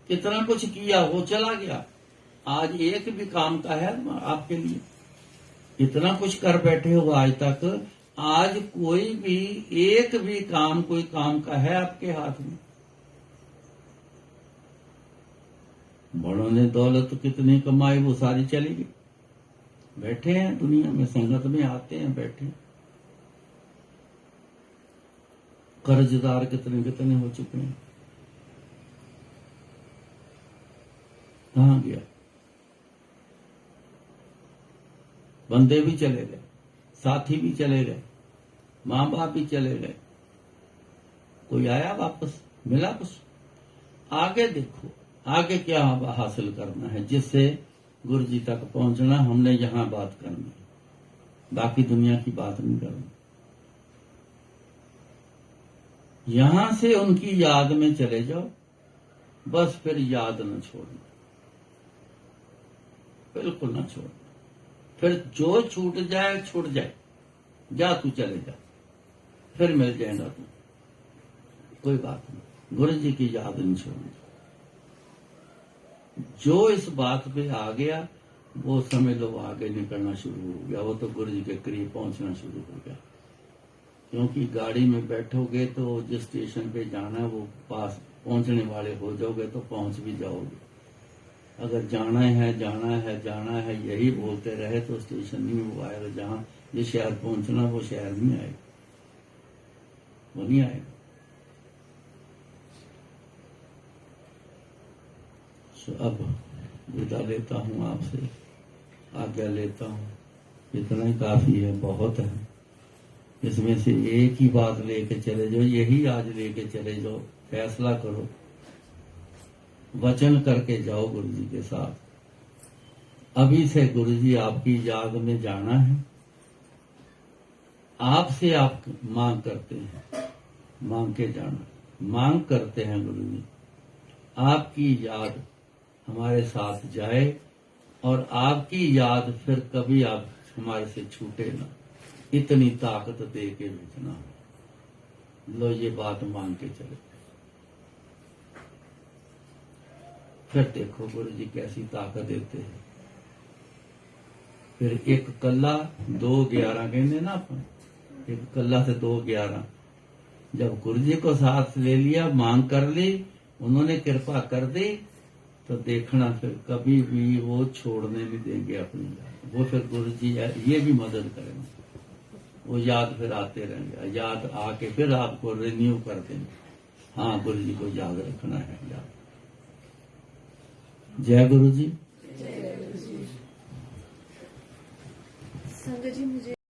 कितना कुछ किया वो चला गया। आज एक भी काम का है आपके लिए, इतना कुछ कर बैठे हो आज तक, आज कोई भी एक भी काम, कोई काम का है आपके हाथ में? बड़ों ने दौलत कितनी कमाई, वो सारी चली गई। बैठे हैं दुनिया में, संगत में आते हैं, बैठे हैं। कर्जदार कितने कितने हो चुके हैं, कहां गया? बंदे भी चले गए, साथी भी चले गए, मां बाप भी चले गए, कोई आया वापस? मिला कुछ? आगे देखो, आगे क्या हासिल करना है, जिससे गुरु जी तक पहुंचना। हमने यहां बात करनी है, बाकी दुनिया की बात नहीं करनी। यहां से उनकी याद में चले जाओ, बस फिर याद न छोड़ना, बिल्कुल न छोड़ना। फिर जो छूट जाए छूट जाए, जा तू चले जा, फिर मिल जाएगा तू, कोई बात नहीं। गुरु जी की याद नहीं छोड़नी। जो इस बात पे आ गया वो समझ लो आगे निकलना शुरू हो गया, वो तो गुरु जी के करीब पहुंचना शुरू हो गया। क्योंकि गाड़ी में बैठोगे तो जिस स्टेशन पे जाना है वो पास पहुंचने वाले हो जाओगे तो पहुंच भी जाओगे। अगर जाना है जाना है जाना है यही बोलते रहे तो स्टेशन नहीं वो आएगा। जहां जिस शहर पहुंचना वो शहर नहीं आएगा, वो नहीं आएगा। बस अब विदा लेता हूँ आपसे, आज्ञा लेता हूँ। इतना ही काफी है, बहुत है। इसमें से एक ही बात लेके चले जाओ, यही आज लेके चले जाओ, फैसला करो, वचन करके जाओ गुरु जी के साथ। अभी से गुरु जी आपकी याद में जाना है, आपसे आप मांग करते हैं, मांग के जाना, मांग करते हैं गुरु जी आपकी याद हमारे साथ जाए और आपकी याद फिर कभी आप हमारे से छूटे ना, इतनी ताकत दे के भेजना। लो ये बात मांग के चले, फिर देखो गुरु जी कैसी ताकत देते हैं। फिर एक कल्ला 2-11 कहते ना अपन, एक कल्ला से 2-11। जब गुरु जी को साथ ले लिया, मांग कर ली, उन्होंने कृपा कर दी, तो देखना फिर कभी भी वो छोड़ने नहीं देंगे अपनी याद। वो फिर गुरु जी ये भी मदद करेंगे, वो याद फिर आते रहेंगे, याद आके फिर आपको रिन्यू कर देंगे। हाँ, गुरु जी को याद रखना है याद। जय गुरु जी। संगत जी, मुझे